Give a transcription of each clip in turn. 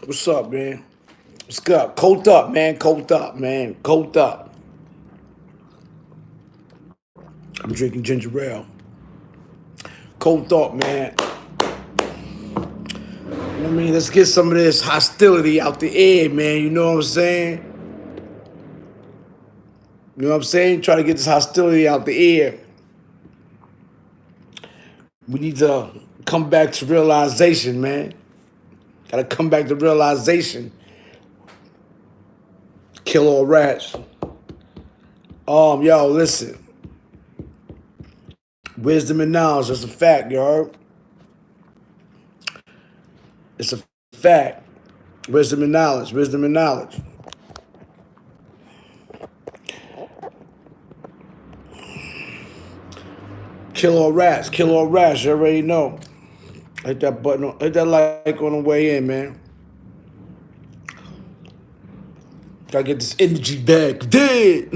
What's up, man? What's up? Colt up, man. Colt up, man. Colt up. I'm drinking ginger ale. Colt up, man. You know what I mean? Let's get some of this hostility out the air, man. You know what I'm saying? You know what I'm saying? Try to get this hostility out the air. We need to come back to realization, man. Gotta come back to realization. Kill all rats. Yo, listen. Wisdom and knowledge, that's a fact, you heard? It's a fact. Wisdom and knowledge, wisdom and knowledge. Kill all rats, you already know. Hit that button, hit that like on the way in, man. Gotta get this energy back. Dead.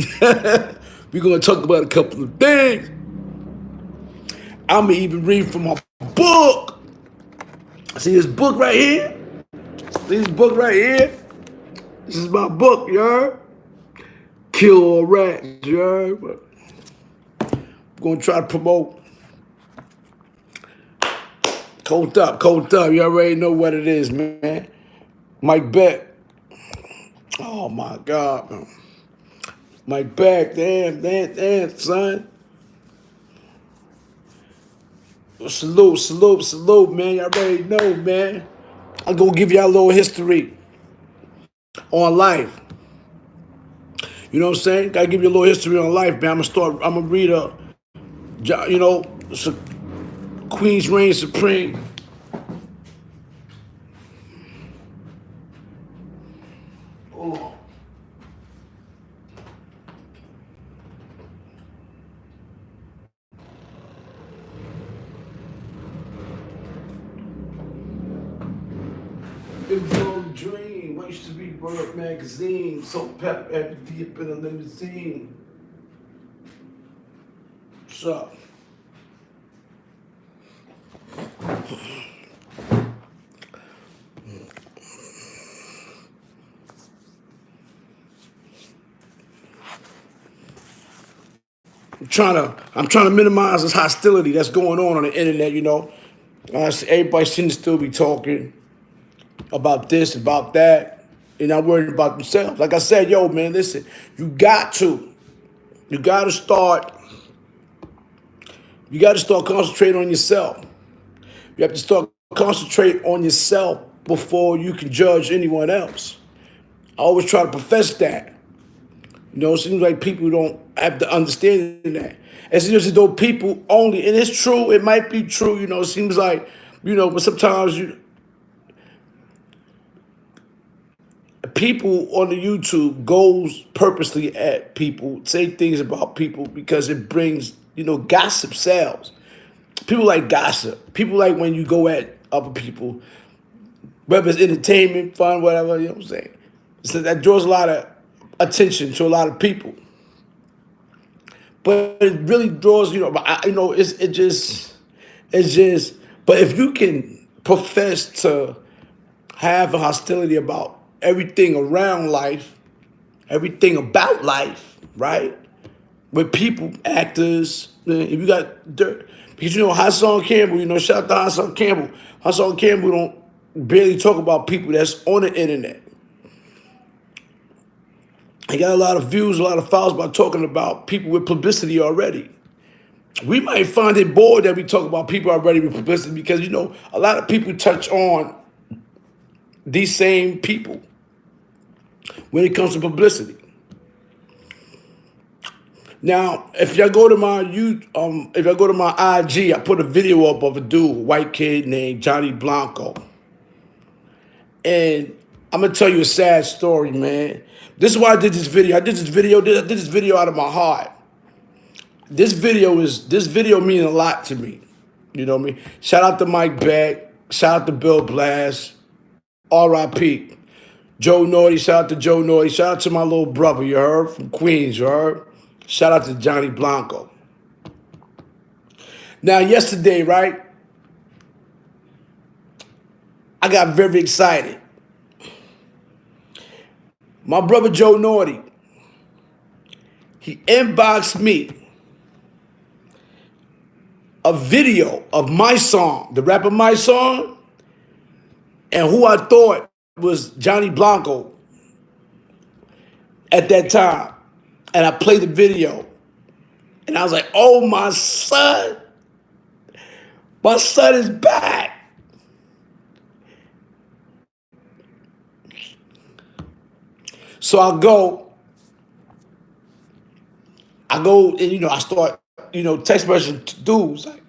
We're gonna talk about a couple of things. I'ma even read from my book. See this book right here? See this book right here? This is my book, you heard? Kill all rats, you heard? But I'm gonna try to promote. Colt up, you already know what it is, man. Mike Beck. Oh my God, man. Mike Beck, damn, son. Salute, man. Y'all already know, man. I'm gonna give y'all a little history on life. You know what I'm saying? Gotta give you a little history on life, man. I'm gonna read Queen's Reign Supreme. Hold on. It was all a dream. What used to be Bird magazine, so pep every deep in a limousine. What's up? I'm trying to minimize this hostility that's going on the internet, you know. Everybody seems to still be talking about this, about that, and not worried about themselves. Like I said, yo, man, listen, you got to start concentrating on yourself. You have to start concentrate on yourself before you can judge anyone else. I always try to profess that. You know, it seems like people don't have the understanding that. It seems as though people only, and it's true, it might be true, you know, it seems like, you know, but sometimes people on the YouTube goes purposely at people, say things about people because it brings, you know, gossip sells. People like gossip. People like when you go at other people, whether it's entertainment, fun, whatever, you know what I'm saying? So that draws a lot of attention to a lot of people. But it really draws, you know, it's just, but if you can profess to have a hostility about everything around life, everything about life, right? With people, actors, if you got dirt, because you know Hassan Campbell, you know, shout out to Hassan Campbell. Hassan Campbell don't barely talk about people that's on the internet. He got a lot of views, a lot of followers by talking about people with publicity already. We might find it bored that we talk about people already with publicity because, you know, a lot of people touch on these same people when it comes to publicity. Now, if y'all go to my IG, I put a video up of a dude, a white kid named Johnny Blanco. And I'm gonna tell you a sad story, man. This is why I did this video. I did this video out of my heart. This video means a lot to me. You know what I mean? Shout out to Mike Beck. Shout out to Bill Blast. R.I.P. Joe Naughty. Shout out to Joe Naughty. Shout out to my little brother, you heard? From Queens, you heard? Shout out to Johnny Blanco. Now, yesterday, right? I got very excited. My brother Joe Naughty, he inboxed me a video of my song, the rapper My Song, and who I thought was Johnny Blanco at that time. And I played the video. And I was like, oh, my son is back. So I go, and, I start, text messaging to dudes like,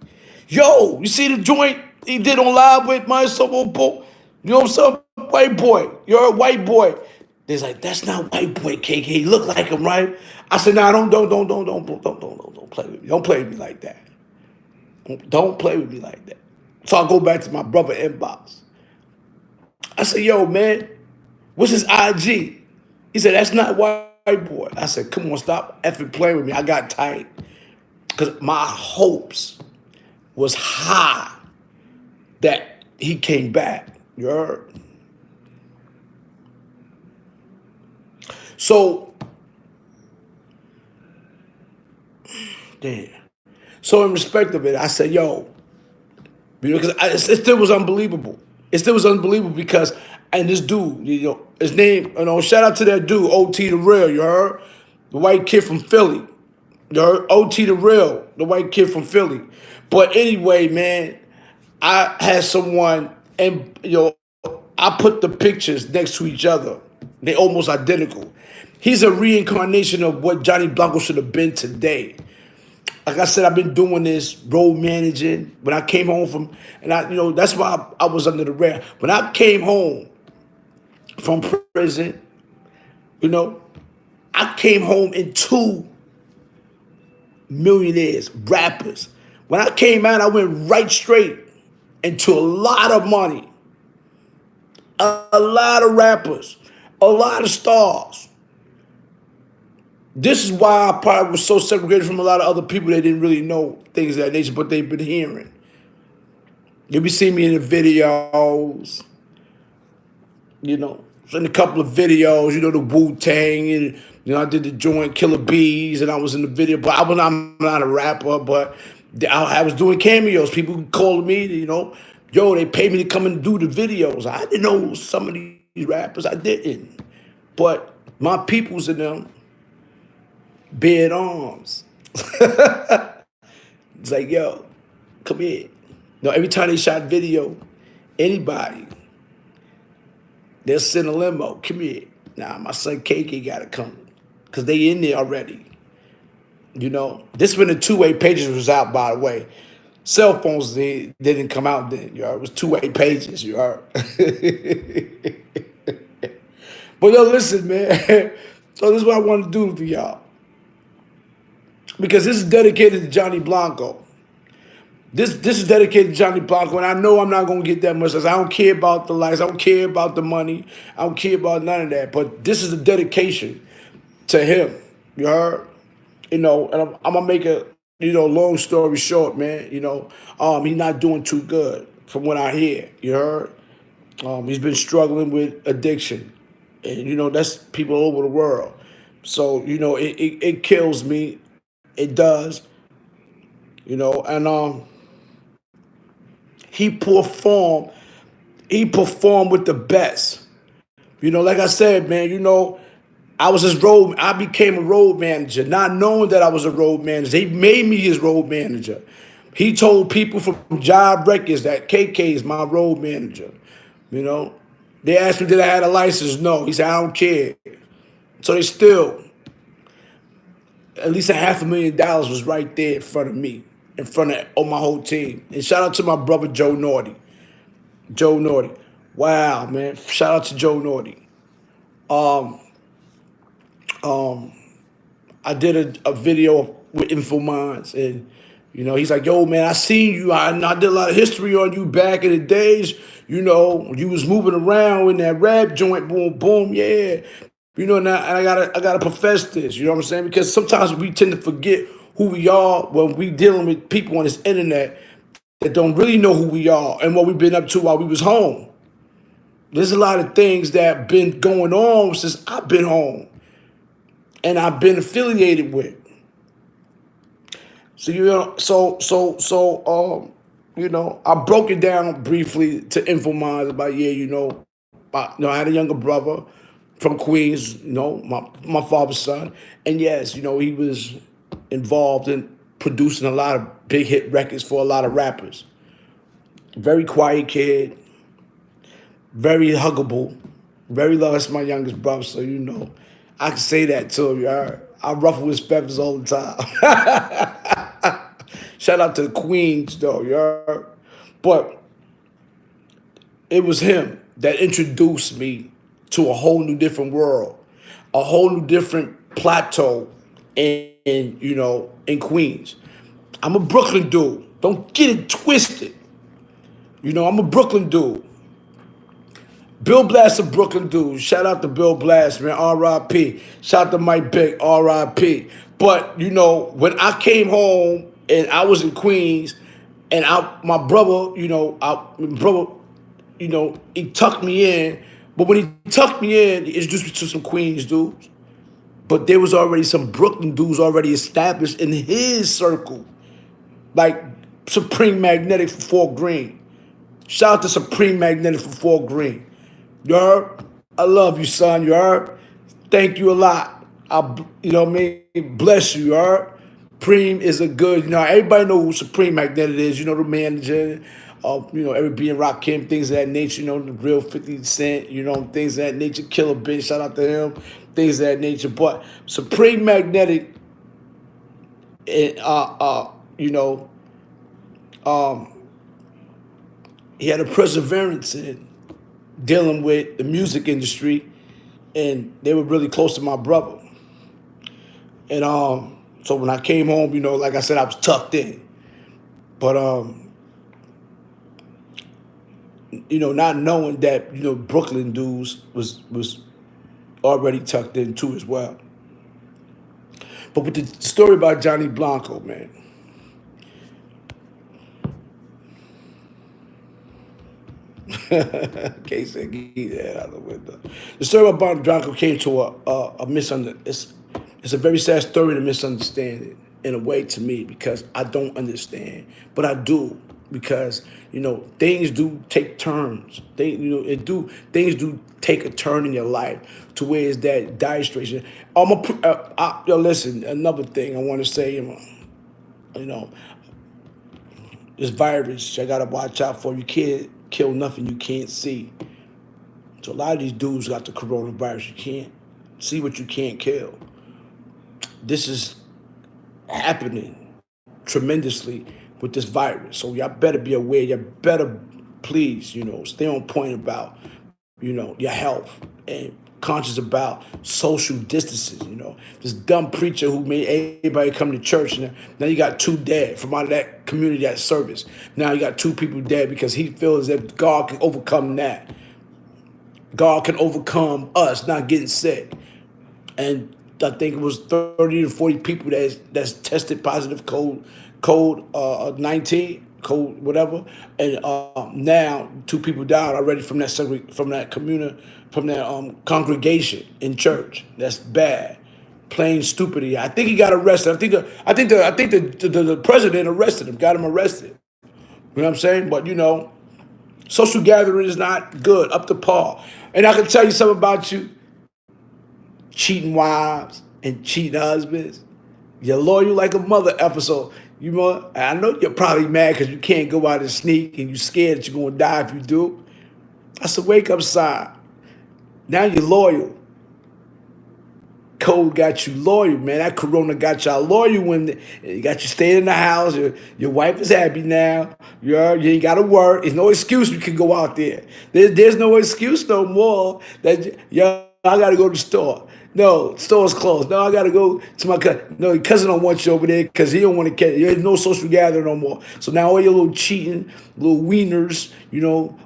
yo, you see the joint he did on live with my son, some white boy, you're a white boy. They're like, that's not white boy, KK. He look like him, right? I said, nah, don't play with me. Don't play with me like that. Don't play with me like that. So I go back to my brother inbox. I said, yo, man, what's his IG? He said, that's not white boy. I said, come on, stop effing playing with me. I got tight. Because my hopes was high that he came back. You heard? So, damn. So in respect of it, I said, yo, because it still was unbelievable. It still was unbelievable because, and this dude, his name, shout out to that dude, OT the Real, you heard? The white kid from Philly. You heard? OT the Real, the white kid from Philly. But anyway, man, I had someone, and, I put the pictures next to each other. They almost identical. He's a reincarnation of what Johnny Blanco should have been today. Like I said, I've been doing this road managing. When I came home from, and that's why I was under the radar. When I came home from prison, I came home in 2 millionaires, rappers. When I came out, I went right straight into a lot of money, a lot of rappers, a lot of stars. This is why I probably was so segregated from a lot of other people that didn't really know things of that nature, but they've been hearing. You'll be seeing me in the videos, in a couple of videos, the Wu-Tang, and, I did the joint Killer Bees, and I was in the video, but I'm not a rapper, but I was doing cameos. People called me, yo, they paid me to come and do the videos. I didn't know some of these rappers, I didn't. But my peoples in them, bed arms. It's like, yo, come here. Every time they shot video, anybody, they'll send a limo. Come here. Nah, my son KK got to come. Because they in there already. This when the two-way pages was out, by the way. Cell phones, they didn't come out then. It was two-way pages, you heard. But listen, man. So this is what I want to do for y'all. Because this is dedicated to Johnny Blanco. This is dedicated to Johnny Blanco, and I know I'm not going to get that much. I don't care about the likes. I don't care about the money. I don't care about none of that. But this is a dedication to him. You heard? And I'm going to make a, long story short, man. He's not doing too good from what I hear. You heard? He's been struggling with addiction. And, that's people all over the world. So, it kills me. It does. And he performed with the best. Like I said, man, I became a road manager, not knowing that I was a road manager. They made me his road manager. He told people from Job Records that KK is my road manager. They asked me, did I have a license? No. He said, I don't care. So they still, at least $500,000 was right there in front of me, in front of my whole team. And shout out to my brother Joe Naughty. Joe Naughty. Wow, man. Shout out to Joe Naughty. I did a video with Infominds, and he's like, yo, man, I seen you. I did a lot of history on you back in the days. You was moving around in that rap joint, boom, boom, yeah. Now and I gotta profess this, you know what I'm saying? Because sometimes we tend to forget who we are when we dealing with people on this internet that don't really know who we are and what we've been up to while we was home. There's a lot of things that been going on since I've been home and I've been affiliated with. So I broke it down briefly to info minds about I had a younger brother from Queens, my father's son, and yes, he was involved in producing a lot of big hit records for a lot of rappers. Very quiet kid, very huggable, very loved. That's my youngest brother, so I can say that to him. I ruffle his feathers all the time. Shout out to the Queens, though, But it was him that introduced me to a whole new different world, a whole new different plateau in Queens. I'm a Brooklyn dude. Don't get it twisted. I'm a Brooklyn dude. Bill Blast, a Brooklyn dude. Shout out to Bill Blast, man. R.I.P. Shout out to Mike Beck. R.I.P. But, when I came home and I was in Queens and my brother, he tucked me in. But when he tucked me in, he introduced me to some Queens dudes. But there was already some Brooklyn dudes already established in his circle. Like Supreme Magnetic for Fort Greene. Shout out to Supreme Magnetic for Fort Greene. You heard? I love you, son. You heard? Thank you a lot. Bless you, you heard? Supreme is a good, everybody know who Supreme Magnetic is. The manager, every being Rakim, things of that nature, the real 50 Cent, things of that nature. Killer Bitch, shout out to him, things of that nature. But Supreme Magnetic, he had a perseverance in dealing with the music industry, and they were really close to my brother. And so when I came home, like I said, I was tucked in. But not knowing that Brooklyn dudes was already tucked in too as well. But with the story about Johnny Blanco, man. Can't say get that out of the window. The story about Blanco came to a misunderstanding. It's a very sad story to misunderstand it in a way to me because I don't understand, but I do because things do take turns. Things do take a turn in your life to where it's that dire situation. Listen, another thing I want to say, this virus I gotta watch out for. You can't kill nothing you can't see. So a lot of these dudes got the coronavirus. You can't see what you can't kill. This is happening tremendously with this virus. So y'all better be aware. Y'all better please, stay on point about, your health and conscious about social distances. This dumb preacher who made everybody come to church. Now you got 2 dead from out of that community, that service. Now you got 2 people dead because he feels that God can overcome that. God can overcome us not getting sick. And I think it was 30 to 40 people that's tested positive code 19, code whatever, and now 2 people died already from that congregation in church. That's bad, plain stupidity. I think he got arrested. I think the president arrested him, got him arrested. You know what I'm saying? But social gathering is not good, up to par. And I can tell you something about you. Cheating wives and cheating husbands. You're loyal like a mother episode. I know you're probably mad because you can't go out and sneak and you're scared that you're going to die if you do. That's a wake-up sign. Now you're loyal. Code got you loyal, man. That corona got y'all loyal when it got you staying in the house. Your wife is happy now. You ain't got to work. There's no excuse you can go out there. There's no excuse no more that, I got to go to the store. No, store's closed. No, I got to go to my cousin. No, your cousin don't want you over there because he don't want to catch. There's no social gathering no more. So now all your little cheating, little wieners,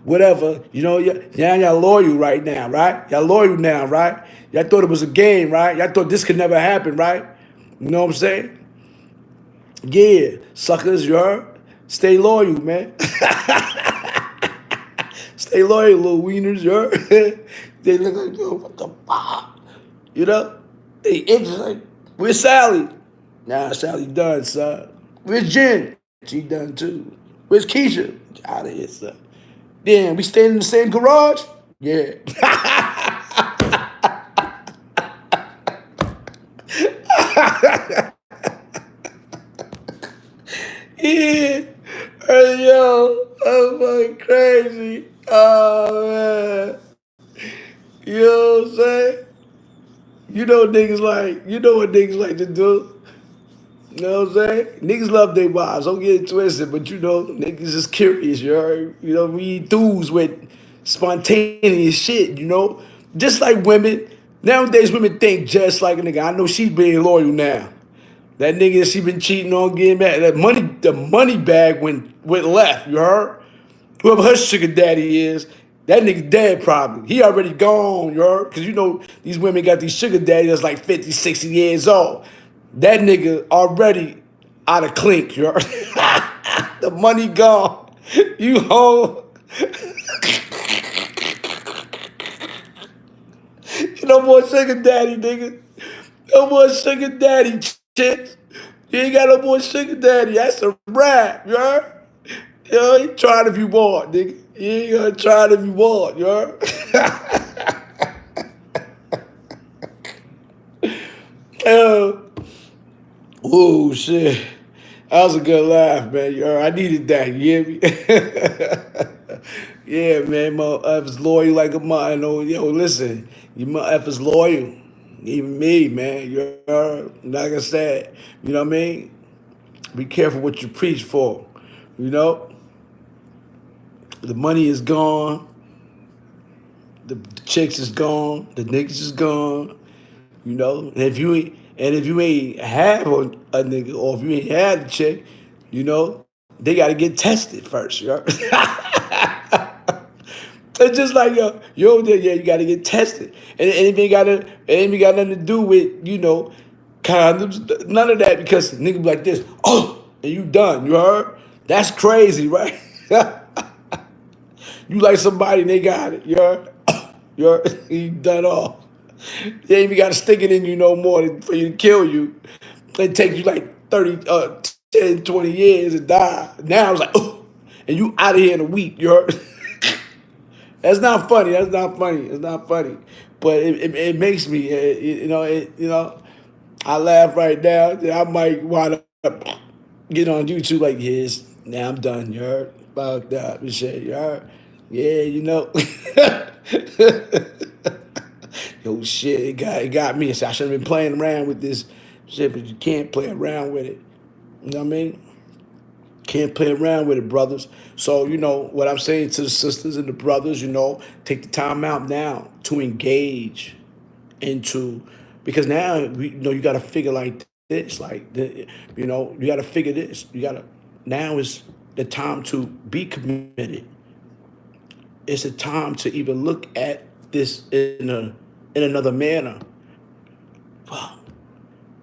whatever, y'all loyal right now, right? Y'all loyal now, right? Y'all thought it was a game, right? Y'all thought this could never happen, right? You know what I'm saying? Yeah, suckers, you heard? Stay loyal, man. Stay loyal, little wieners. You heard? They look like, yo, what the fuck? You know? They itch like, where's Sally? Nah, Sally done, son. Where's Jen? She done too. Where's Keisha? Out of here, son. Damn, we staying in the same garage? Yeah. Yeah. Hey, yo, I'm fucking crazy. Oh, man. You know what I'm saying? You know what niggas like to do. You know what I'm saying? Niggas love their wives. Don't get it twisted, but you know, niggas is curious, you heard? You know, we enthused with spontaneous shit, you know? Just like women. Nowadays, women think just like a nigga. I know she's being loyal now. That nigga that she been cheating on, getting mad. The money bag went left, you heard? Whoever her sugar daddy is, that nigga dead probably. He already gone, you heard? Because you know these women got these sugar daddies that's like 50, 60 years old. That nigga already out of clink, you heard? The money gone. You home. No more sugar daddy, nigga. No more sugar daddy chicks. You ain't got no more sugar daddy. That's a rap, you heard? You know, you try it if you want, nigga. You ain't gonna try it if you want, you heard? uh, oh, shit. That was a good laugh, man. You heard? I needed that, you hear me? Yeah, man, my F is loyal like a mother. Yo, listen, you my F is loyal. Even me, man. You heard? Like I said, you know what I mean? Be careful what you preach for. You know? The money is gone. The chicks is gone. The niggas is gone. You know? And if you ain't have a nigga, or if you ain't had a chick, you know, they gotta get tested first, you know? It's just like you over there, yeah, you gotta get tested. And it ain't got nothing to do with, you know, condoms, none of that, because nigga be like this, oh, and you done, you heard? That's crazy, right? You like somebody and they got it, you heard? You heard? You done off. They ain't even gotta stick it in you no more for you to kill you. It take you like 30, 10, 20 years to die. Now it's like, oh, and you out of here in a week, you heard? That's not funny. That's not funny. It's not funny. But it makes me, I laugh right now. I might wind up get on YouTube like, yes, now I'm done, you heard? Fucked up and shit, you heard? Yeah, you know. Yo, shit, it got me. So I should have been playing around with this shit, but you can't play around with it. You know what I mean? Can't play around with it, brothers. So, you know, what I'm saying to the sisters and the brothers, you know, take the time out now to engage into, because now, you know, you got to figure like this, you know, you got to figure this. Now is the time to be committed. It's a time to even look at this in another manner. Wow.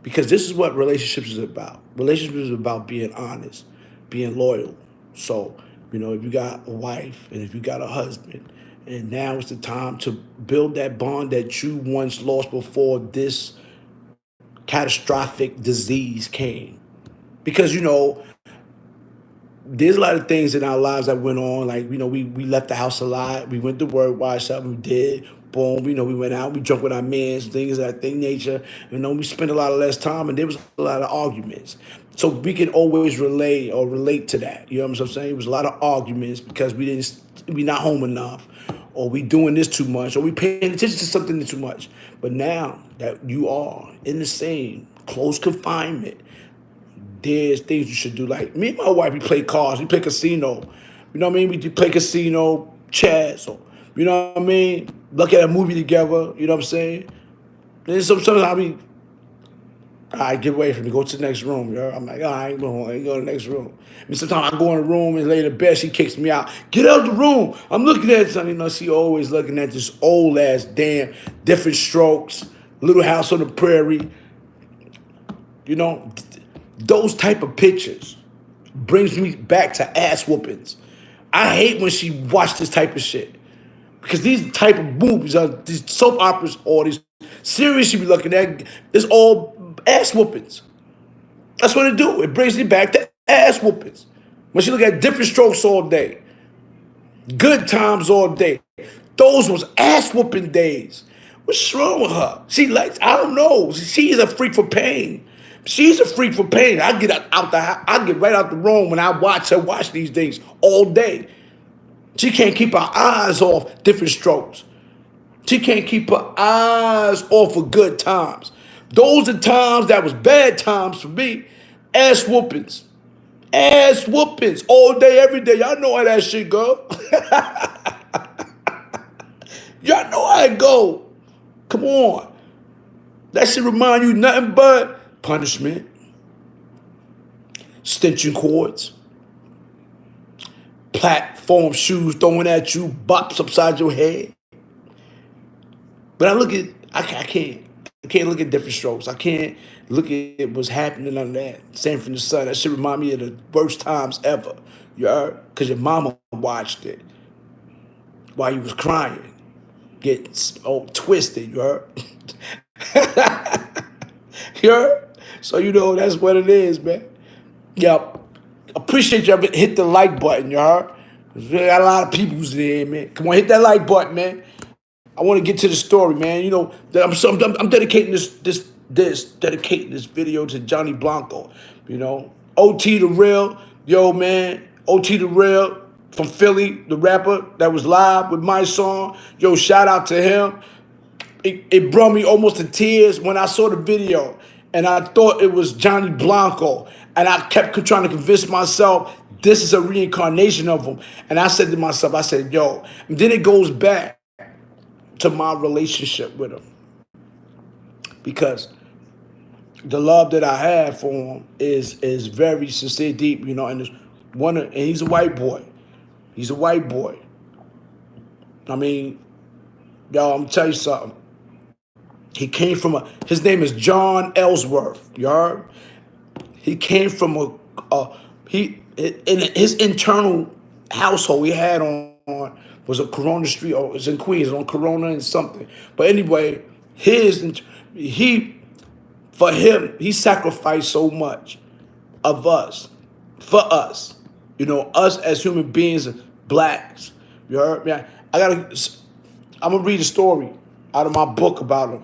Because this is what relationships is about. Relationships is about being honest, being loyal. So, you know, if you got a wife and if you got a husband, and now is the time to build that bond that you once lost before this catastrophic disease came. Because, you know, there's a lot of things in our lives that went on. Like, you know, we left the house a lot. We went to work, watched something, we did. Boom, you know, we went out, we drunk with our mans, things of that thing nature. You know, we spent a lot of less time, and there was a lot of arguments. So we can always relate to that. You know what I'm saying? It was a lot of arguments because we not home enough, or we doing this too much, or we paying attention to something too much. But now that you are in the same close confinement, there's things you should do. Like me and my wife, we play cards, we play casino. You know what I mean? We play casino, chess, or you know what I mean? Look at a movie together, you know what I'm saying? Then sometimes I be, all right, get away from me, go to the next room, yo. I'm like, all right, I ain't going to the next room. I mean, sometimes I go in the room and lay in the bed, she kicks me out. Get out the room. I'm looking at something, you know, she always looking at this old ass damn Different Strokes, Little House on the Prairie. You know, those type of pictures brings me back to ass whoopings. I hate when she watched this type of shit. Because these type of movies, these soap operas, or these series she be looking at, it's all ass whoopings. That's what it do. It brings me back to ass whoopings. When she look at Different Strokes all day, Good Times all day, those was ass whooping days. What's wrong with her? She likes, I don't know. She's a freak for pain. She's a freak for pain. I get out the house, I get right out the room when I watch her watch these things all day. She can't keep her eyes off Different Strokes. She can't keep her eyes off of Good Times. Those are times that was bad times for me. Ass whoopings. Ass whoopings all day, every day. Y'all know how that shit go. Y'all know how it go. Come on. That should remind you nothing but punishment, extension cords, platform shoes thrown at you, bops upside your head. But I can't look at Different Strokes. I can't look at what's happening on that. Same from the sun. That should remind me of the worst times ever. You heard? Because your mama watched it while you was crying. Getting all twisted, you heard? You heard? So you know that's what it is, man. Yep. Appreciate y'all hit the like button, you heard? We got a lot of people's there, man. Come on, hit that like button, man. I want to get to the story, man. You know, I'm dedicating dedicating this video to Johnny Blanco. You know, OT the real, yo man, OT the real from Philly, the rapper that was live with my song. Yo, shout out to him. It brought me almost to tears when I saw the video, and I thought it was Johnny Blanco, and I kept trying to convince myself this is a reincarnation of him. And I said to myself, I said, yo, and then it goes back to my relationship with him, because the love that I have for him is very sincere, deep, you know. And he's a white boy. He's a white boy. I mean, yo, I'm gonna tell you something. He came from his name is John Ellsworth. You heard? He came from in his internal household he had on was a Corona Street, or it was in Queens, on Corona and something. But anyway, he sacrificed so much of us, for us, you know, us as human beings, blacks. You heard me? I'm gonna read a story out of my book about him.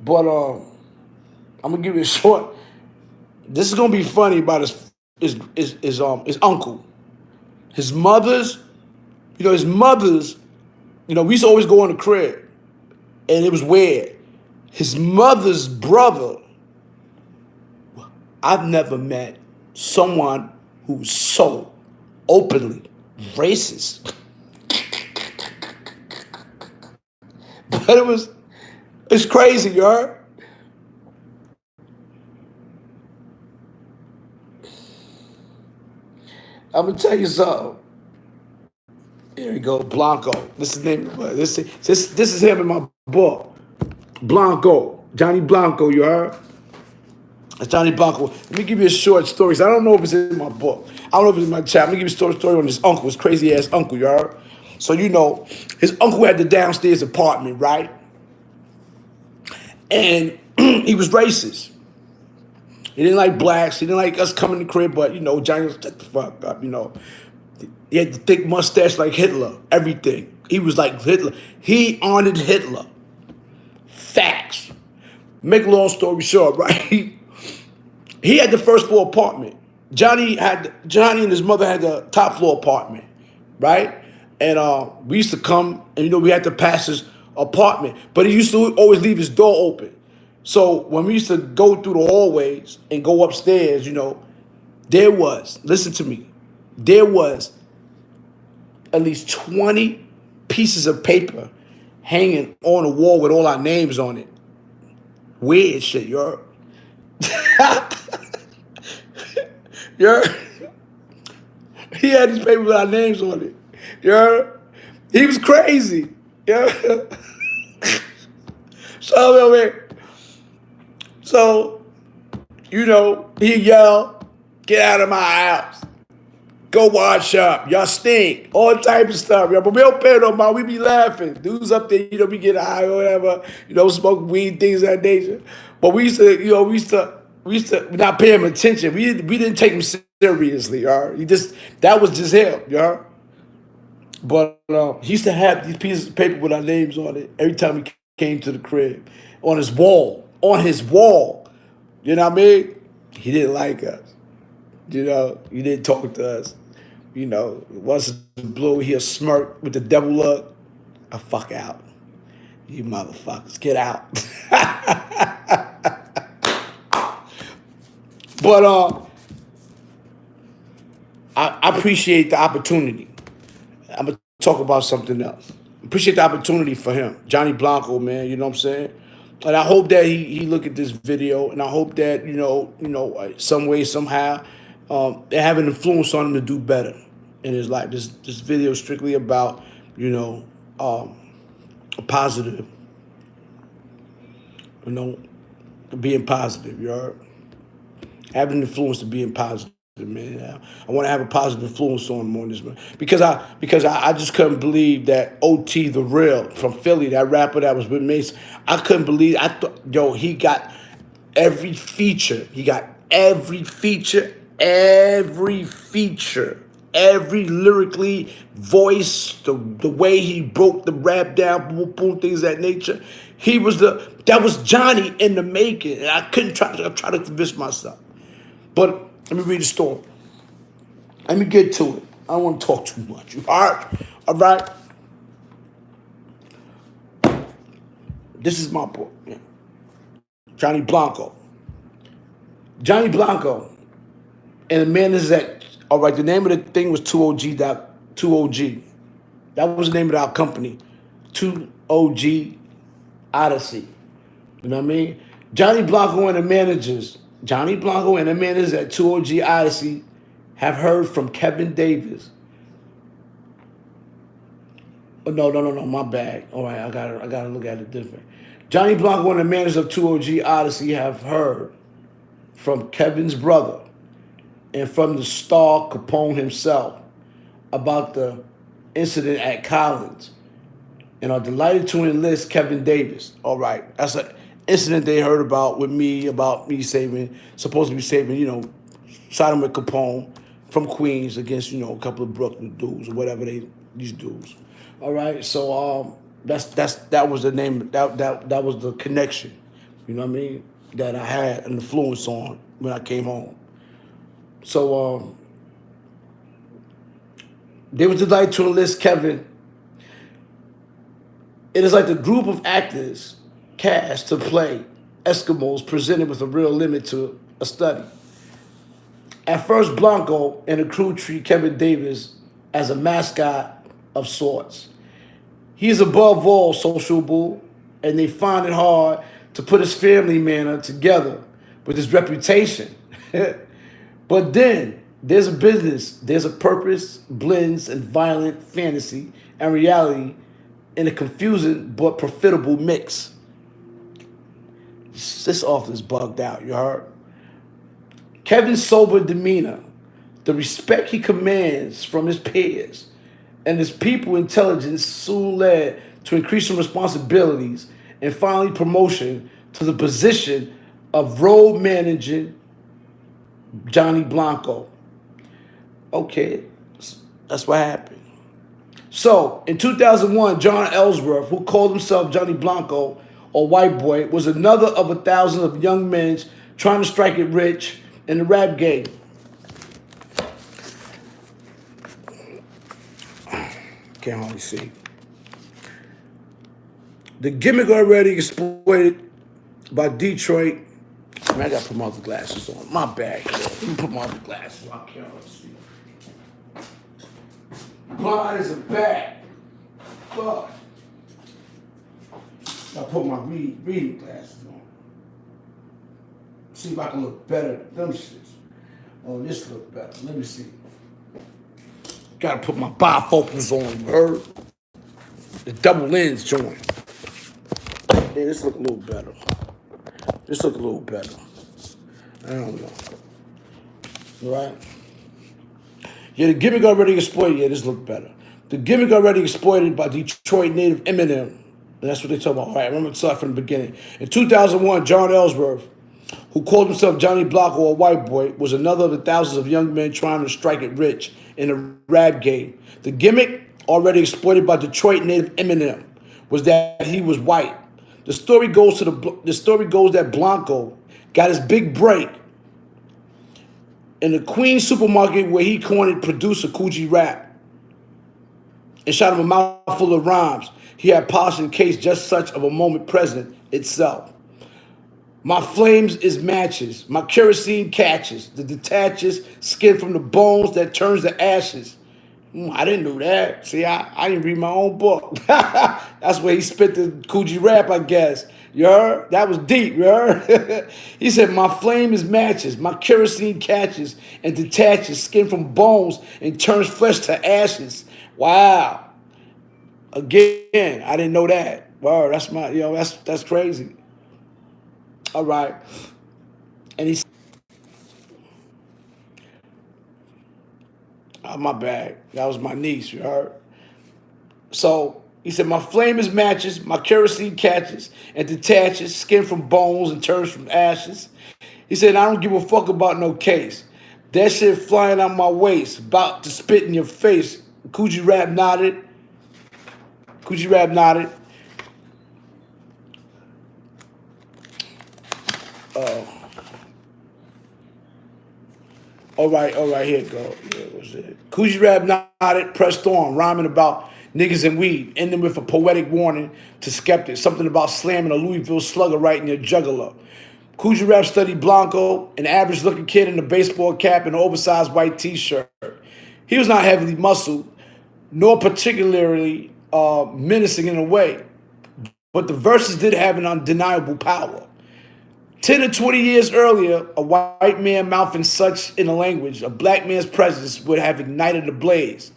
But I'm gonna give you a short. This is gonna be funny about his uncle, his mother's. You know, his mother's. You know, we used to always go in the crib, and it was weird. His mother's brother. I've never met someone who's so openly racist. But it's crazy, you heard? I'm gonna tell you something. Here we go, Blanco. This is name. This is him in my book. Blanco, Johnny Blanco. You heard? That's Johnny Blanco. Let me give you a short story. I don't know if it's in my book. I don't know if it's in my chat. Let me give you a story on his uncle, his crazy ass uncle. You heard? So you know, his uncle had the downstairs apartment, right? And he was racist. He didn't like blacks. He didn't like us coming to the crib. But you know, Johnny was shut the fuck up. You know. He had the thick mustache like Hitler, everything. He was like Hitler. He honored Hitler. Facts. Make a long story short, right? He had the first floor apartment. Johnny and his mother had the top floor apartment, right? And we used to come, and you know, we had to pass his apartment, but he used to always leave his door open. So when we used to go through the hallways and go upstairs, you know, listen to me, there was at least 20 pieces of paper hanging on the wall with all our names on it. Weird shit, yo. Yeah. He had these papers with our names on it. Yeah. He was crazy. Yeah. So You know, he yell, get out of my house. Go wash up. Y'all stink. All type of stuff. Yo. But we don't pay no mind. We be laughing. Dudes up there, we get high or whatever, smoke weed, things of that nature. But we used to not pay him attention. We didn't take him seriously, all right? That was just him, y'all. But he used to have these pieces of paper with our names on it every time he came to the crib. On his wall. On his wall. You know what I mean? He didn't like us. He didn't talk to us. Once in blue, he'll smirk with the devil look. I fuck out. You motherfuckers, get out. But I appreciate the opportunity. I'm gonna talk about something else. Appreciate the opportunity for him, Johnny Blanco, man. You know what I'm saying? And I hope that he look at this video, and I hope that some way, somehow, they have an influence on him to do better in his life. This video is strictly about a positive, being positive. You heard? Having an influence to being positive. Man, I want to have a positive influence on him on this, man, because I just couldn't believe that OT the Real from Philly, that rapper that was with Mason. I couldn't believe. I thought, he got every feature. He got every feature, every lyrically voice, the way he broke the rap down, boom, boom, things of that nature. That was Johnny in the making, and I try to convince myself. But let me read the story. Let me get to it. I don't want to talk too much. All right. This is my book. Yeah. Johnny Blanco. Johnny Blanco. And the man is that. All right. The name of the thing was 2OG. 2OG. That was the name of our company. 2OG Odyssey. You know what I mean? Johnny Blanco and the managers at 2OG Odyssey have heard from Kevin Davis. Oh, no, my bad. All right, I gotta look at it different. Johnny Blanco and the managers of 2OG Odyssey have heard from Kevin's brother and from the star Capone himself about the incident at Collins and are delighted to enlist Kevin Davis. All right, that's an incident they heard about me supposed to be saving, siding with Capone from Queens against, a couple of Brooklyn dudes or whatever these dudes. All right, so that was the name, that was the connection, you know what I mean, that I had an influence on when I came home. So they were delighted to enlist Kevin. It is like the group of actors cast to play Eskimos presented with a real limit to a study. At first, Blanco and the crew treat Kevin Davis as a mascot of sorts. He is above all sociable, and they find it hard to put his family manner together with his reputation. But then, there's a business, there's a purpose, blends and violent fantasy and reality in a confusing but profitable mix. This author's bugged out, you heard? Kevin's sober demeanor, the respect he commands from his peers, and his people intelligence soon led to increasing responsibilities and finally promotion to the position of road managing Johnny Blanco. Okay, that's what happened. So, in 2001, John Ellsworth, who called himself Johnny Blanco, or White Boy, was another of 1,000 of young men trying to strike it rich in the rap game. Can't hardly see. The gimmick already exploited by Detroit. Man, I gotta put my other glasses on. My bad. Let me put my other glasses on. I can't hardly see. Blind as a bat. Fuck. I put my reading glasses on. See if I can look better than them shits. Oh, this look better. Let me see. Gotta put my bifocals on, you heard? The double lens joint. Yeah, this look a little better. I don't know. Right? Yeah, the gimmick already exploited. Yeah, this looked better. The gimmick already exploited by Detroit native Eminem. And that's what they talk about. All right, I'm going to start from the beginning. In 2001, John Ellsworth, who called himself Johnny Blanco, a white boy, was another of the thousands of young men trying to strike it rich in the rap game. The gimmick, already exploited by Detroit native Eminem, was that he was white. The story goes that Blanco got his big break in the Queens supermarket where he cornered producer Coogee Rap and shot him a mouthful of rhymes. He had polished in case just such of a moment present itself. My flames is matches, my kerosene catches, the detaches skin from the bones that turns to ashes. I didn't know that. See, I didn't read my own book. That's where he spit the Coogee Rap, I guess. You heard? That was deep, you heard? He said, my flame is matches, my kerosene catches and detaches skin from bones and turns flesh to ashes. Wow. Again, I didn't know that. Wow, that's crazy. All right. And he said, oh, my bad. That was my niece, you heard? So he said, my flame is matches, my kerosene catches and detaches skin from bones and turns from ashes. He said, I don't give a fuck about no case. That shit flying out my waist, about to spit in your face. Coogee Rap nodded. Coogee Rap nodded. All right, here it go. Yeah, what's it? Coogee Rap nodded, pressed on, rhyming about niggas and weed, ending with a poetic warning to skeptics, something about slamming a Louisville slugger right in your jugular. Coogee Rap studied Blanco, an average-looking kid in a baseball cap and an oversized white T-shirt. He was not heavily muscled, nor particularly menacing in a way, but the verses did have an undeniable power. 10 or 20 years earlier, a white man mouthing such in a language, a black man's presence would have ignited a blaze.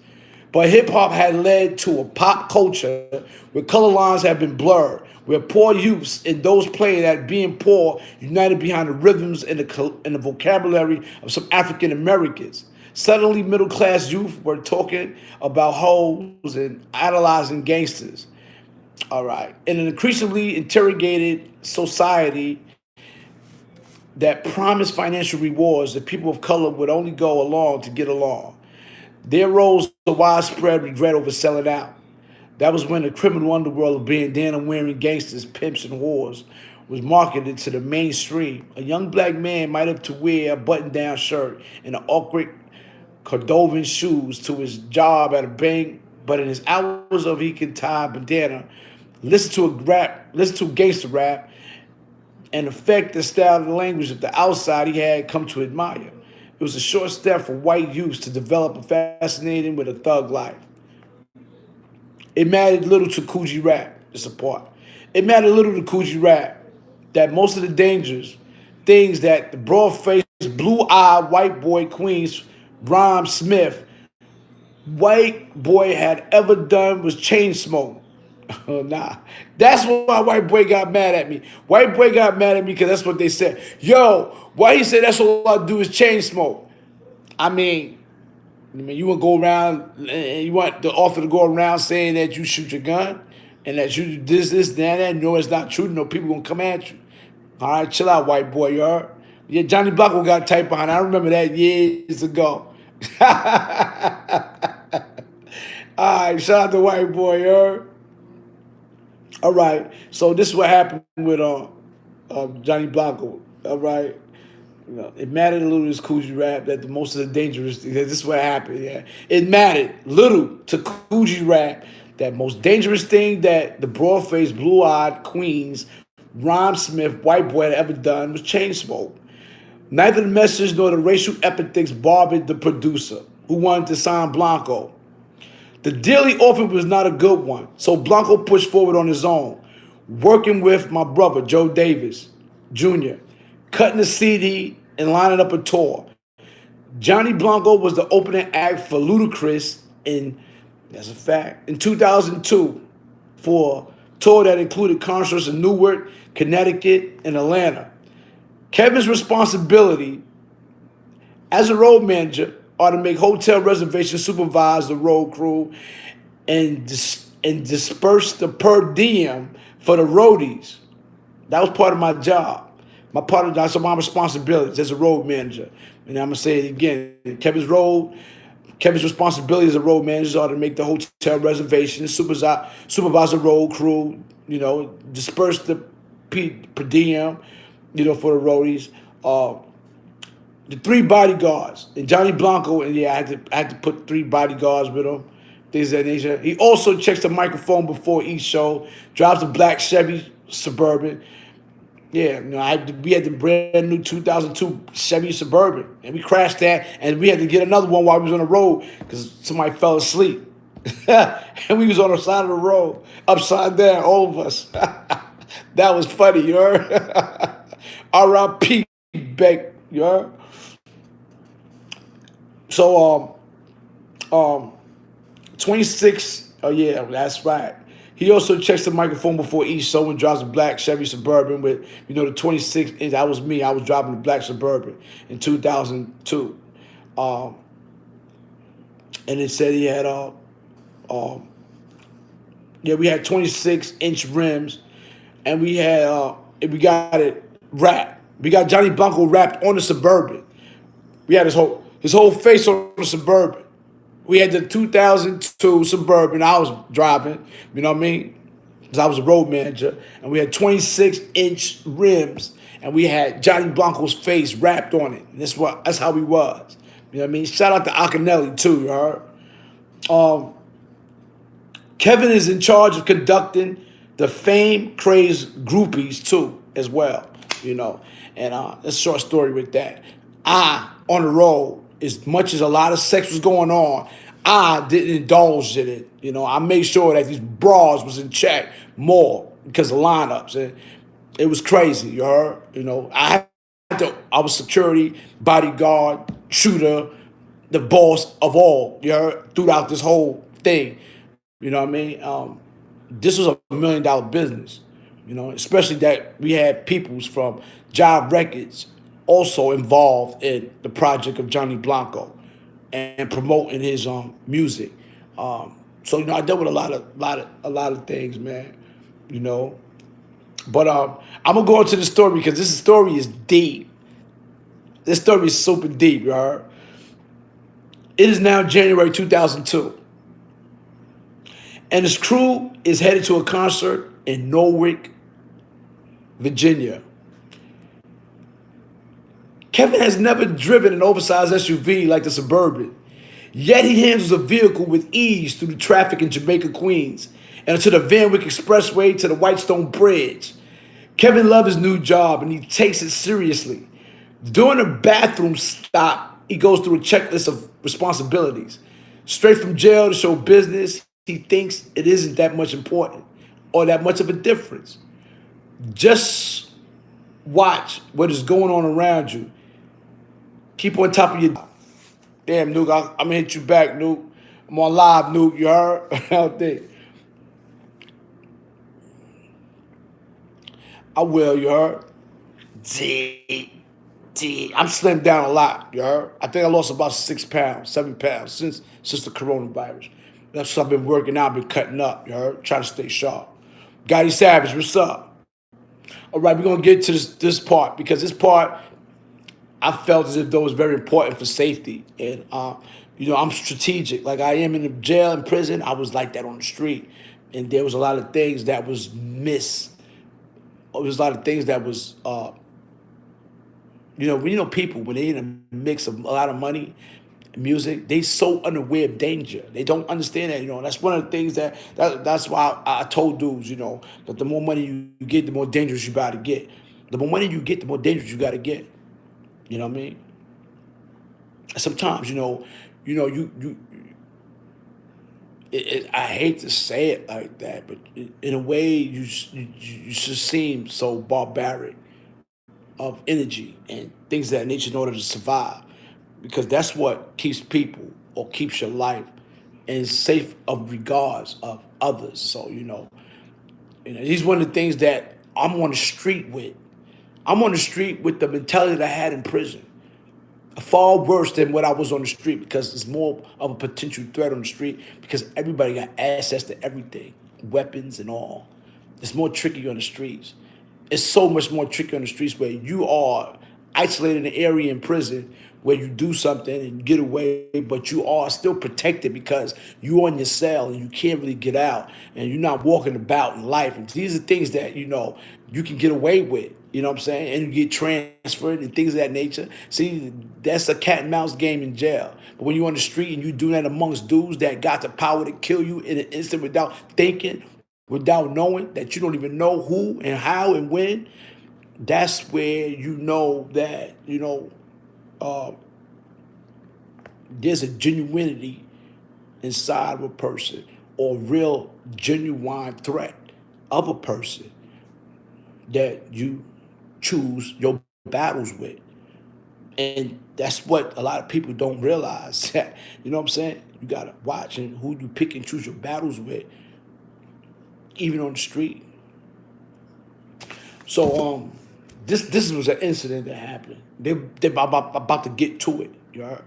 But hip-hop had led to a pop culture where color lines have been blurred, where poor youths and those playing at being poor united behind the rhythms and the vocabulary of some African Americans. Suddenly, middle-class youth were talking about hoes and idolizing gangsters. All right. In an increasingly interrogated society that promised financial rewards, the people of color would only go along to get along. There rose a widespread regret over selling out. That was when the criminal underworld of bandana-wearing gangsters, pimps, and whores was marketed to the mainstream. A young black man might have to wear a button-down shirt and an awkward Cordovan shoes to his job at a bank, but in his hours of he could tie a bandana, listen to gangster rap, and affect the style of the language of the outside he had come to admire. It was a short step for white youths to develop a fascinating with a thug life. It mattered little to Coogee Rap, this apart. It mattered little to Coogee Rap that most of the things that the broad-faced, blue-eyed white boy Queens, Rhyme Smith, white boy had ever done was chain smoke. Nah, that's why white boy got mad at me. White boy got mad at me because that's what they said. Yo, why he said that's all I do is chain smoke? I mean, you want to go around and you want the author to go around saying that you shoot your gun and that you do this, that. No, it's not true. No, people gonna come at you. All right, chill out, white boy. You heard? Yeah, Johnny Blanco got type behind. I remember that years ago. All right, shout out to white boy. You heard? All right, so this is what happened with Johnny Blanco. All right, it mattered a little to this Coogee Rap that the most of the dangerous. This is what happened. Yeah, it mattered little to Coogee Rap that most dangerous thing that the broad-faced, blue-eyed Queens, Rhyme Smith, white boy had ever done was chain smoke. Neither the message nor the racial epithets bothered the producer, who wanted to sign Blanco. The deal he offered was not a good one, so Blanco pushed forward on his own, working with my brother, Joe Davis Jr., cutting the CD and lining up a tour. Johnny Blanco was the opening act for Ludacris that's a fact, in 2002 for a tour that included concerts in Newark, Connecticut, and Atlanta. Kevin's responsibility as a road manager are to make hotel reservations, supervise the road crew, and disperse the per diem for the roadies. That was part of my job. That's my responsibilities as a road manager. And I'm gonna say it again. Kevin's responsibility as a road manager are to make the hotel reservations, supervise the road crew, disperse the per diem, for the roadies. The three bodyguards and Johnny Blanco, and yeah, I had to put three bodyguards with him. Things of that nature. He also checks the microphone before each show. Drives a black Chevy Suburban. Yeah, we had the brand new 2002 Chevy Suburban, and we crashed that, and we had to get another one while we was on the road because somebody fell asleep, and we was on the side of the road, upside down, all of us. That was funny, you heard? R.I.P. Beck, you heard? So 26. Oh yeah, that's right. He also checks the microphone before each show and drives a black Chevy Suburban with, the 26 inch. That was me. I was driving the black Suburban in 2002. And it said he had, we had 26-inch rims, and we got it wrapped. We got Johnny Blanco wrapped on the Suburban. We had his whole face on the Suburban. We had the 2002 Suburban I was driving, you know what I mean? Because I was a road manager. And we had 26-inch rims. And we had Johnny Blanco's face wrapped on it. And that's how he was. You know what I mean? Shout out to Akinelli, too, you heard? Kevin is in charge of conducting the fame crazed groupies, too, as well, And that's a short story with that. On the road, as much as a lot of sex was going on, I didn't indulge in it. I made sure that these bras was in check more because of lineups. And it was crazy, you heard? I was security, bodyguard, shooter, the boss of all, you heard, throughout this whole thing. You know what I mean? This was $1 million business, especially that we had peoples from Jive Records also involved in the project of Johnny Blanco and promoting his music. So I dealt with a lot of things, man. But I'm gonna go into the story because this story is deep. This story is super deep, you heard? It is now January 2002, and his crew is headed to a concert in Norwich, Virginia. Kevin has never driven an oversized SUV like the Suburban, yet he handles a vehicle with ease through the traffic in Jamaica, Queens, and to the Van Wyck Expressway to the Whitestone Bridge. Kevin loves his new job, and he takes it seriously. During a bathroom stop, he goes through a checklist of responsibilities. Straight from jail to show business, he thinks it isn't that much important or that much of a difference. Just watch what is going on around you. Keep on top of your... Damn, Nuke, I'm going to hit you back, Nuke. I'm on live, Nuke, you heard? Out there. I will, you heard? I'm slimmed down a lot, you heard? I think I lost about 6 pounds, 7 pounds since the coronavirus. That's what I've been working out, been cutting up, you heard? Trying to stay sharp. Gotti Savage, what's up? All right, we're going to get to this part because this part, I felt as if though was very important for safety. And, I'm strategic. Like I am in the jail and prison, I was like that on the street. And there was a lot of things that was missed. There was a lot of things that was, people, when they in a mix of a lot of money and music, they so unaware of danger. They don't understand that, That's one of the things that's why I told dudes, that the more money you get, the more dangerous you got to get. The more money you get, the more dangerous you got to get. You know what I mean? Sometimes, I hate to say it like that, but in a way, you should seem so barbaric of energy and things of that nature in order to survive, because that's what keeps people or keeps your life in safe of regards of others. So, he's one of the things that I'm on the street with. I'm on the street with the mentality that I had in prison. Far worse than what I was on the street because it's more of a potential threat on the street because everybody got access to everything, weapons and all. It's more tricky on the streets. It's so much more tricky on the streets where you are isolated in an area in prison where you do something and you get away, but you are still protected because you're in your cell and you can't really get out and you're not walking about in life. And these are things that, you can get away with, you know what I'm saying? And you get transferred and things of that nature. See, that's a cat and mouse game in jail. But when you're on the street and you do that amongst dudes that got the power to kill you in an instant without thinking, without knowing that you don't even know who and how and when, that's where you know that, uh, there's a genuinity inside of a person or real genuine threat of a person that you choose your battles with. And that's what a lot of people don't realize. You know what I'm saying? You gotta watch and who you pick and choose your battles with, even on the street. So this was an incident that happened. They about to get to it. You know?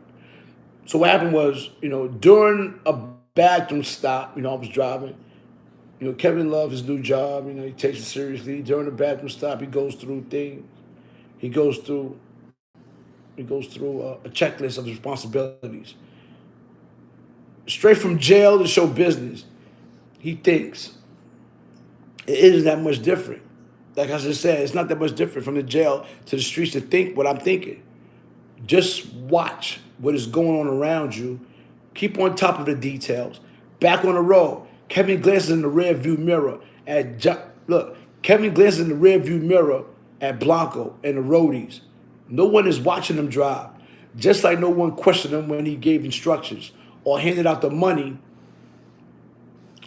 So what happened was, during a bathroom stop, I was driving. Kevin loves his new job. He takes it seriously. During the bathroom stop, he goes through things. He goes through a checklist of responsibilities. Straight from jail to show business, he thinks it isn't that much different. Like I just said, it's not that much different from the jail to the streets to think what I'm thinking. Just watch what is going on around you. Keep on top of the details. Back on the road, Kevin glances in the rear view mirror Kevin glances in the rear view mirror at Blanco and the roadies. No one is watching him drive. Just like no one questioned him when he gave instructions or handed out the money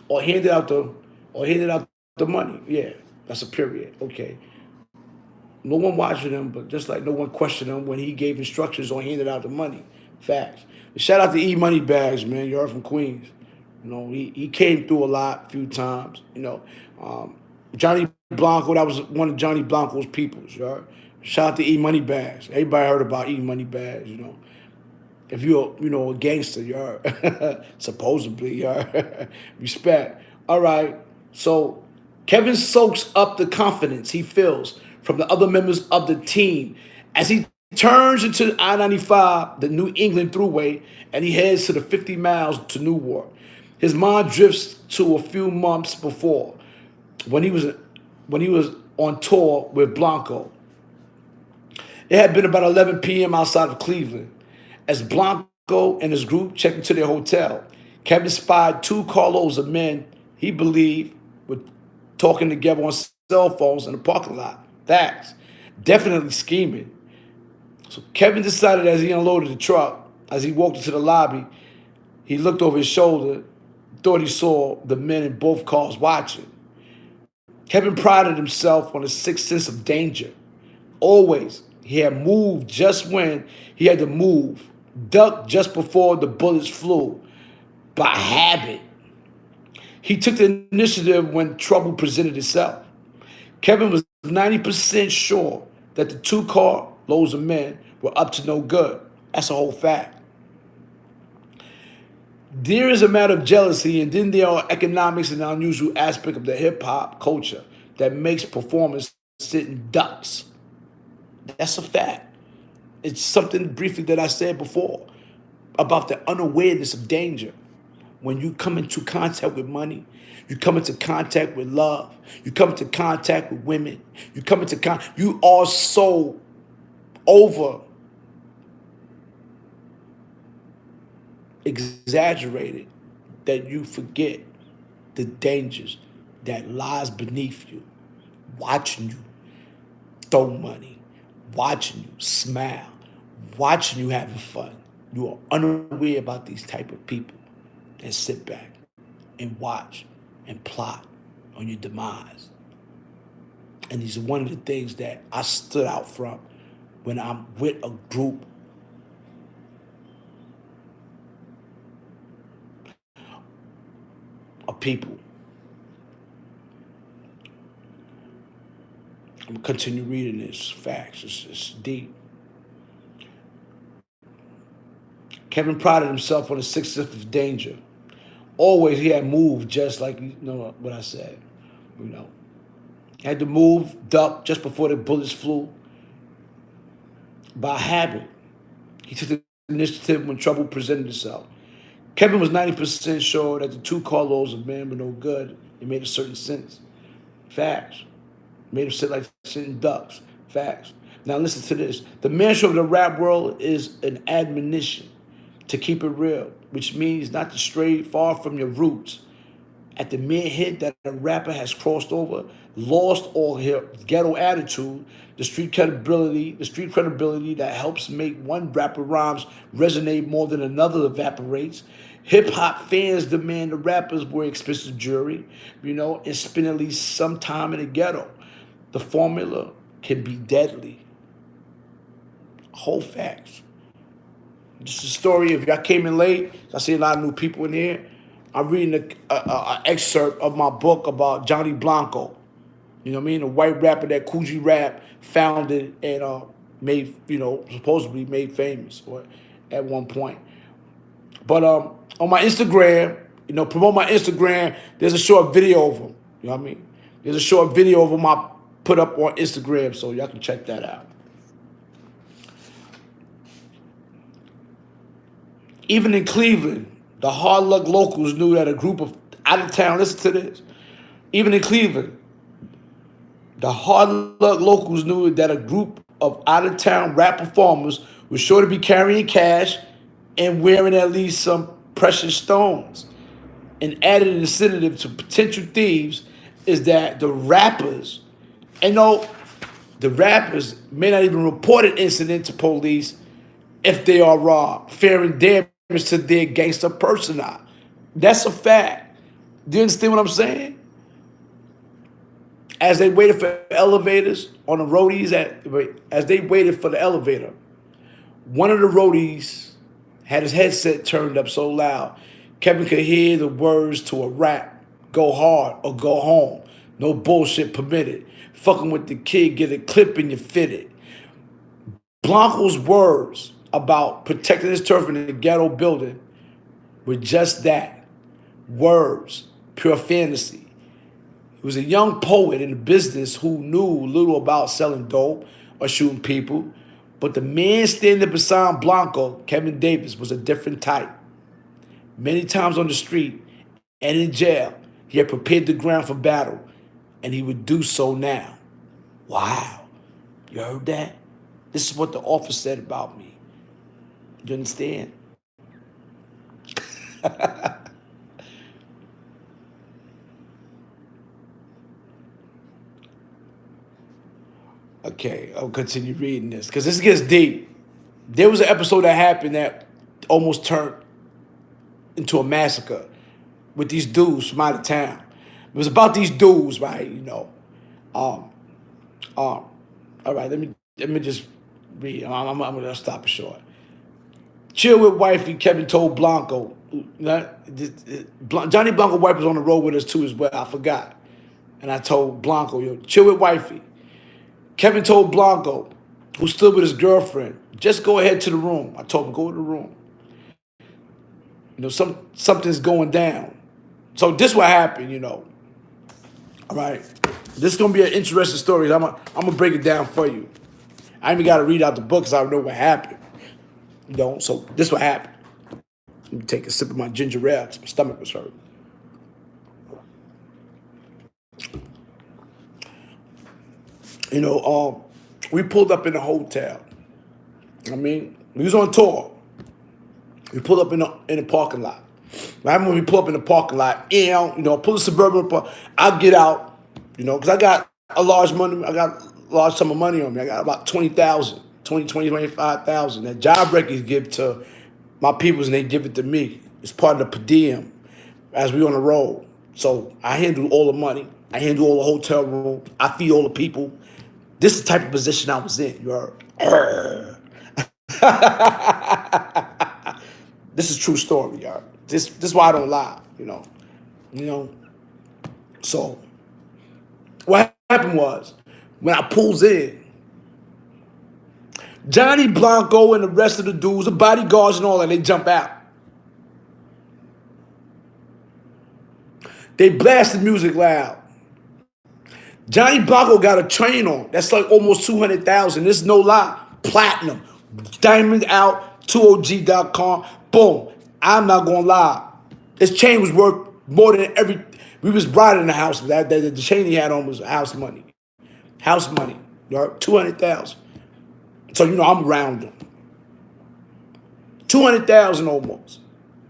or handed out the money. Yeah, that's a period. Okay. No one watching him, but just like no one questioned him when he gave instructions or handed out the money. Facts. Shout out to E Money Bags, man. You're from Queens. He came through a few times. Johnny Blanco, that was one of Johnny Blanco's peoples. You heard? Shout out to E Money Bags. Everybody heard about E Money Bags. If you're a gangster, you heard. Supposedly, you heard. Respect. All right. So Kevin soaks up the confidence he feels from the other members of the team as he turns into I-95, the New England Thruway, and he heads to the 50 miles to Newark. His mind drifts to a few months before when he was on tour with Blanco. It had been about 11 p.m. outside of Cleveland. As Blanco and his group checked into their hotel, Kevin spied two carloads of men he believed were talking together on cell phones in the parking lot. Facts. Definitely scheming. So Kevin decided as he unloaded the truck, as he walked into the lobby, he looked over his shoulder, thought he saw the men in both cars watching. Kevin prided himself on a sixth sense of danger. Always, he had moved just when he had to move, ducked just before the bullets flew, by habit. He took the initiative when trouble presented itself. Kevin was 90% sure that the two carloads of men were up to no good. That's a whole fact. There is a matter of jealousy, and then there are economics and the unusual aspect of the hip hop culture that makes performers sit in ducks. That's a fact. It's something briefly that I said before about the unawareness of danger. When you come into contact with money, you come into contact with love, you come into contact with women, you are so over exaggerated that you forget the dangers that lies beneath you, watching you throw money, watching you smile, watching you having fun. You are unaware about these type of people that sit back and watch and plot on your demise. And these are one of the things that I stood out from when I'm with a group of people. continue reading this. Facts. It's deep. Kevin prided himself on his sixth sense of danger. Always he had moved just like you know what I said. You know, had to move, duck just before the bullets flew. By habit, he took the initiative when trouble presented itself. Kevin was 90% sure that the two carloads of men were no good. It made a certain sense. Facts. Made him sit like sitting ducks. Facts. Now listen to this. The mantra of the rap world is an admonition to keep it real, which means not to stray far from your roots. At the mere hit that a rapper has crossed over, lost all his ghetto attitude, the street credibility that helps make one rapper rhymes resonate more than another evaporates. Hip hop fans demand the rappers wear expensive jewelry, and spend at least some time in the ghetto. The formula can be deadly. Whole facts. Just a story. If y'all came in late, I see a lot of new people in here. I'm reading an excerpt of my book about Johnny Blanco. You know what I mean? A white rapper that Coogee Rap founded and made, supposedly made famous at one point. But on my Instagram, promote my Instagram, there's a short video of him. You know what I mean? There's a short video of him I put up on Instagram, so y'all can check that out. Even in Cleveland, the hard luck locals knew that a group of out of town, listen to this. Even in Cleveland, the hard luck locals knew that a group of out of town rap performers was sure to be carrying cash and wearing at least some precious stones. An added incentive to potential thieves is that the rappers may not even report an incident to police if they are robbed, fearing damage to their gangster persona. That's a fact. Do you understand what I'm saying? As they waited for elevators on the roadies, as they waited for the elevator, one of the roadies had his headset turned up so loud, Kevin could hear the words to a rap: "Go hard or go home. No bullshit permitted. Fucking with the kid, get a clip and you fitted." Blanco's words about protecting his turf in the ghetto building were just that. Words, pure fantasy. He was a young poet in the business who knew little about selling dope or shooting people, but the man standing beside Blanco, Kevin Davis, was a different type. Many times on the street and in jail, he had prepared the ground for battle, and he would do so now. Wow. You heard that? This is what the author said about me. You understand? Okay, I'll continue reading this because this gets deep. There was an episode that happened that almost turned into a massacre with these dudes from out of town. It was about these dudes, right? All right, let me just read. I'm gonna stop it short. Chill with wifey, Kevin told Blanco. Johnny Blanco wife was on the road with us too as well. I forgot. And I told Blanco, chill with wifey. Kevin told Blanco, who stood with his girlfriend, just go ahead to the room. I told him, go to the room. Something's going down. So this what happened, All right. This is gonna be an interesting story. I'm gonna break it down for you. I even gotta read out the book because I know what happened. So this what happened. Let me take a sip of my ginger ale because my stomach was hurt. We pulled up in the hotel. We was on tour. We pulled up in the parking lot. Right when we pull up in the parking lot, pull the Suburban up, I'll get out, because I got a large sum of money on me. I got about 20,000, 25,000 that job records give to my peoples and they give it to me. It's part of the per diem as we on the road. So I handle all the money. I handle all the hotel rooms. I feed all the people. This is the type of position I was in. You heard? This is a true story, y'all. This is why I don't lie, So what happened was When I pulls in, Johnny Blanco and the rest of the dudes, the bodyguards and all that, they jump out. They blast the music loud. Johnny Blanco got a chain on. That's like almost 200,000. This is no lie. Platinum. Diamond out, 2OG.com. Boom. I'm not going to lie. This chain was worth more than every... We was riding in the house. The chain he had on was house money. House money. 200,000. So, I'm around him. 200,000 almost.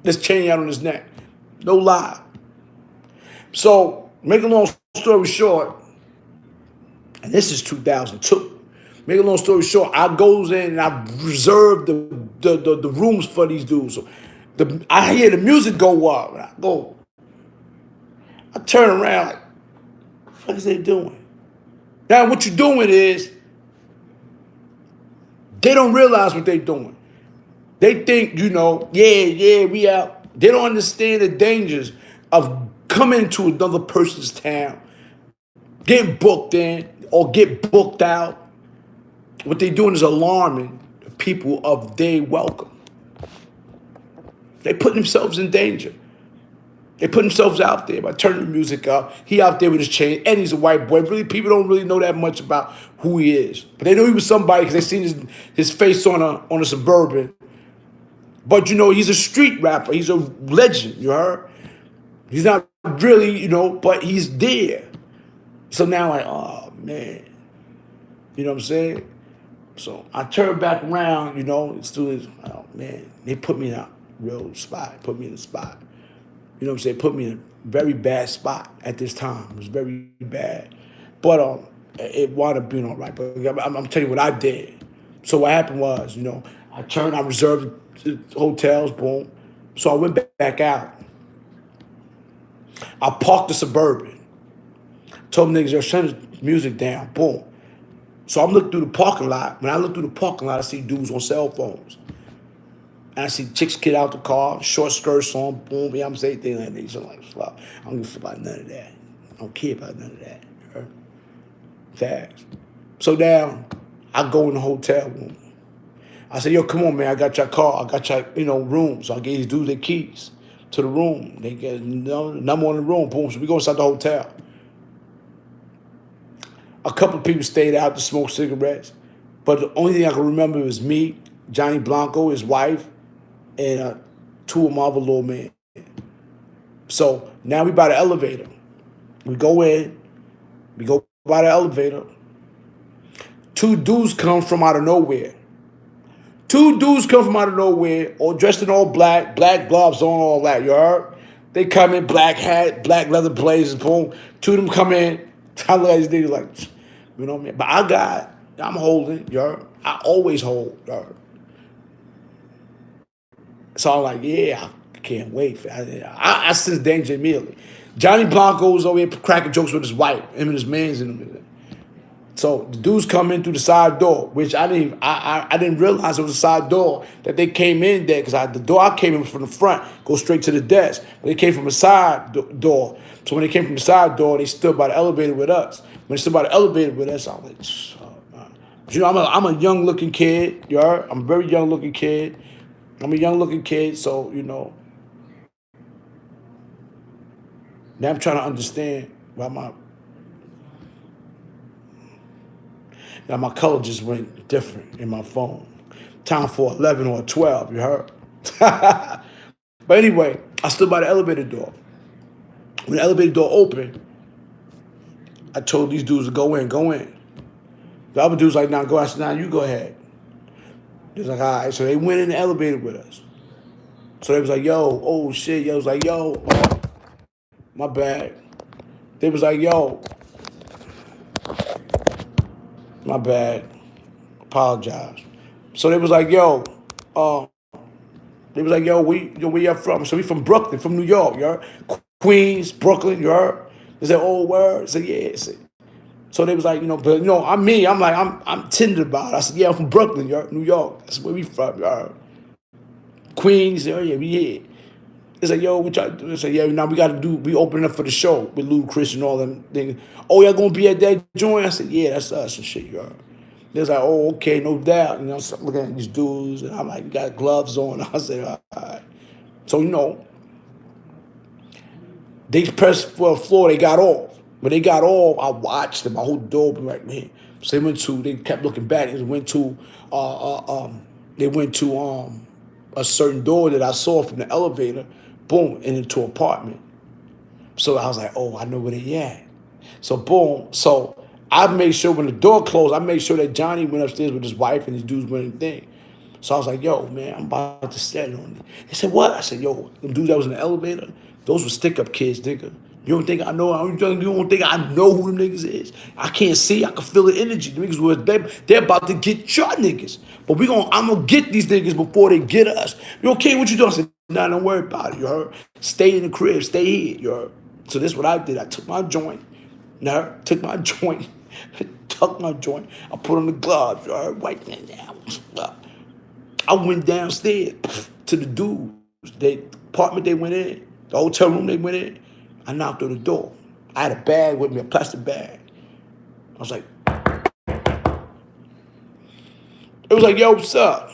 This chain he had on his neck. No lie. So, make a long story short, and this is 2002. Make a long story short, I goes in and I reserve the rooms for these dudes. So I hear the music go up. And I turn around like, what the fuck is they doing? Now what you're doing is, they don't realize what they're doing. They think, yeah, we out. They don't understand the dangers of coming to another person's town, getting booked in, or get booked out. What they're doing is alarming the people of their welcome. They put themselves in danger. They put themselves out there by turning the music up. He out there with his chain, and he's a white boy. Really, people don't really know that much about who he is. But they know he was somebody because they seen his face on a Suburban. But, he's a street rapper. He's a legend, you heard? He's not really, but he's there. So now like, oh, man. You know what I'm saying? So I turn back around, it's still this, oh, man. They put me in a real spot. Put me in a spot. You know what I'm saying? Put me in a very bad spot at this time. It was very bad. But it wound up being all right. But I'm telling you what I did. So what happened was, I reserved the hotels, boom. So I went back out. I parked the Suburban. Told them niggas, yo, turn the music down, boom. So I'm looking through the parking lot. When I look through the parking lot, I see dudes on cell phones. And I see chicks get out the car, short skirts on, boom, I'm saying things like that. So I'm like, fuck, I don't give a fuck about none of that. I don't care about none of that. Facts. So now, I go in the hotel room. I say, yo, come on, man, I got your car. I got your, room. So I gave these dudes their keys to the room. They get number on the room, boom. So we go inside the hotel. A couple of people stayed out to smoke cigarettes. But the only thing I can remember was me, Johnny Blanco, his wife, and two of my other little men. So now we by the elevator. We go in. We go by the elevator. Two dudes come from out of nowhere. All dressed in all black gloves on, all that, you heard? They come in, black hat, black leather blazers, boom. Two of them come in. I look at these niggas like, you know what I mean? But I'm holding, you heard? I always hold, you heard? So I'm like, yeah, I can't wait. I sense danger immediately. Johnny Blanco was over here cracking jokes with his wife, him and his mans in them. So the dudes come in through the side door, which I didn't realize it was a side door that they came in there, because the door I came in was from the front, go straight to the desk. But they came from a side door. So when they came from the side door, they stood by the elevator with us. When they stood by the elevator with us, I'm like, oh, man. But I'm a young looking kid, you heard? I'm a very young looking kid. So, now I'm trying to understand why my color just went different in my phone. Time for 11 or 12, you heard? But anyway, I stood by the elevator door. When the elevator door opened, I told these dudes to go in. The other dudes like, nah, go. I said, nah, you go ahead. They was like, all right. So they went in the elevator with us. So they was like, yo, oh shit. Yo was like, yo, my bad. They was like, yo, my bad. Apologize. So they was like, yo, where you from? So we from Brooklyn, from New York, you heard? Queens, Brooklyn, you heard? They said, oh, word? I said, yeah. So they was like, but I'm me. I'm like, I'm tender about it. I said, yeah, I'm from Brooklyn, you heard? New York. That's where we from, you heard? Queens, oh yeah, we here. It's like, yo, what y'all do? It's like, yeah, now we opening up for the show with Lou, Chris, and all them things. Oh, y'all gonna be at that joint? I said, yeah, that's us and shit, y'all. They was like, oh, okay, no doubt. You know, so I'm looking at these dudes, and I'm like, you got gloves on. I said, all right. So, they pressed for the floor, they got off. When they got off, I watched them, my whole door open like, man. So they kept looking back. They went to a certain door that I saw from the elevator, boom, and into an apartment. So I was like, oh, I know where they at. So boom. So I made sure when the door closed, I made sure that Johnny went upstairs with his wife and his dudes went in the thing. So I was like, yo, man, I'm about to set on it. They said, what? I said, yo, them dudes that was in the elevator, those were stick-up kids, nigga. You don't think I know? You don't think I know who them niggas is? I can't see. I can feel the energy. The niggas they're about to get your niggas. But I'm gonna get these niggas before they get us. You okay? What you doing? I said, nah, don't worry about it. You heard? Stay in the crib. Stay here. You heard? So this is what I did. I took my joint. Tucked my joint. I put on the gloves. You heard? Wipe that down. I went downstairs to the dudes. The apartment they went in, the hotel room they went in. I knocked on the door. I had a bag with me, a plastic bag. I was like, it was like, yo, what's up?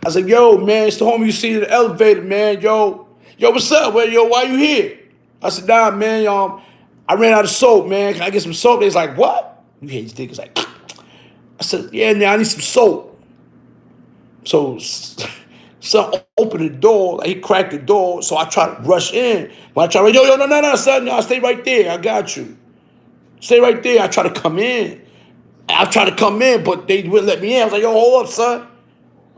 I said, yo, man, it's the homie you see in the elevator, man. Yo, what's up? Well, yo, why you here? I said, nah, man, I ran out of soap, man. Can I get some soap? They was like, what? You hear these niggas like, I said, yeah, man, I need some soap. So opened the door, like he cracked the door, so I tried to rush in. When I tried, yo, no, son, no, stay right there, I got you. Stay right there. I tried to come in. But they wouldn't let me in. I was like, yo, hold up, son.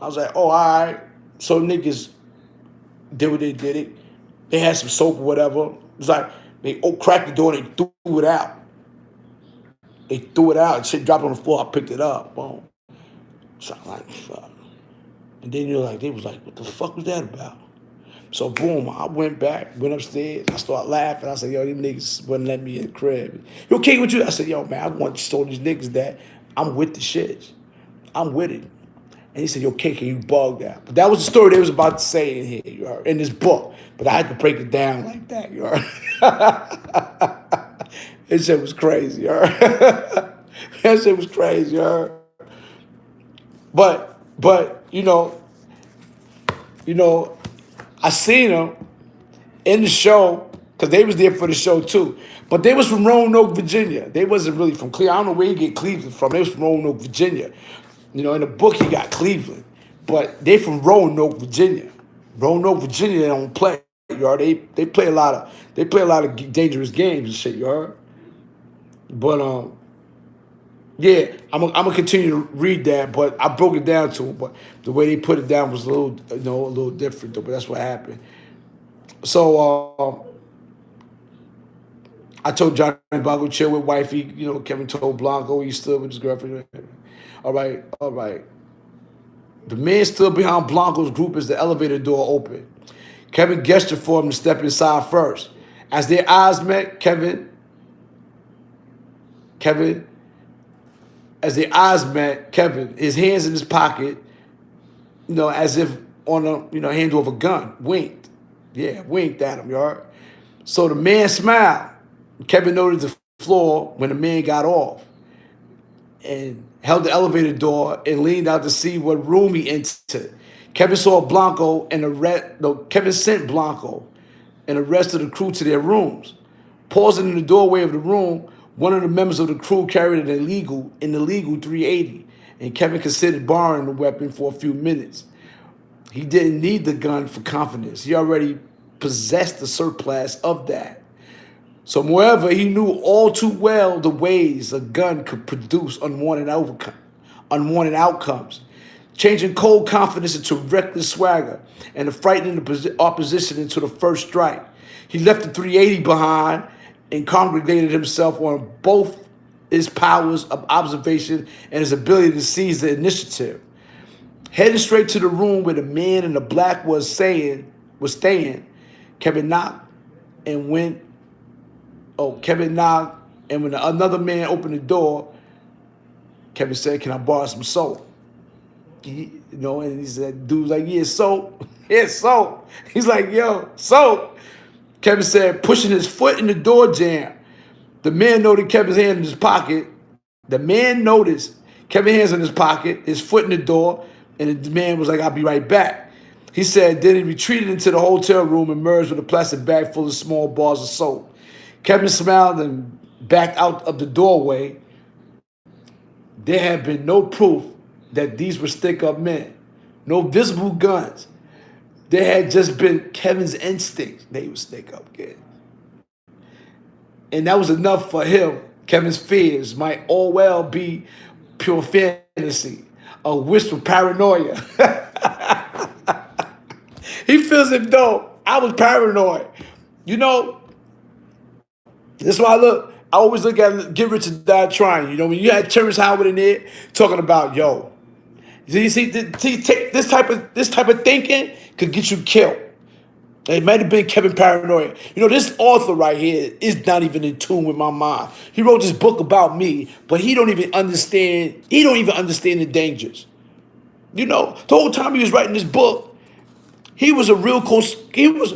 I was like, oh, all right. So niggas did what they did it. They had some soap or whatever. It's like they cracked the door and they threw it out. And shit dropped on the floor. I picked it up. Boom. So I'm like, fuck. And then they was like, what the fuck was that about? So boom, I went upstairs. I started laughing. I said, yo, these niggas wouldn't let me in the crib. You okay with you? I said, yo, man, I want to show these niggas that I'm with the shit. I'm with it. And he said, yo, KK, you bugged out. But that was the story they was about to say in here, you heard, in this book. But I had to break it down like that, you heard. That shit was crazy, you heard. That shit was crazy, you heard. But I seen them in the show because they was there for the show too. But they was from Roanoke, Virginia. They wasn't really from Cleveland. I don't know where you get Cleveland from. They was from Roanoke, Virginia. In the book he got Cleveland, but they from Roanoke, Virginia. Roanoke, Virginia, they don't play. You heard? They play a lot of dangerous games and shit. You heard? But yeah, I'm gonna continue to read that, but I broke it down to them. But the way they put it down was a little different though. But that's what happened. So I told Johnny Blanco chill with wifey. Kevin told Blanco he stood with his girlfriend. All right. The man stood behind Blanco's group as the elevator door opened. Kevin gestured for him to step inside first. As their eyes met, Kevin, his hands in his pocket, as if on a handle of a gun, winked. Yeah, winked at him, you heard? So the man smiled. Kevin noted the floor when the man got off and held the elevator door and leaned out to see what room he entered. Kevin saw Blanco and Kevin sent Blanco and the rest of the crew to their rooms. Pausing in the doorway of the room, one of the members of the crew carried an illegal 380, and Kevin considered borrowing the weapon for a few minutes. He didn't need the gun for confidence. He already possessed the surplus of that. So, moreover, he knew all too well the ways a gun could produce unwanted outcomes, changing cold confidence into reckless swagger and the frightening opposition into the first strike. He left the 380 behind and congregated himself on both his powers of observation and his ability to seize the initiative. Heading straight to the room where the man in the black was staying, Kevin knocked, and when another man opened the door, Kevin said, "Can I borrow some soap?" And he said, dude's like, "Yeah, soap." Yeah, so he's like, yo, so Kevin said, pushing his foot in the door jamb. The man noted Kevin's hand in his pocket. The man noticed Kevin's hands in his pocket, his foot in the door, and the man was like, I'll be right back. He said, then he retreated into the hotel room and emerged with a plastic bag full of small bars of soap. Kevin smiled and backed out of the doorway. There had been no proof that these were stick-up men. No visible guns. There had just been Kevin's instincts. They were stick-up kids. And that was enough for him. Kevin's fears might all well be pure fantasy, a wish for paranoia. He feels as though I was paranoid. You know, that's why I always look at Get Rich or Die Trying. You know, when you had Terrence Howard in there talking about, yo, you see, this type of thinking could get you killed. It might have been Kevin Paranoia. You know, this author right here is not even in tune with my mind. He wrote this book about me, but he don't even understand the dangers. You know, the whole time he was writing this book, he was he was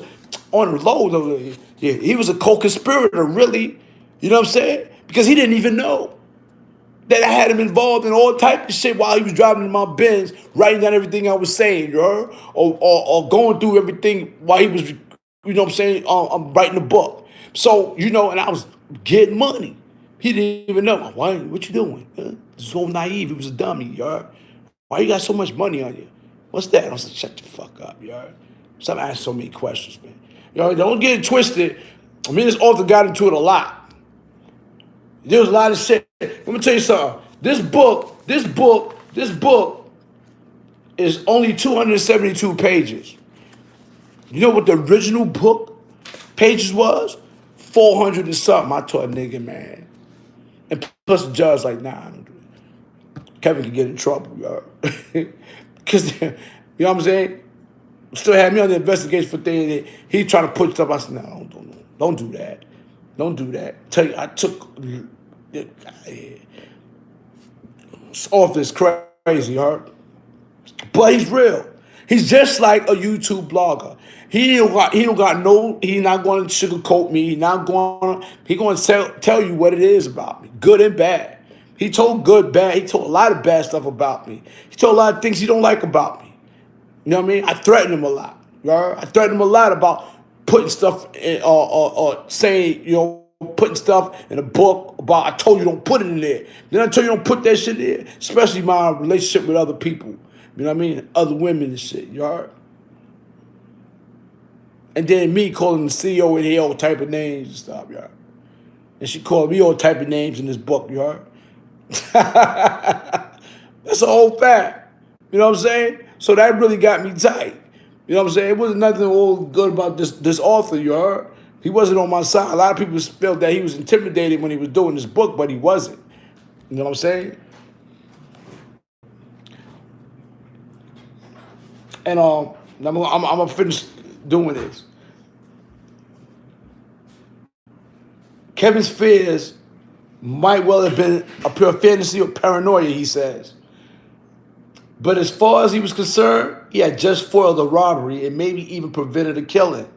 on the low though. Yeah, he was a co-conspirator, really. You know what I'm saying? Because he didn't even know that I had him involved in all type of shit while he was driving in my Benz, writing down everything I was saying, you heard? Or going through everything while he was, you know what I'm saying, I'm writing the book. So, you know, and I was getting money. He didn't even know. Why? What you doing? Huh? So naive. He was a dummy, you heard? Why you got so much money on you? What's that? I was like, shut the fuck up, you heard? Stop asking so many questions, man. You know, don't get it twisted. I mean, this author got into it a lot. There was a lot of shit. Let me tell you something. This book is only 272 pages. You know what the original book pages was? 400 and something. I told a nigga, man. And plus the judge like, nah, I don't do it. Kevin could get in trouble, yo. Because, you know what I'm saying? Still had me on the investigation for things that he trying to put stuff. I said, no, don't do that. Don't do that. Tell you, I took. This author's crazy, huh? But he's real. He's just like a YouTube blogger. He's not going to sugarcoat me. He's going to tell you what it is about me, good and bad. He told good, bad. He told a lot of bad stuff about me. He told a lot of things he don't like about me. You know what I mean? I threatened him a lot. Right? I threatened him a lot about putting stuff in, or saying, you know, putting stuff in a book about, I told you don't put it in there. Then I told you don't put that shit in there, especially my relationship with other people. You know what I mean? Other women and shit, you heard? And then me calling the CEO in here all type of names and stuff, you heard? And she called me all type of names in this book, you heard? That's a whole fact. You know what I'm saying? So that really got me tight. You know what I'm saying? It wasn't nothing all good about this author, you heard? He wasn't on my side. A lot of people felt that he was intimidated when he was doing this book, but he wasn't. You know what I'm saying? And I'm gonna finish doing this. Kevin's fears might well have been a pure fantasy or paranoia, he says. But as far as he was concerned, he had just foiled a robbery and maybe even prevented a killing.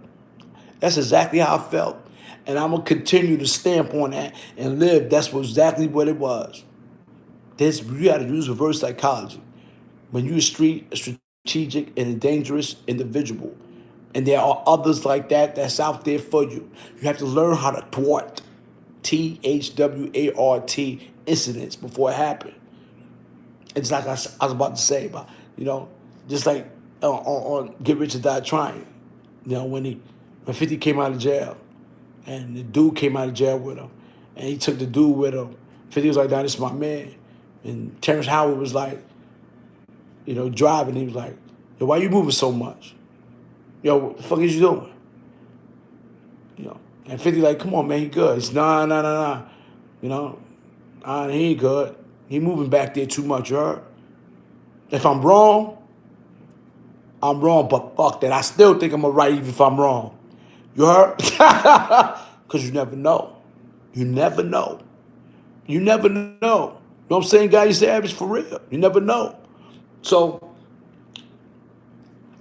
That's exactly how I felt. And I'm going to continue to stamp on that and live. That's exactly what it was. You got to use reverse psychology. When you're a strategic and a dangerous individual, and there are others like that that's out there for you, you have to learn how to thwart, THWART, incidents before it happened. It's like I was about to say about, you know, just like on Get Rich or Die Trying. You know, when 50 came out of jail, and the dude came out of jail with him, and he took the dude with him. 50 was like, nah, this is my man. And Terrence Howard was like, you know, driving. He was like, yo, why you moving so much? Yo, what the fuck is you doing? You know, and 50 like, come on, man, he good. He's nah. You know, he ain't good. He moving back there too much, you heard? If I'm wrong, but fuck that. I still think I'm right even if I'm wrong. You heard? Because you never know. You never know. You never know. You know what I'm saying, guys? You're average for real. You never know. So,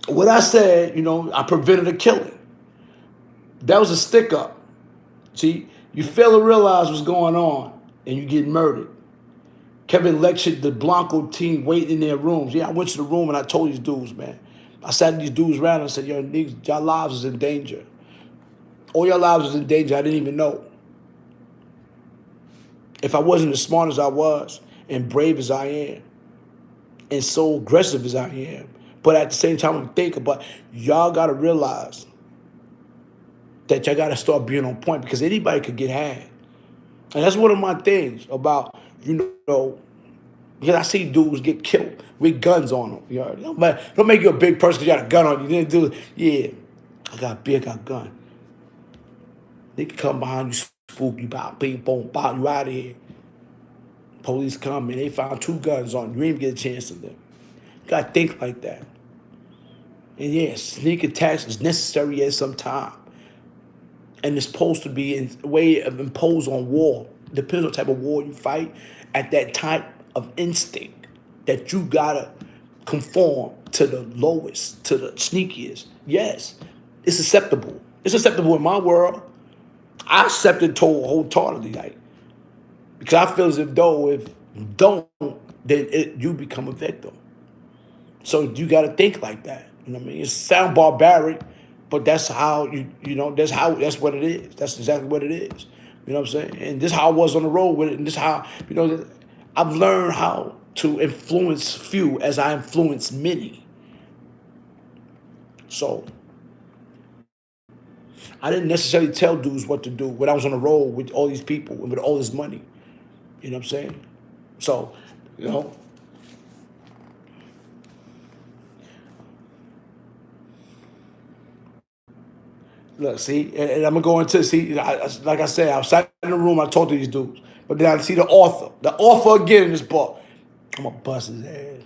What I said, I prevented a killing. That was a stick up. See, you fail to realize what's going on and you get murdered. Kevin lectured the Blanco team waiting in their rooms. Yeah, I went to the room and I told these dudes, man. I sat these dudes around and said, yo, niggas, y'all lives is in danger. All your lives is in danger. I didn't even know. If I wasn't as smart as I was and brave as I am and so aggressive as I am, but at the same time, I'm thinking, but y'all got to realize that y'all got to start being on point because anybody could get had. And that's one of my things about, because I see dudes get killed with guns on them. Don't make you a big person because you got a gun on you. Then do, yeah, I got a beer, got a gun. They can come behind you, spook you, bow, bing, boom, bow you out of here. Police come and they found 2 guns on you. You didn't even get a chance to live. You got to think like that. And yeah, sneak attacks is necessary at some time. And it's supposed to be a way of imposed on war. Depends on what type of war you fight. At that type of instinct that you gotta conform to the lowest, to the sneakiest. Yes, it's acceptable. It's acceptable in my world. I accept it wholeheartedly, like, because I feel as if though if you don't, then you become a victim. So you got to think like that. You know what I mean? It sounds barbaric, but that's how that's what it is. That's exactly what it is. You know what I'm saying? And this is how I was on the road with it, and this is how I've learned how to influence few as I influence many. So I didn't necessarily tell dudes what to do when I was on the road with all these people and with all this money. You know what I'm saying? So, look, see, and I'm gonna go into like I said, I sat in the room, I talked to these dudes, but then I see the author again in this book. I'm gonna bust his ass.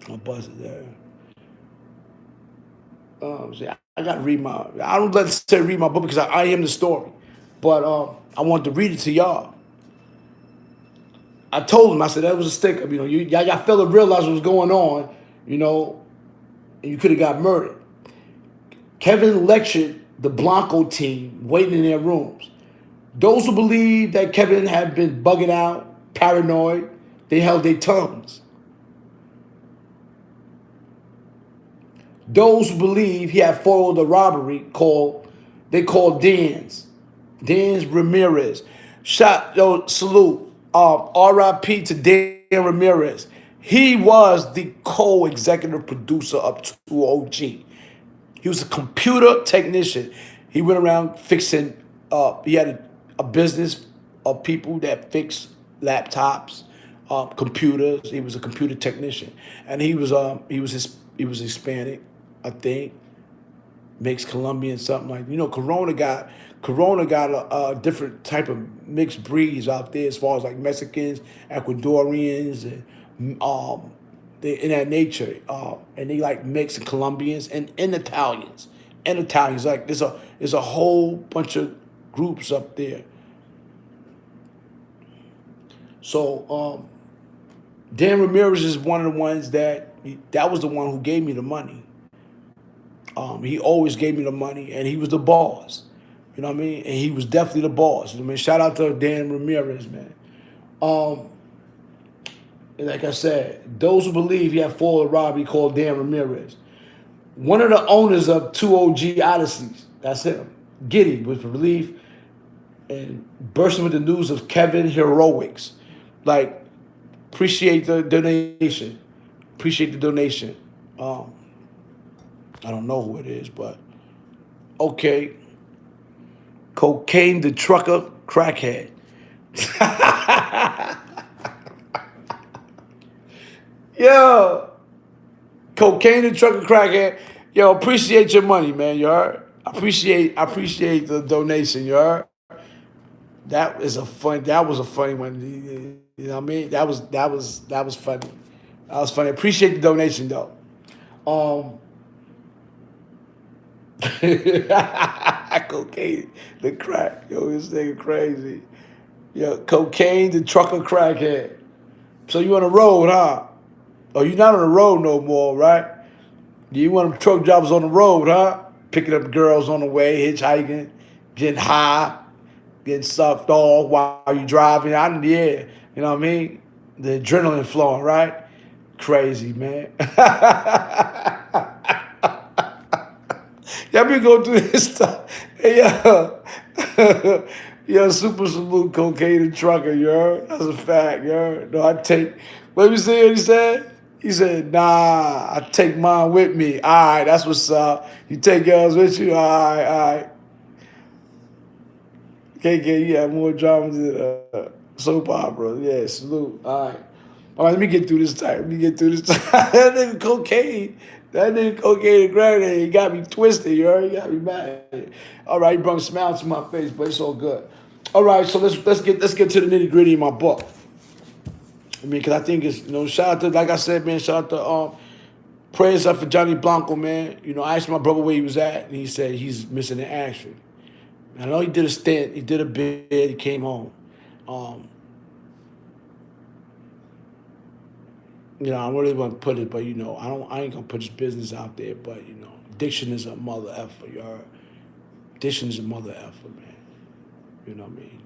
I'm gonna bust his ass. See, I gotta read I don't let say read my book because I am the story, but I want to read it to y'all. I told him, I said that was a stick up. Y'all failed to realize what was going on, and you could have got murdered. Kevin lectured the Blanco team waiting in their rooms. Those who believed that Kevin had been bugging out, paranoid, they held their tongues. Those who believe he had foiled a robbery they called Dan's Ramirez. Salute. R.I.P. to Dan Ramirez. He was the co-executive producer of 2OG. He was a computer technician. He went around fixing. He had a business of people that fix laptops, computers. He was a computer technician, and he was Hispanic, I think, mixed Colombian, something like. Corona got a different type of mixed breeds out there as far as like Mexicans, Ecuadorians, and they in that nature, and they like mixed Colombians and Italians, like there's a whole bunch of groups up there. So Dan Ramirez is one of the ones that was the one who gave me the money. He always gave me the money, and he was the boss. You know what I mean? And he was definitely the boss. I mean, shout out to Dan Ramirez, man. And like I said, those who believe he had foiled a robbery called Dan Ramirez. One of the owners of 2OG Odysseys, that's him, Giddy, was relief and bursting with the news of Kevin heroics. Like, appreciate the donation. Appreciate the donation. I don't know who it is, but okay. Cocaine the trucker crackhead. Yo, Cocaine the trucker crackhead. Yo, appreciate your money, man. You heard? I appreciate the donation. You heard? That was a funny one. You know what I mean? That was funny. That was funny. Appreciate the donation though. Cocaine, the crack. Yo, this nigga crazy. Yo, Cocaine, the trucker crackhead. So you on the road, huh? Oh, you're not on the road no more, right? You one of them truck drivers on the road, huh? Picking up girls on the way, hitchhiking, getting high, getting sucked off while you driving. Yeah, you know what I mean? The adrenaline flowing, right? Crazy, man. Y'all be going through this stuff. Hey, yo. Yo, super smooth cocaine and trucker, you heard? That's a fact, you heard? No, I take, what you say what he said? He said, nah, I take mine with me. All right, that's what's up. You take yours with you? All right, all right. KK, you have more dramas than soap opera. Yeah, salute. All right. All right, let me get through this time. Let me get through this time. That nigga cocaine. That nigga cocaine and granite. He got me twisted, you heard? He got me mad. All right, he brought a smile to my face, but it's all good. All right, so let's get to the nitty gritty in my book. I mean, because I think it's, shout out to, like I said, man, shout out to prayers up for Johnny Blanco, man. I asked my brother where he was at, and he said he's missing in action. I know he did a stint, he did a bid, he came home. I really want to put it, but I ain't gonna put his business out there. But addiction is a mother effer, you heard? Addiction is a mother effer, man. You know what I mean?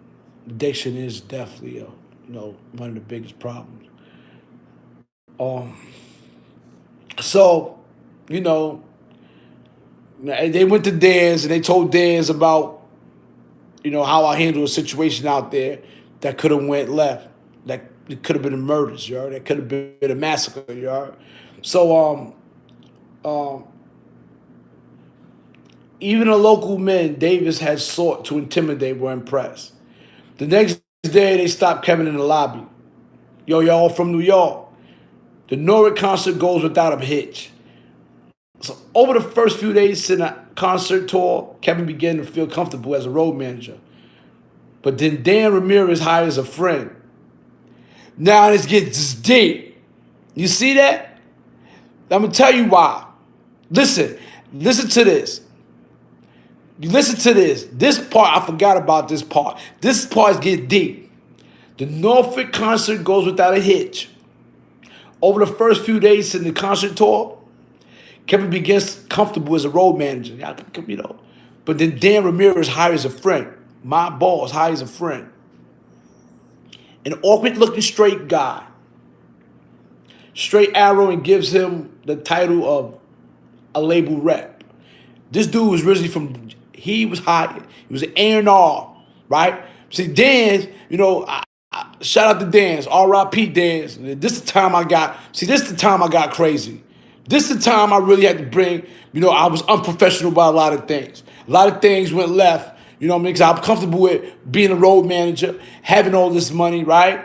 Addiction is definitely one of the biggest problems. So, they went to Dan's and they told Dan's about how I handled a situation out there that could have went left. That it could have been a murder, you heard? That could have been a massacre, you heard? So even the local men Davis had sought to intimidate were impressed. The next day they stopped Kevin in the lobby. Yo, y'all from New York. The Norwood concert goes without a hitch. So over the first few days in a concert tour, Kevin began to feel comfortable as a road manager. But then Dan Ramirez hires a friend. Now this gets deep. You see that? I'm going to tell you why. Listen to this. You listen to this. This part, I forgot about this part. This part gets deep. The Norfolk concert goes without a hitch. Over the first few days in the concert tour, Kevin begins comfortable as a road manager. But then Dan Ramirez hires a friend. My boss hires a friend. An awkward-looking straight guy. Straight arrow and gives him the title of a label rep. This dude was originally he was hired. He was an A&R, right? See, Dan's, shout out to Dan's, R.I.P. Dan's. This is the time I got crazy. This is the time I really had to bring, I was unprofessional about a lot of things. A lot of things went left, because I'm comfortable with being a road manager, having all this money, right?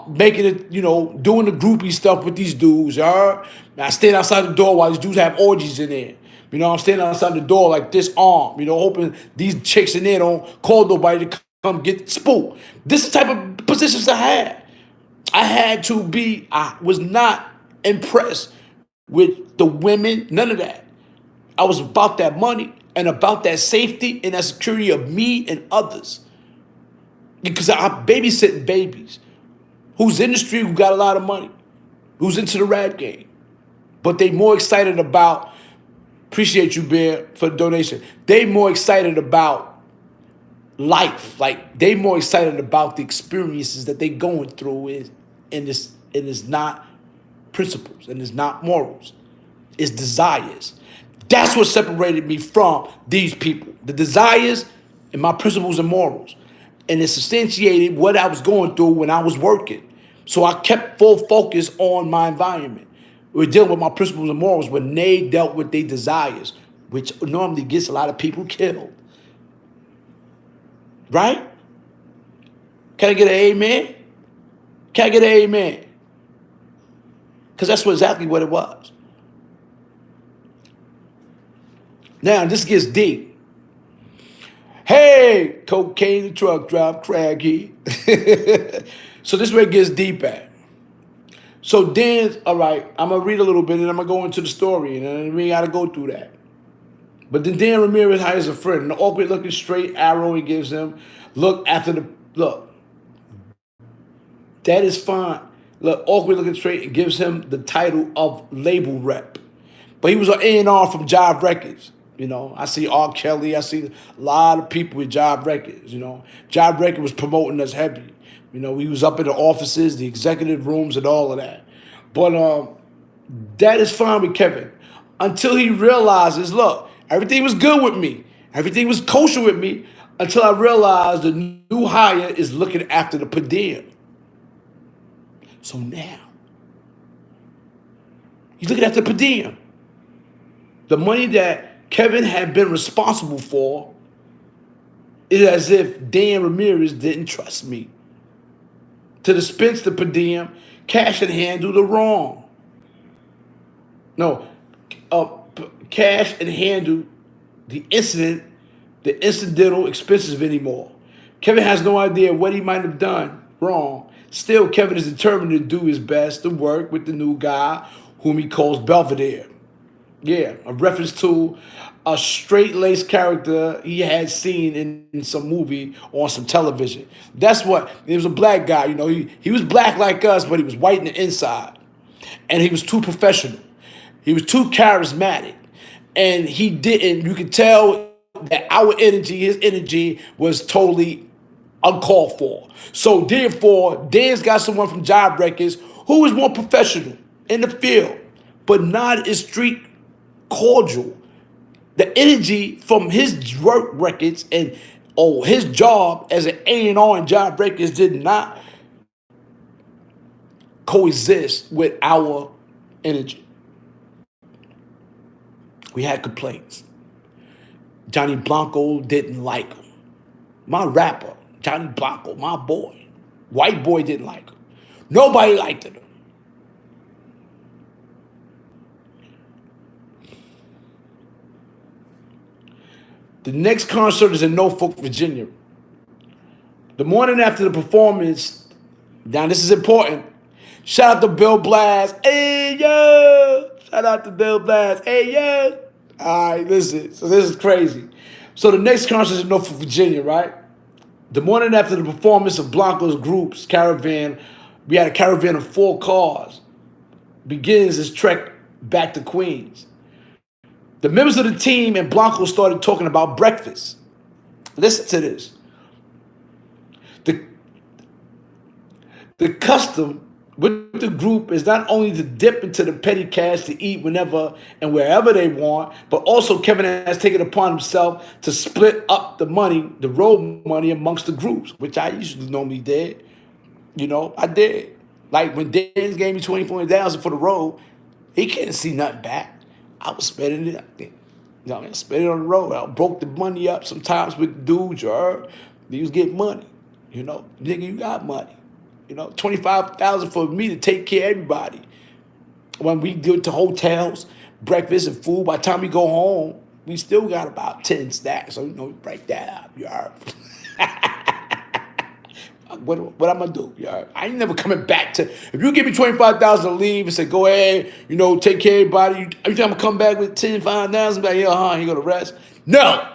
Making it, doing the groupie stuff with these dudes, I stand outside the door while these dudes have orgies in there. I'm standing outside the door like this arm, hoping these chicks in there don't call nobody to come get spooked. This is the type of positions I had. I was not impressed with the women, none of that. I was about that money and about that safety and that security of me and others. Because I'm babysitting babies whose industry, who got a lot of money, who's into the rap game. But they more excited about, appreciate you, Bear, for the donation. They more excited about life. Like, they more excited about the experiences that they going through and it's not principles and it's not morals. It's desires. That's what separated me from these people. The desires and my principles and morals. And it substantiated what I was going through when I was working. So I kept full focus on my environment. We're dealing with my principles and morals when they dealt with their desires, which normally gets a lot of people killed. Right? Can I get an amen? Can I get an amen? Because that's exactly what it was. Now, this gets deep. Hey, cocaine and truck drive, craggy. So this is where it gets deep at. So then, all right, I'm going to read a little bit and I'm going to go into the story. And we got to go through that. But then Dan Ramirez hires a friend. An awkward looking straight arrow he gives him. Look. That is fine. Look, awkward looking straight, it gives him the title of label rep. But he was an A&R from Jive Records. You know, I see R. Kelly. I see a lot of people with Jive Records. You know, Jive Records was promoting us heavy. You know, we was up in the offices, the executive rooms, and all of that. But that is fine with Kevin until he realizes, look, everything was good with me. Everything was kosher with me until I realized the new hire is looking after the per diem. So now, he's looking after the per diem. The money that Kevin had been responsible for is as if Dan Ramirez didn't trust me to dispense the per diem, cash in hand, do the wrong. No, cash and handle the incident, the incidental expenses anymore. Kevin has no idea what he might have done wrong. Still, Kevin is determined to do his best to work with the new guy whom he calls Belvedere. Yeah, a reference to a straight-laced character he had seen in some movie on some television. That's what, he was a black guy, you know, he was black like us, but he was white in the inside. And he was too professional. He was too charismatic. And he didn't, you could tell that our energy, his energy, was totally uncalled for. So therefore, Dan's got someone from Jive Records who is more professional in the field, but not as street cordial. The energy from his work records and his job as an A&R in Jive Records did not coexist with our energy. We had complaints. Johnny Blanco didn't like him. My rapper, Johnny Blanco, my boy. White boy didn't like him. Nobody liked him. The next concert is in Norfolk, Virginia. The morning after the performance, now this is important. Shout out to Bill Blast. Hey, yo. Shout out to Bill Blast. Hey, yo. All right, listen. So this is crazy. So the next concert is in Norfolk, Virginia, right? The morning after the performance of Blanco's group's caravan, we had a caravan of 4 cars, begins his trek back to Queens. The members of the team and Blanco started talking about breakfast. Listen to this. The custom with the group is not only to dip into the petty cash to eat whenever and wherever they want, but also Kevin has taken upon himself to split up the money, the road money amongst the groups, which I usually normally did. You know, I did. Like when Dan gave me $24,000 for the road, he can't see nothing back. I was spending it. You know, I spent it on the road. I broke the money up sometimes with the dudes, you heard? They was getting money. You know, nigga, you got money. You know, $25,000 for me to take care of everybody. When we go to hotels, breakfast and food, by the time we go home, we still got about 10 stacks. So, you know, we break that up, you heard? What I'm gonna do? Yeah, I ain't never coming back to. If you give me $25,000 to leave and say go ahead, you know, take care of everybody. You think I'm gonna come back with $10,000? Like yeah, you gonna rest? No.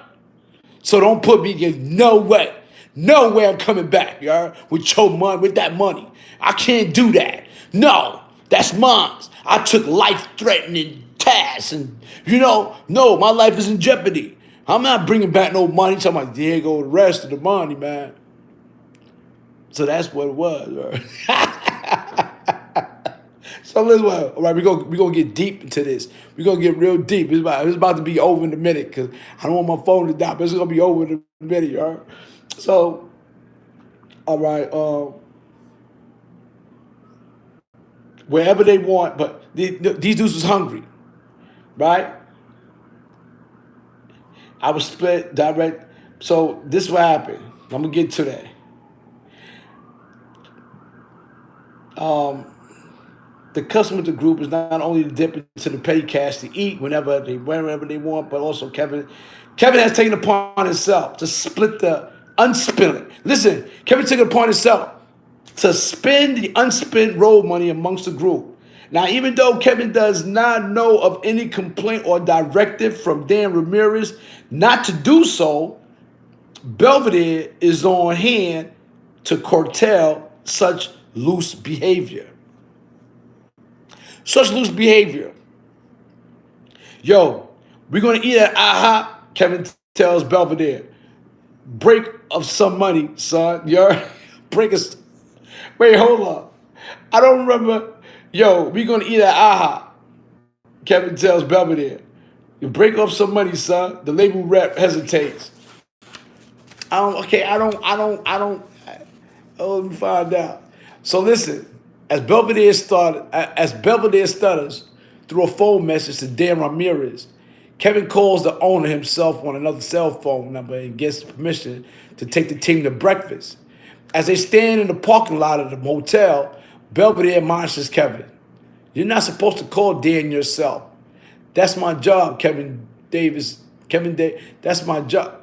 So don't put me in no way. No way I'm coming back, y'all, with your money, with that money. I can't do that. No, that's mine. I took life-threatening tasks, and you know, no, my life is in jeopardy. I'm not bringing back no money. So I'm like, there go the rest of the money, man. So that's what it was. Right? So listen, all right, we're gonna get deep into this. We're gonna get real deep. It's about to be over in a minute because I don't want my phone to die, but it's gonna be over in a minute, all right? So, all right, wherever they want, but these dudes was hungry, right? I was split direct. So this is what happened. I'm gonna get to that. The custom with the group is not only to dip into the petty cash to eat whenever they want, but also Kevin has taken upon himself to split the unspent. Listen, Kevin took it upon himself to spend the unspent road money amongst the group. Now, even though Kevin does not know of any complaint or directive from Dan Ramirez not to do so, Belvedere is on hand to curtail such loose behavior. Such loose behavior. Yo, we're gonna eat at AHA. Kevin tells Belvedere, break of some money, son. Yo, break us. Wait, hold up. I don't remember. Yo, we gonna eat at AHA. Kevin tells Belvedere, you break off some money, son. The label rep hesitates. Oh, let me find out. So listen, as Belvedere stutters through a phone message to Dan Ramirez, Kevin calls the owner himself on another cell phone number and gets permission to take the team to breakfast. As they stand in the parking lot of the motel, Belvedere admonishes Kevin, "You're not supposed to call Dan yourself. That's my job, Kevin Davis. That's my job.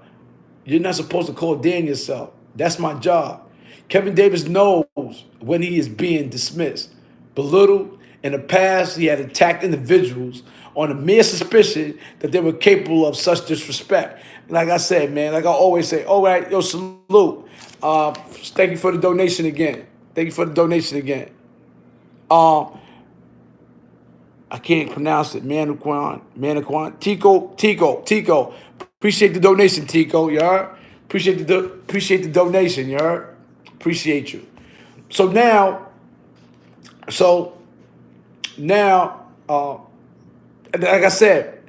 You're not supposed to call Dan yourself. That's my job." Kevin Davis knows when he is being dismissed, belittled. In the past, he had attacked individuals on the mere suspicion that they were capable of such disrespect. Like I said, man, like I always say, all right, yo, salute. Thank you for the donation again. Thank you for the donation again. I can't pronounce it. Manaquan. Tico. Appreciate the donation, Tico. You heard? Appreciate the donation. You heard? Appreciate you. So now, like I said,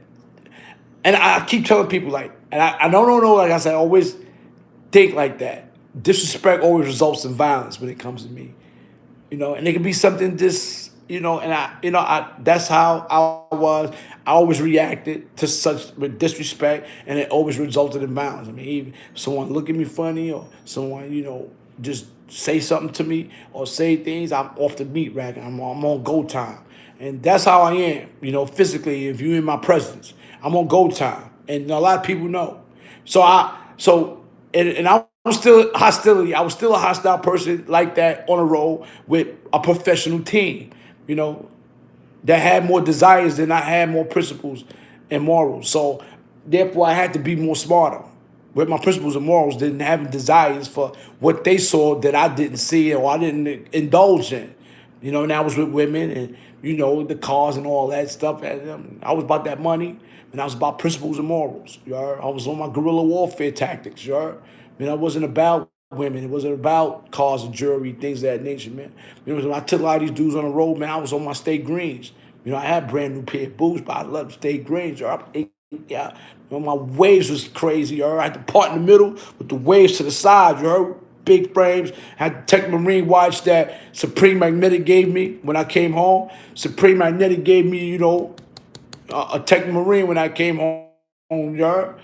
and I keep telling people and I don't know. Like I said, I always think like that. Disrespect always results in violence when it comes to me. And it can be something that's how I was. I always reacted to such with disrespect, and it always resulted in violence. I mean, even someone look at me funny, or someone, just say something to me, or say things, I'm off the meat rack. I'm on go time. And that's how I am, physically, if you're in my presence. I'm on go time. And a lot of people know. I was still hostility. I was still a hostile person like that on a road with a professional team, that had more desires than I had more principles and morals. So therefore I had to be more smarter with my principles and morals than having desires for what they saw that I didn't see or I didn't indulge in. And I was with women and, the cars and all that stuff. And, I was about that money and I was about principles and morals. You heard? I was on my guerrilla warfare tactics. You heard? I wasn't about women. It wasn't about cars and jewelry, things of that nature, man. When I took a lot of these dudes on the road, man, I was on my state greens. I had brand new pair of boots, but I loved state greens. Yeah, my waves was crazy. You heard? I had to part in the middle with the waves to the side. You heard? Big frames. I had the Tech Marine watch that Supreme Magnetic gave me when I came home. Supreme Magnetic gave me, a Tech Marine when I came home. You heard?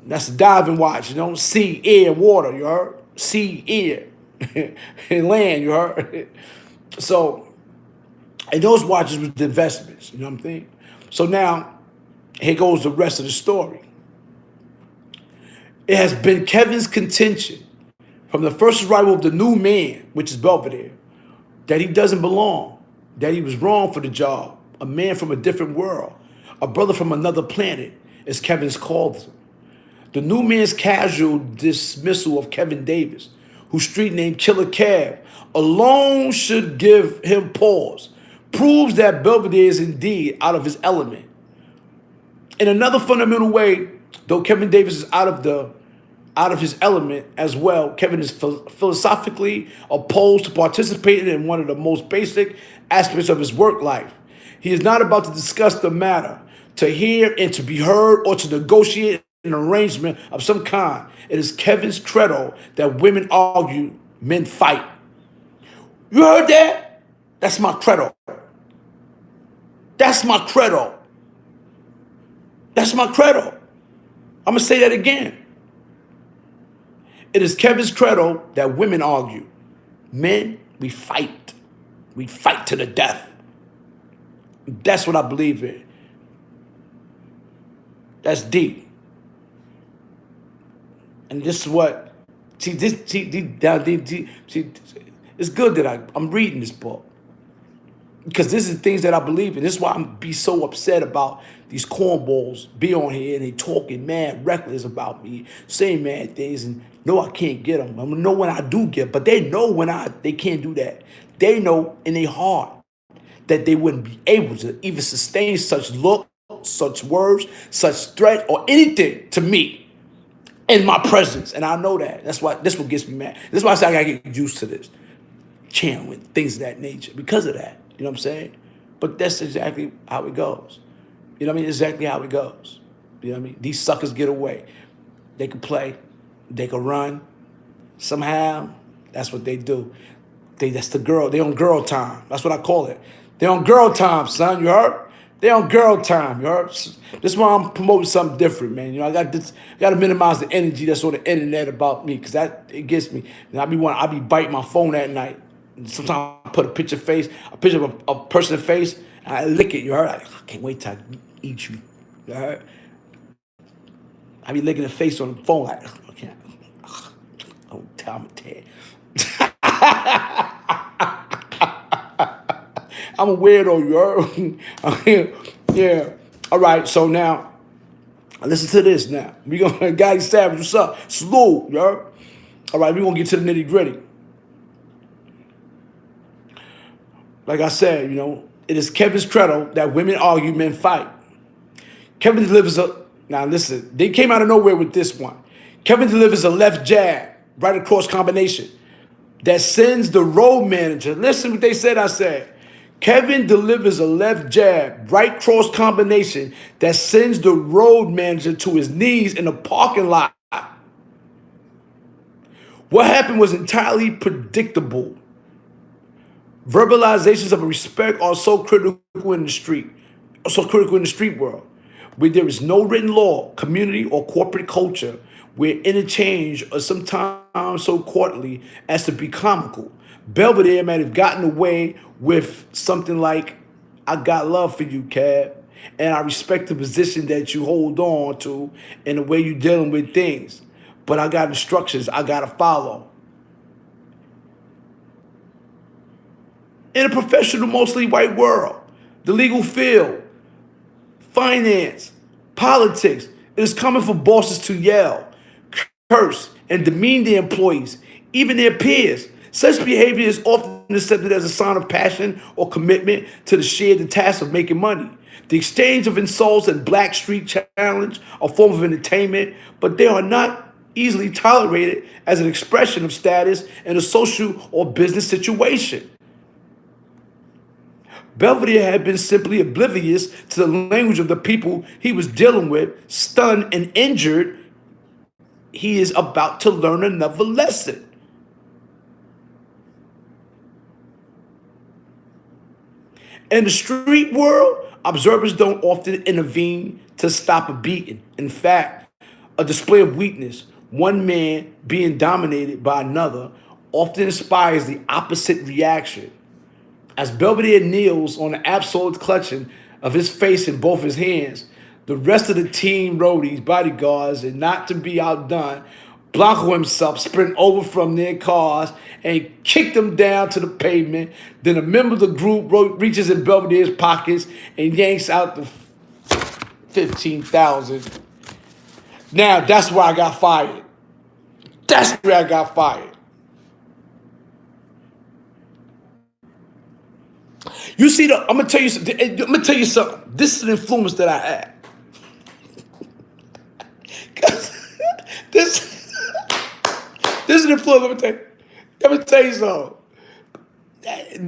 That's a diving watch, sea, air, water, you heard? Sea, air, and land, you heard? So, and those watches were the investments, you know what I'm saying? So now, here goes the rest of the story. It has been Kevin's contention from the first arrival of the new man, which is Belvedere, that he doesn't belong, that he was wrong for the job, a man from a different world, a brother from another planet, as Kevin's called him. The new man's casual dismissal of Kevin Davis, whose street name Killer Kev, alone should give him pause, proves that Belvedere is indeed out of his element. In another fundamental way, though Kevin Davis is out of his element as well, Kevin is philosophically opposed to participating in one of the most basic aspects of his work life. He is not about to discuss the matter, to hear and to be heard, or to negotiate an arrangement of some kind. It is Kevin's credo that women argue, men fight. You heard that? That's my credo. That's my credo. That's my credo. I'm going to say that again. It is Kevin's credo that women argue. Men, we fight. We fight to the death. That's what I believe in. That's deep. And this is what, it's good that I'm reading this book. Because this is things that I believe in. This is why I'm be so upset about these cornballs be on here and they talking mad reckless about me, saying mad things, and no, I can't get them. I know when I do get, but they know when they can't do that. They know in their heart that they wouldn't be able to even sustain such look look, such words, such threat, or anything to me in my presence. And I know that. That's what gets me mad. That's why I say I gotta get used to this. Channeling, things of that nature. Because of that. You know what I'm saying? But that's exactly how it goes. You know what I mean? Exactly how it goes. You know what I mean? These suckers get away. They can play. They can run. Somehow, that's what they do. That's the girl. They on girl time. That's what I call it. They on girl time, son. You heard? They on girl time. You heard? This is why I'm promoting something different, man. You know, I got to minimize the energy that's on the internet about me, because it gets me. And I be biting my phone at night. Sometimes I put a picture of a person's face, and I lick it. You heard? I can't wait till I eat you. You heard? I be licking the face on the phone like, I can't. Oh, Tom Ted. I'm a weirdo, you heard? Yeah. All right, so now, listen to this now. We gonna, Guy Savage, what's up? Salute, you heard? All right, we gonna get to the nitty gritty. Like I said, you know, it is Kevin's credo that women argue, men fight. Kevin delivers now listen, they came out of nowhere with this one. Kevin delivers a left jab, right across combination, that sends the road manager. Listen what they said, I said. Kevin delivers a left jab, right cross combination that sends the road manager to his knees in the parking lot. What happened was entirely predictable. Verbalizations of respect are so critical in the street world, where there is no written law, community, or corporate culture, where interchange are sometimes so courtly as to be comical. Belvedere might have gotten away with something like, I got love for you, Cab, and I respect the position that you hold on to and the way you're dealing with things. But I got instructions I got to follow. In a professional, mostly white world, the legal field, finance, politics, it is common for bosses to yell, curse, and demean their employees, even their peers. Such behavior is often accepted as a sign of passion or commitment to the shared task of making money. The exchange of insults and black street challenge are a form of entertainment, but they are not easily tolerated as an expression of status in a social or business situation. Belvedere had been simply oblivious to the language of the people he was dealing with, stunned and injured. He is about to learn another lesson. In the street world, observers don't often intervene to stop a beating. In fact, a display of weakness, one man being dominated by another, often inspires the opposite reaction. As Belvedere kneels on the absolute clutching of his face in both his hands, the rest of the team roadies, bodyguards, and not to be outdone, Blanco himself sprint over from their cars and kicked them down to the pavement. Then a member of the group reaches in Belvedere's pockets and yanks out the 15,000. Now that's where I got fired. That's where I got fired. You see, I'm gonna tell you something. This is an influence that I had. this is an influence. Let me tell you something.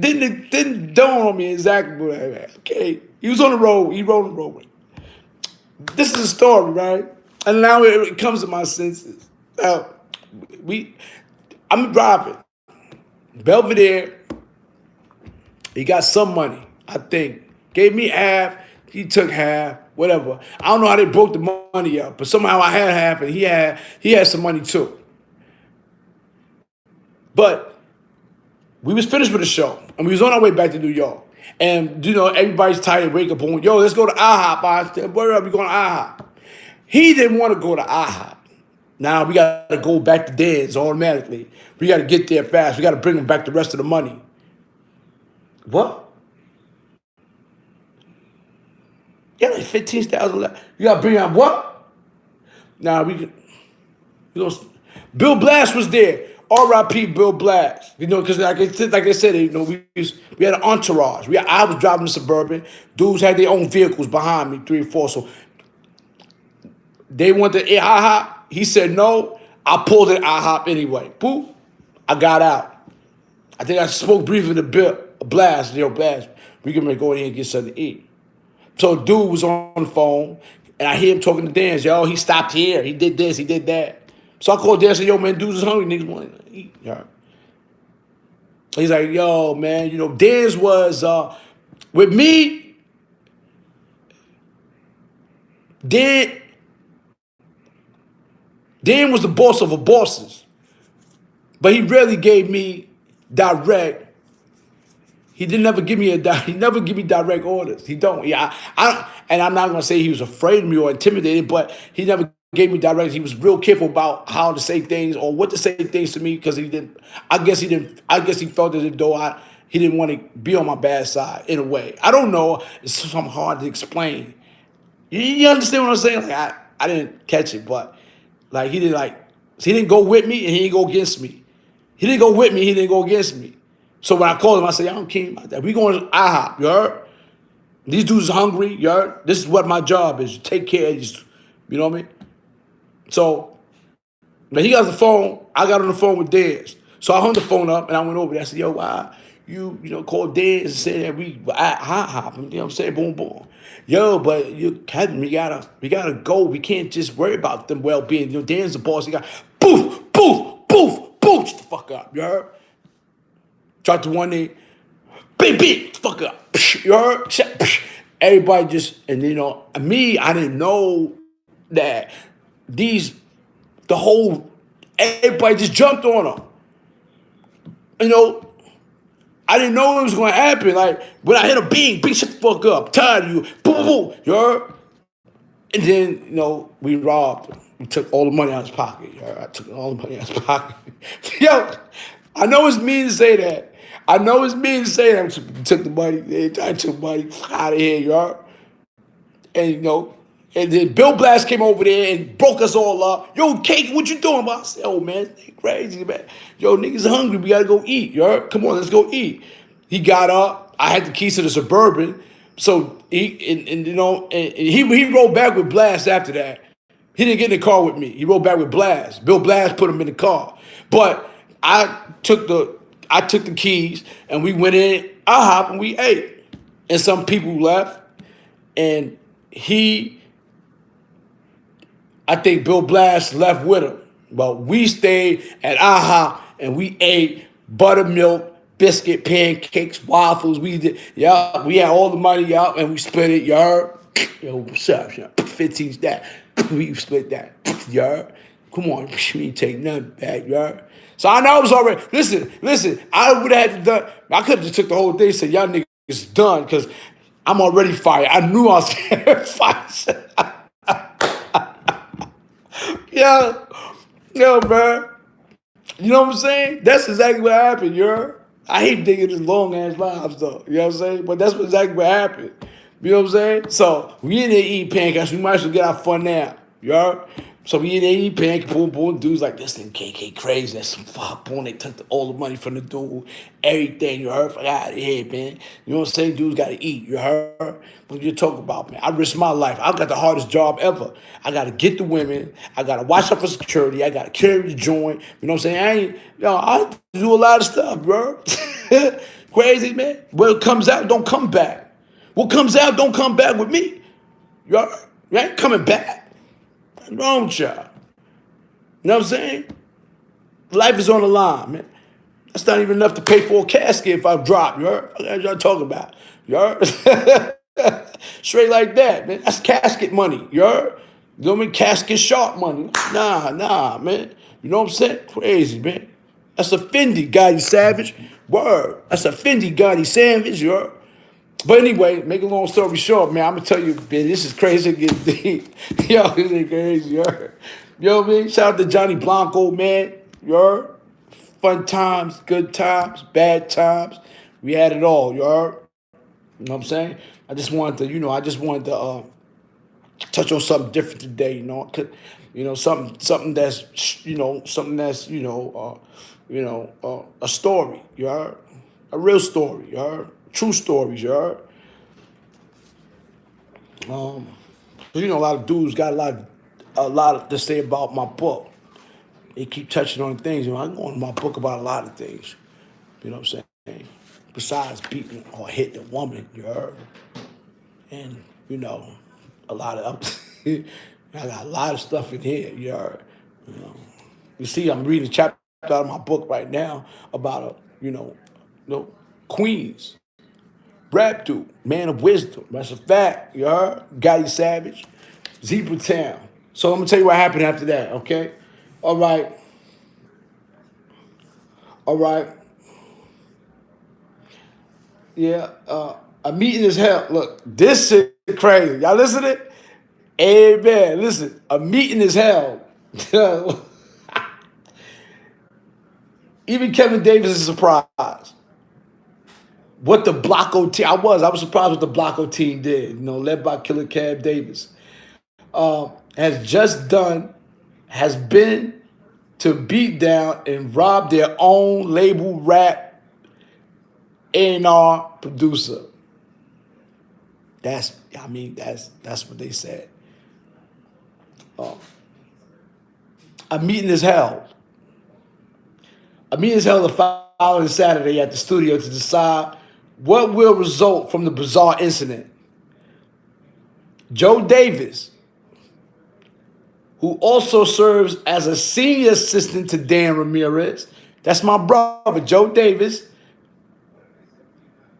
Didn't dawn on me exactly what I had. Okay, he was on the road. He rode the road with me. This is a story, right? And now it comes to my senses. Now, I'm driving. Belvedere. He got some money, I think. Gave me half. He took half. Whatever. I don't know how they broke the money up, but somehow I had half, and he had some money too. But we was finished with the show, and we was on our way back to New York. And you know, everybody's tired. Wake up on, yo, let's go to IHOP. I said, where are we going to IHOP? He didn't want to go to IHOP. Now we got to go back to Dan's automatically. We got to get there fast. We got to bring him back the rest of the money. What? You got like 15,000 left. You got to bring out what? Now we can. Bill Blass was there. R.I.P. Bill Blast. You know, because like I said, you know, we had an entourage. I was driving the Suburban. Dudes had their own vehicles behind me, 3 or 4. So they wanted the IHOP. He said no. I pulled it IHOP anyway. Boop. I got out. I think I spoke briefly to Bill Blast. Yo, Blast, we can go in here and get something to eat. So dude was on the phone, and I hear him talking to Dan. Yo, he stopped here. He did this. He did that. So I called Dan and said, yo, man, dudes is hungry. Niggas want to eat. Yeah. He's like, yo, man, you know, Dan's was, with me, Dan was the boss of the bosses. But he rarely gave me direct. He never give me direct orders. He don't. Yeah, and I'm not gonna say he was afraid of me or intimidated, but he never gave me direct. He was real careful about how to say things or what to say things to me because he didn't. I guess he felt as though he didn't want to be on my bad side in a way. I don't know. It's something hard to explain. You understand what I'm saying? Like I didn't catch it, but like he didn't go with me and he didn't go against me. He didn't go with me. He didn't go against me. So when I called him, I said, I don't care about that. We going to IHOP, you heard? These dudes are hungry, you heard? This is what my job is. Take care of these, you know what I mean? So when he got the phone, I got on the phone with Dez. So I hung the phone up and I went over there. I said, yo, why you called Dez and said that we at IHOP. You know what I'm saying? Boom, boom. Yo, but Kevin, we gotta go. We can't just worry about them well-being. You know, Dan's the boss. He got poof, poof, poof, poof, shut the fuck up, you heard? Tried to one day, baby, fuck up. You heard? Everybody just, and you know, me, I didn't know that everybody just jumped on them. You know, I didn't know it was going to happen. Like, when I hit a beat, shut the fuck up. I'm tired of you. Boom, boom, you heard? And then, you know, we robbed him. We took all the money out of his pocket. You heard? I took all the money out of his pocket. Yo, I know it's mean to say that. I took the money. I took money out of here, you heard? And, you know, and then Bill Blast came over there and broke us all up. Yo, Cake, what you doing? I said, oh, man, they crazy, man. Yo, niggas hungry. We got to go eat, you heard? Come on, let's go eat. He got up. I had the keys to the Suburban. So, he rode back with Blast after that. He didn't get in the car with me. He rode back with Blast. Bill Blast put him in the car. But I took the keys and we went in IHOP and we ate. And some people left. And I think Bill Blast left with him. But we stayed at IHOP and we ate buttermilk, biscuit, pancakes, waffles. We had all the money out and we split it, you heard? Yo, what's up? 15's that. We split that, you heard? Come on, we ain't take nothing back, you heard? So I know it was already, listen, I would have had to done, I could have just took the whole thing and said, y'all niggas done, because I'm already fired. I knew I was fired. Yo, man. You know what I'm saying? That's exactly what happened, you heard? I hate digging this long-ass lives, though. You know what I'm saying? But that's exactly what happened. You know what I'm saying? So we in there eating pancakes. We might as well get our fun now. You heard? So we in there eating pancakes. Boom, boom. Dudes like, this thing KK crazy. That's some fuck. Boom. They took all the money from the dude. Everything. You heard? Fuck out of here, man. You know what I'm saying? Dudes got to eat. You heard? What you talk about, man? I risked my life. I got the hardest job ever. I got to get the women. I got to watch out for security. I got to carry the joint. You know what I'm saying? I do a lot of stuff, bro. Crazy, man. What comes out, don't come back. What comes out, don't come back with me. You heard? You ain't coming back. What's wrong with y'all? You know what I'm saying? Life is on the line, man. That's not even enough to pay for a casket if I drop, you heard? What y'all talking about? You heard? Straight like that, man. That's casket money, you heard? You know what I mean? Casket shark money. Nah, man. You know what I'm saying? Crazy, man. That's a Fendi, Gotti Savage. Word. That's a Fendi, Gotti Savage, you heard? But anyway, make a long story short, man, I'm going to tell you, man, this is crazy. Get deep. Yo, this is crazy, you heard? You know what I mean? Shout out to Johnny Blanco, man. You heard? Fun times, good times, bad times. We had it all, you heard? You know what I'm saying? I just wanted to touch on something different today, you know? Something that's a story, you heard? A real story, you heard? True stories, you heard? A lot of dudes got a lot to say about my book. They keep touching on things. I go on my book about a lot of things. You know what I'm saying? Besides beating or hitting a woman, you heard? And, a lot of, I got a lot of stuff in here, you heard? You know, you see, I'm reading a chapter out of my book right now about Queens, rap dude, man of wisdom. That's a fact, you heard? Gotti Savage, Zebra Town. So I'm gonna tell you what happened after that, okay? All right. All right. Yeah. A meeting is held. Look, this shit crazy. Y'all listening? Amen. Listen, a meeting is held. Even Kevin Davis is surprised. What the Blanco team, I was surprised what the Blanco team did, led by Killer Cab Davis. Has just done, has been to beat down and rob their own label rap A&R producer. That's what they said. A meeting is held. A meeting is held the following Saturday at the studio to decide what will result from the bizarre incident. Joe Davis, who also serves as a senior assistant to Dan Ramirez, that's my brother, Joe Davis.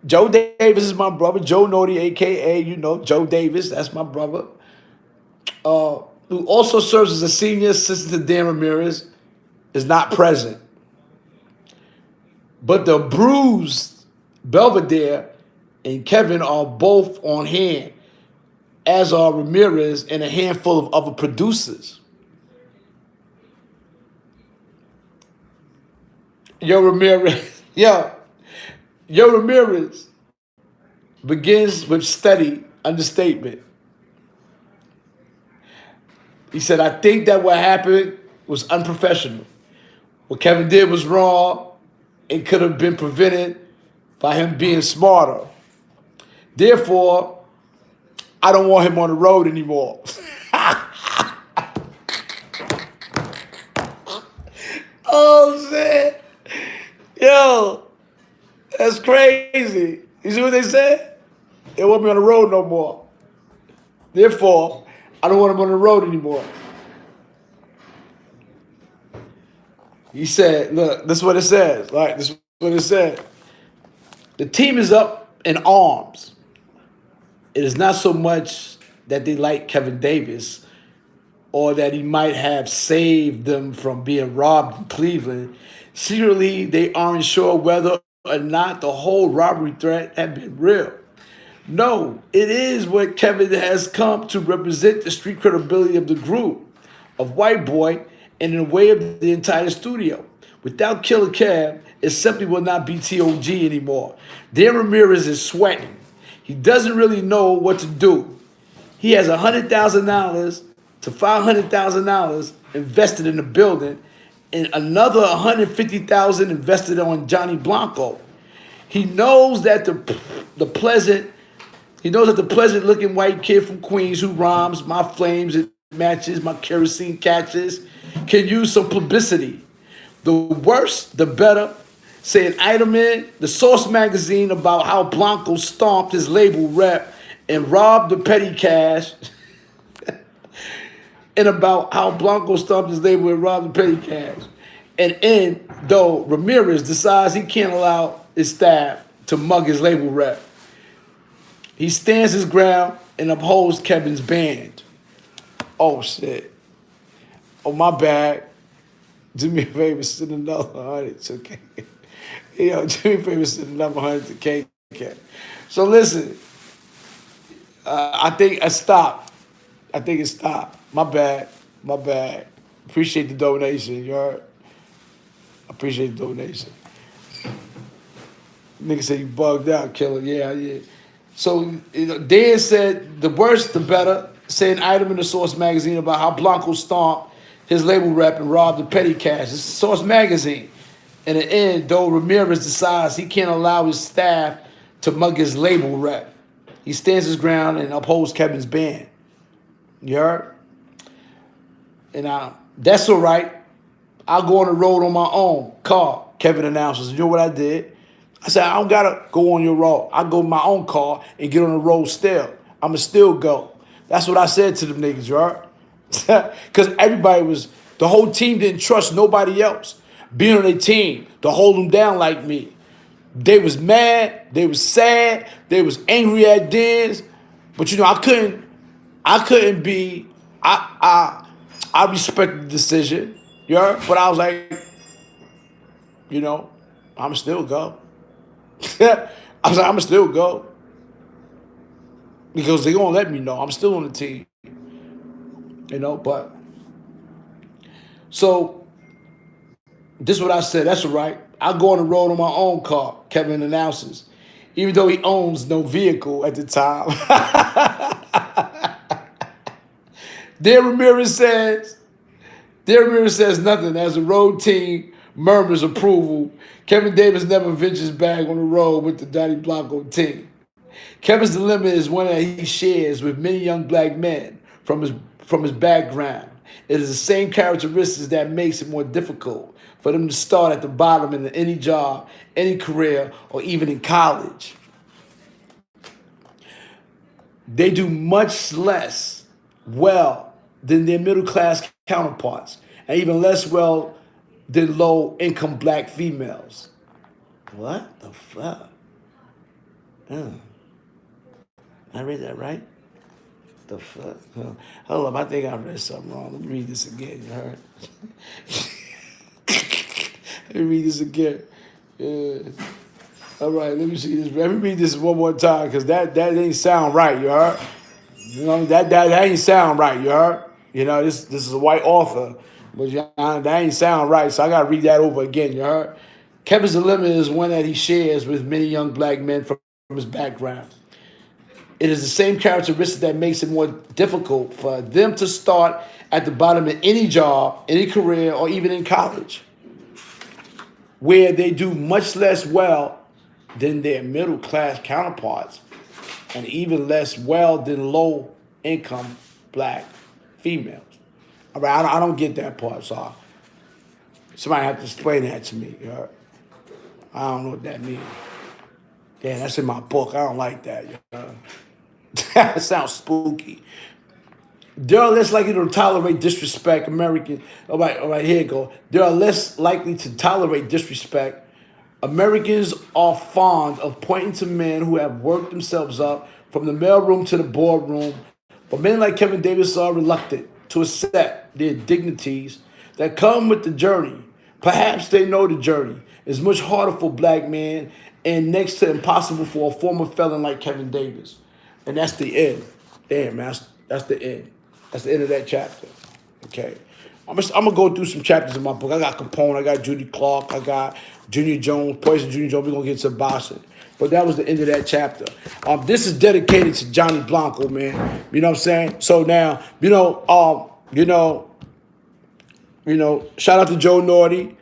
Joe Davis is my brother. Joe Naughty, a.k.a., Joe Davis. That's my brother. Who also serves as a senior assistant to Dan Ramirez, is not present. But the bruised Belvedere and Kevin are both on hand, as are Ramirez and a handful of other producers. Yo Ramirez begins with steady understatement. He said, I think that what happened was unprofessional. What Kevin did was wrong and could have been prevented by him being smarter. Therefore, I don't want him on the road anymore. Oh, shit. Yo, that's crazy. You see what they said? They want me on the road no more. Therefore, I don't want him on the road anymore. He said, look, this is what it says. Right? This is what it said. The team is up in arms. It is not so much that they like Kevin Davis or that he might have saved them from being robbed in Cleveland. Secretly, they aren't sure whether or not the whole robbery threat had been real. No, it is what Kevin has come to represent the street credibility of the group, of White Boy, and in a way of the entire studio. Without Killer Cab, it simply will not be TOG anymore. Dan Ramirez is sweating. He doesn't really know what to do. He has $100,000 to $500,000 invested in the building and another $150,000 invested on Johnny Blanco. He knows that the pleasant looking white kid from Queens who rhymes my flames, it matches, my kerosene catches, can use some publicity. The worse, the better. Say an item in the Source magazine about how Blanco stomped his label rep and robbed the petty cash. And about how Blanco stomped his label and robbed the petty cash. And though Ramirez decides he can't allow his staff to mug his label rep, he stands his ground and upholds Kevin's band. Oh, shit. Oh, my bad. Do me a favor, send another 100. It's okay. Yo, do me a favor, send another 100 to KK. So listen, I think it stopped. My bad. Appreciate the donation, you heard? Appreciate the donation. Nigga said you bugged out, Killer. Yeah. So Dan said the worse, the better. Say an item in the Source magazine about how Blanco stomped his label rep and robbed the petty cash. It's Source magazine. In the end, though, Ramirez decides he can't allow his staff to mug his label rep. He stands his ground and upholds Kevin's ban. You heard? And that's all right. I'll go on the road on my own car, Kevin announces. You know what I did? I said, I don't got to go on your road. I go in my own car and get on the road still. I'm going to still go. That's what I said to them niggas, you heard? Because the whole team didn't trust nobody else being on their team to hold them down like me. They was mad, they was sad, they was angry at Dens, but you know, I couldn't be, I respect the decision, you heard? But I was like, you know, I'ma still go. I was like, I'ma still go. Because they gonna let me know I'm still on the team. You know, but so this is what I said. That's all right. I go on the road on my own car, Kevin announces, even though he owns no vehicle at the time. Then Ramirez says nothing as the road team murmurs approval. Kevin Davis never ventures back on the road with the Donnie Blanco team. Kevin's dilemma is one that he shares with many young black men from his background. It is the same characteristics that makes it more difficult for them to start at the bottom in any job, any career, or even in college. They do much less well than their middle-class counterparts, and even less well than low-income black females. What the fuck? I read that right? The fuck? Hold up, I think I read something wrong. Let me read this again, you heard? Let me read this again. All right, let me see this. Let me read this one more time, because that ain't sound right, you heard? You know, that ain't sound right, you heard? You know, this is a white author, but that ain't sound right, so I got to read that over again, you heard? Kevin's dilemma is one that he shares with many young black men from his background. It is the same characteristic that makes it more difficult for them to start at the bottom of any job, any career, or even in college, where they do much less well than their middle-class counterparts, and even less well than low-income black females. All right, I don't get that part, so somebody have to explain that to me. You know? I don't know what that means. Damn, that's in my book. I don't like that. You know? That sounds spooky. They are less likely to tolerate disrespect. All right, here you go. They are less likely to tolerate disrespect. Americans are fond of pointing to men who have worked themselves up from the mailroom to the boardroom, but men like Kevin Davis are reluctant to accept their dignities that come with the journey. Perhaps they know the journey is much harder for black men and next to impossible for a former felon like Kevin Davis. And that's the end. Damn, man, that's the end. That's the end of that chapter. Okay. I'm gonna go through some chapters in my book. I got Capone, I got Judy Clark, I got Junior Jones, Poison Junior Jones. We're gonna get to Boston. But that was the end of that chapter. This is dedicated to Johnny Blanco, man. You know what I'm saying? So now, shout out to Joe Naughty.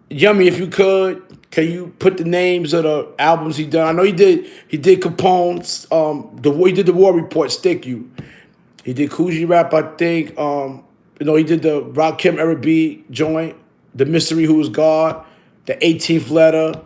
Yummy, if you could, can you put the names of the albums he done? I know he did Capone's, he did the War Report, Stick You. He did Coogee Rap, I think. He did the Rakim Era B joint, The Mystery Who Was God, The 18th Letter,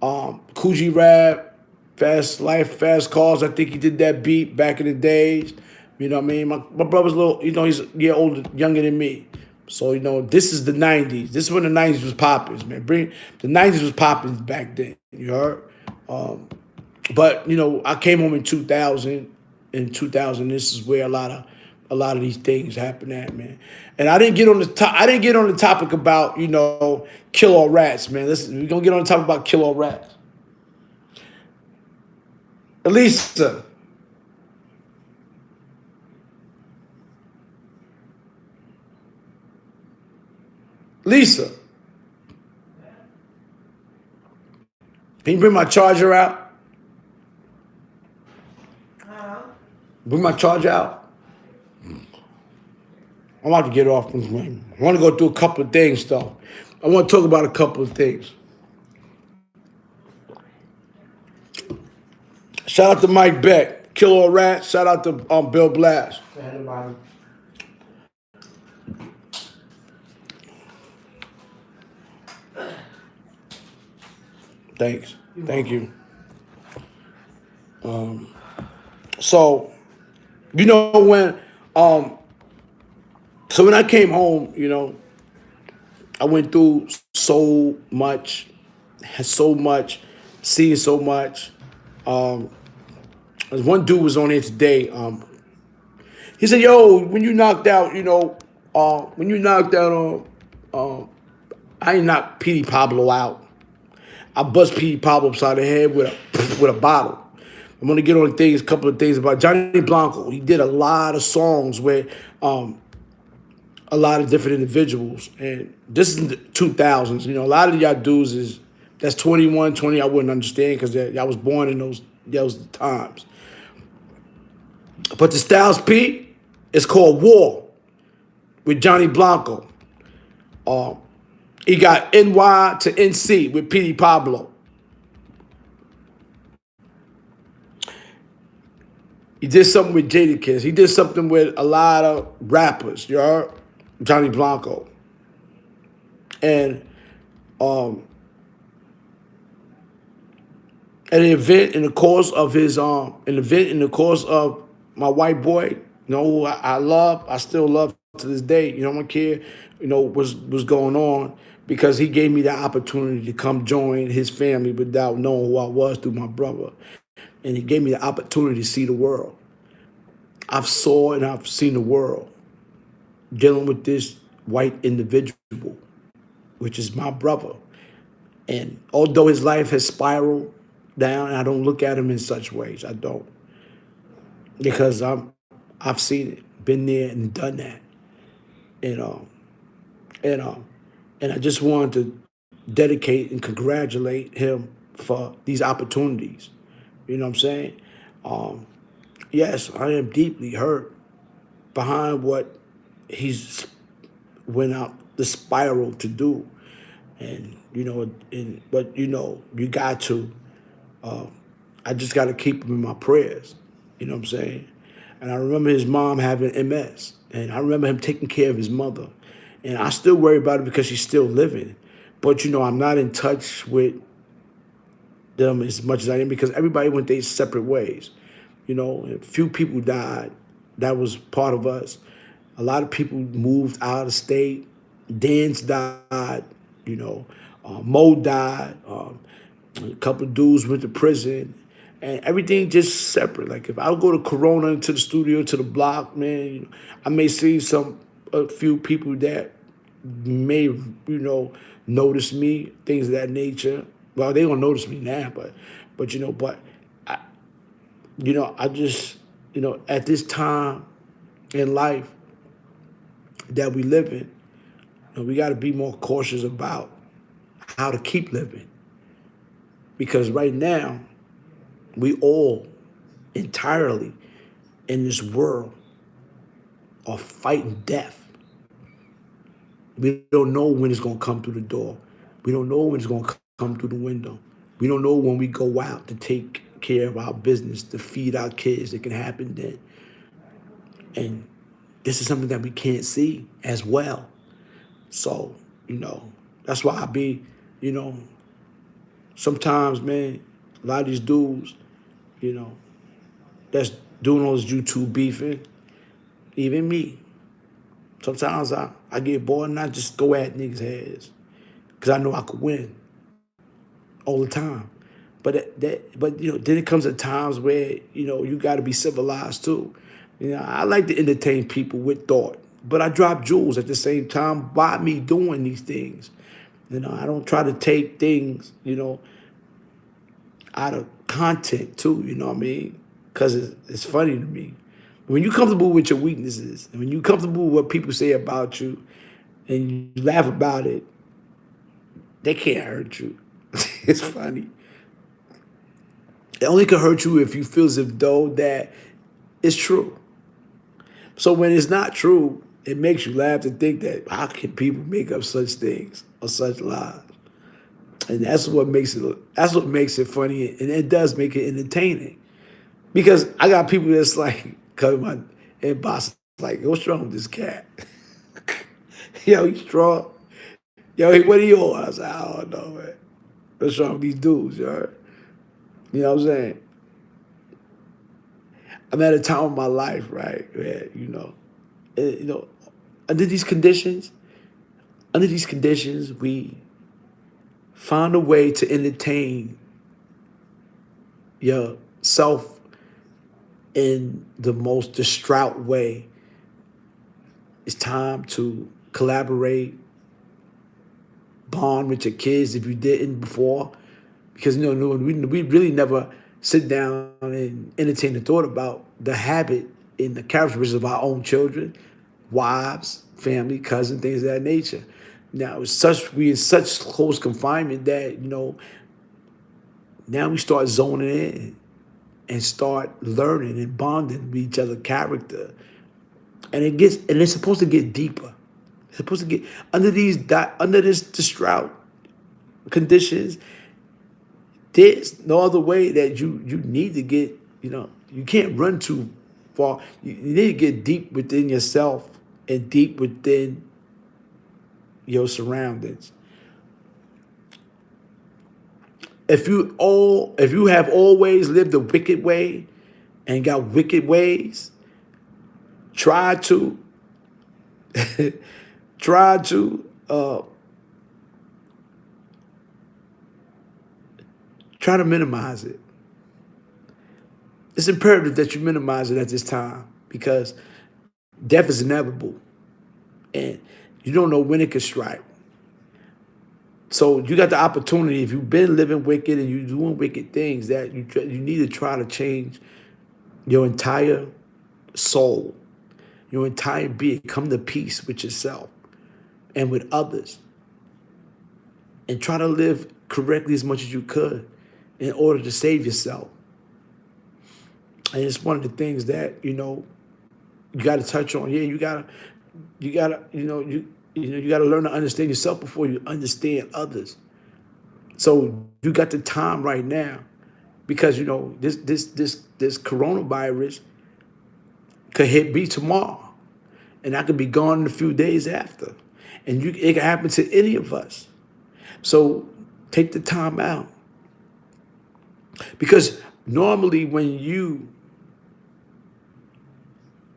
Coogee Rap, Fast Life, Fast Cars. I think he did that beat back in the days. You know what I mean? My brother's a little, he's a year older, younger than me. So, this is the 90s. This is when the 90s was popping, man. The 90s was popping back then, you heard? But, I came home in 2000. In 2000, this is where a lot of these things happen at, man. And I didn't get on the topic about, kill all rats, man. Listen, we're going to get on the topic about kill all rats. Elisa. Lisa, can you bring my charger out? Bring my charger out. I'm about to get off this, man. I want to go through a couple of things, though. I want to talk about a couple of things. Shout out to Mike Beck, Killer Rat. Shout out to Bill Blast. Thanks. Thank you. So, you know when, so when I came home, I went through so much, had so much, seen so much. One dude was on here today. He said, "Yo, when you knocked out, when you knocked out I ain't knocked P.D. Pablo out. I bust P.D. Pablo upside the head with a bottle." I'm gonna get on a couple of things about Johnny Blanco. He did a lot of songs with a lot of different individuals, and this is the 2000s. A lot of y'all dudes that's 21, 20. I wouldn't understand because y'all was born in those times. But the Styles P is called War with Johnny Blanco. He got NY to NC with P.D. Pablo. He did something with Jadakiss. He did something with a lot of rappers. You heard? Johnny Blanco. And an event in the course of my white boy, who I still love to this day. I don't care, what's going on, because he gave me the opportunity to come join his family without knowing who I was through my brother. And he gave me the opportunity to see the world. I've seen the world dealing with this white individual, which is my brother. And although his life has spiraled down, I don't look at him in such ways. I don't. Because I've seen it, been there and done that. And I just wanted to dedicate and congratulate him for these opportunities. You know what I'm saying? Yes, I am deeply hurt behind what he's went out the spiral to do. And, but you got to, I just got to keep him in my prayers. You know what I'm saying? And I remember his mom having MS. And I remember him taking care of his mother. And I still worry about it because she's still living. But, I'm not in touch with them as much as I am because everybody went their separate ways. A few people died. That was part of us. A lot of people moved out of state. Dan's died. Mo died. A couple of dudes went to prison. And everything just separate. Like if I go to Corona, into the studio, to the block, man, I may see a few people that may, notice me, things of that nature. Well, they don't notice me now, but I just, at this time in life that we live in, we got to be more cautious about how to keep living. Because right now, we all entirely in this world are fighting death. We don't know when it's going to come through the door. We don't know when it's going to come through the window. We don't know when we go out to take care of our business, to feed our kids. It can happen then. And this is something that we can't see as well. So, that's why I be, sometimes, man, a lot of these dudes, that's doing all this YouTube beefing, even me. Sometimes I get bored and I just go at niggas' heads because I know I could win all the time. But then it comes at times where, you got to be civilized too. I like to entertain people with thought, but I drop jewels at the same time by me doing these things. I don't try to take things, out of content too, you know what I mean? Because it's funny to me. When you're comfortable with your weaknesses, and when you're comfortable with what people say about you, and you laugh about it, they can't hurt you. It's funny. It only can hurt you if you feel as if though that it's true. So when it's not true, It makes you laugh to think that how can people make up such things or such lies? And that's what makes it. That's what makes it funny, and it does make it entertaining. Because I got people that's like, cause my inbox is like, what's wrong with this cat? Yo, he's strong. Yo, what are you on? I was like, I don't know, man. What's wrong with these dudes, you heard? You know what I'm saying? I'm at a time of my life, right, where, you know, under these conditions, we found a way to entertain yourself in the most distraught way. It's time to collaborate, bond with your kids if you didn't before, because we really never sit down and entertain the thought about the habit and the characteristics of our own children, wives, family, cousins, things of that nature. Now we in such close confinement that now we start zoning in and start learning and bonding with each other's character, and it's supposed to get deeper. It's supposed to get under this drought conditions. There's no other way that you need to get. You can't run too far. You need to get deep within yourself and deep within your surroundings. If you have always lived the wicked way and got wicked ways, try to try to try to minimize it. It's imperative that you minimize it at this time because death is inevitable and you don't know when it could strike. So you got the opportunity, if you've been living wicked and you're doing wicked things, that you need to try to change your entire soul, your entire being. Come to peace with yourself and with others. And try to live correctly as much as you could in order to save yourself. And it's one of the things that, you gotta touch on. Yeah, you gotta you gotta learn to understand yourself before you understand others. So you got the time right now because this coronavirus could hit me tomorrow, and I could be gone in a few days after, and it can happen to any of us. So take the time out because normally when you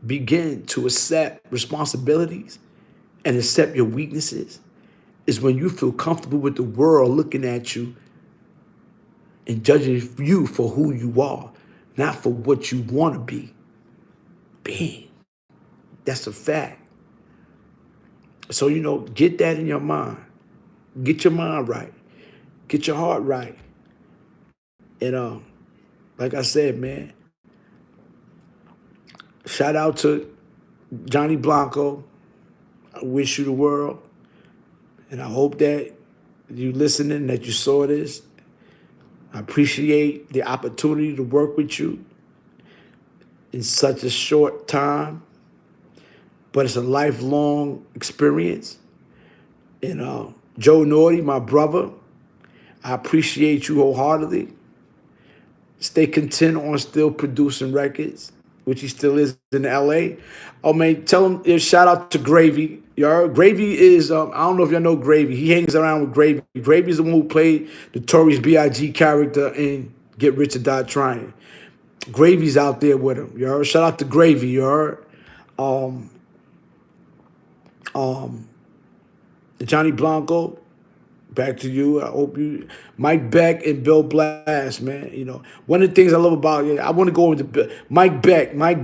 begin to accept responsibilities and accept your weaknesses is when you feel comfortable with the world looking at you and judging you for who you are, not for what you want to be. Bang. That's a fact. So, get that in your mind. Get your mind right. Get your heart right. And like I said, man, shout out to Johnny Blanco. I wish you the world. And I hope that you listening, that you saw this. I appreciate the opportunity to work with you in such a short time, but it's a lifelong experience. And Joe Naughty, my brother, I appreciate you wholeheartedly. Stay content on still producing records, which he still is in LA. Oh man, tell him, shout out to Gravy. Gravy is, I don't know if y'all know Gravy. He hangs around with Gravy. Gravy is the one who played the Notorious B.I.G. character in Get Rich or Die Trying. Gravy's out there with him. You heard? Shout out to Gravy. You heard? Johnny Blanco, back to you. I hope you, Mike Beck and Bill Blast, man. One of the things I love about I want to go into Mike Beck. I'm gonna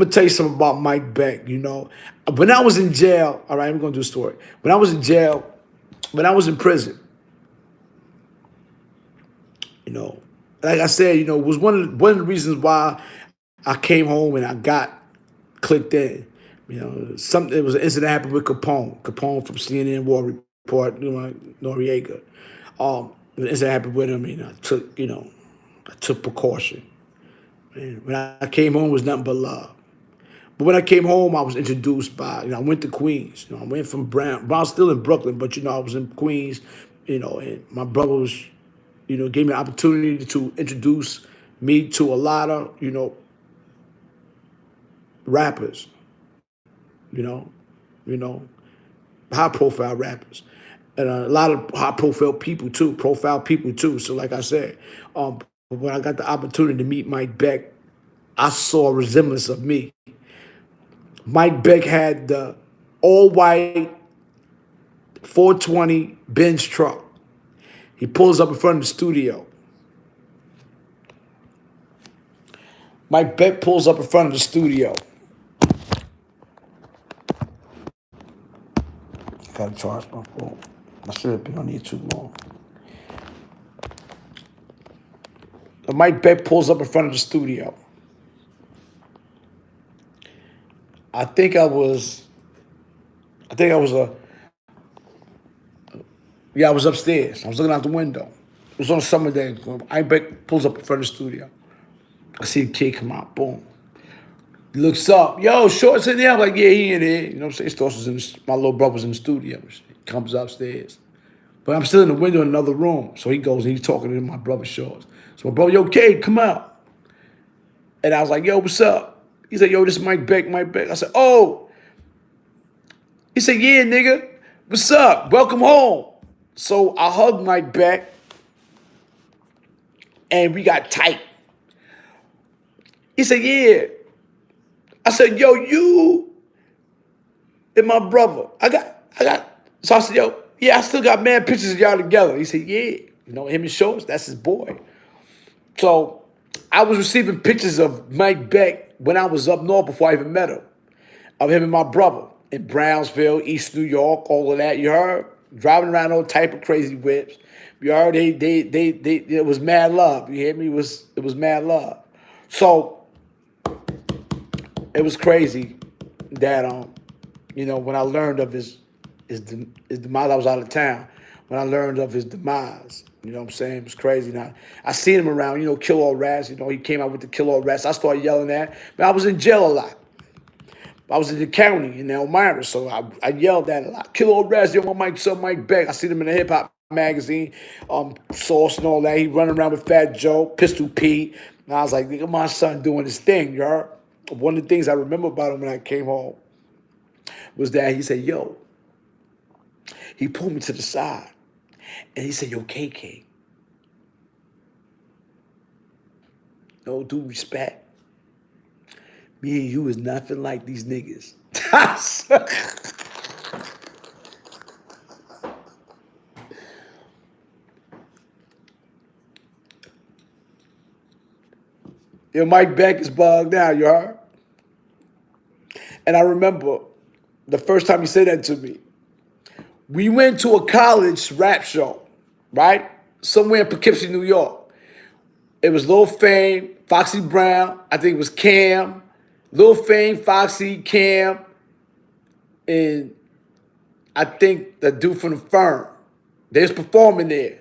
tell you something about Mike Beck. When I was in jail, all right, I'm gonna do a story. When I was in jail, when I was in prison, like I said, was one of the reasons why I came home and I got clicked in. It was an incident happened with Capone from CNN War Report, Noriega. An incident happened with him, and I took precaution. And when I came home, it was nothing but love. But when I came home, I was introduced by, I went to Queens. I went from Brown still in Brooklyn, but I was in Queens, and my brother was, gave me an opportunity to introduce me to a lot of, rappers, you know, you know, high profile rappers. And a lot of high profile people too. So like I said, when I got the opportunity to meet Mike Beck, I saw a resemblance of me. Mike Beck had the all white 420 Benz truck. He pulls up in front of the studio. Mike Beck pulls up in front of the studio. Gotta charge my phone. I should have been on here too long. But Mike Beck pulls up in front of the studio. I think I was I was upstairs. I was looking out the window. It was on a summer day. Mike Beck pulls up in front of the studio. I see a kid come out, boom. He looks up, yo, Short's in there. I'm like, yeah, he in there. You know what I'm saying? My little brother was in the studio. He comes upstairs. But I'm still in the window in another room. So he goes and he's talking to my brother Shorts. So my brother, yo, kid, come out. And I was like, yo, what's up? He said, yo, this is Mike Beck, Mike Beck. I said, oh. He said, yeah, nigga, what's up? Welcome home. So I hugged Mike Beck and we got tight. He said, yeah. I said, yo, you and my brother. So I said, yo, yeah, I still got mad pictures of y'all together. He said, yeah. Him and Shorts, that's his boy. So I was receiving pictures of Mike Beck when I was up north before I even met him. Of him and my brother in Brownsville, East New York, all of that. You heard? Driving around all type of crazy whips. You heard? It was mad love. You hear me? It was mad love. So it was crazy that when I learned of his demise, I was out of town. When I learned of his demise, you know what I'm saying? It was crazy. Now I seen him around, Kill All Rats. He came out with the Kill All Rats. I started yelling at, but I was in jail a lot. I was in the county in Elmira, so I yelled at a lot. Kill All Rats, yo, my son Mike Beck. I seen him in the hip hop magazine, Sauce and all that. He running around with Fat Joe, Pistol Pete. And I was like, nigga, my son doing his thing, you heard? One of the things I remember about him when I came home was that he said, yo, he pulled me to the side and he said, yo, KK, no due respect, me and you is nothing like these niggas. Yo, Mike Beck is bugged out, you heard? And I remember the first time he said that to me, we went to a college rap show, right? Somewhere in Poughkeepsie, New York. It was Lil Fame, Foxy Brown, I think it was Cam, Lil Fame, Foxy, Cam, and I think the dude from the Firm. They was performing there.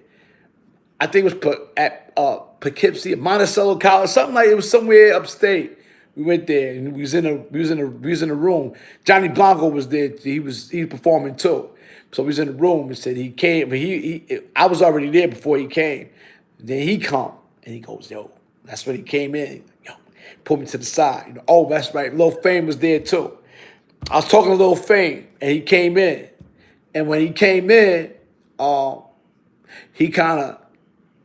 I think it was at Poughkeepsie, Monticello College, something like it was somewhere upstate. We went there and we was in a room. Johnny Blanco was there. He was performing too. So we was in the room and said he came, but I was already there before he came. Then he come and he goes, yo, that's when he came in. Yo, pulled me to the side. Oh, that's right. Lil Fame was there too. I was talking to Lil Fame and he came in. And when he came in, he kind of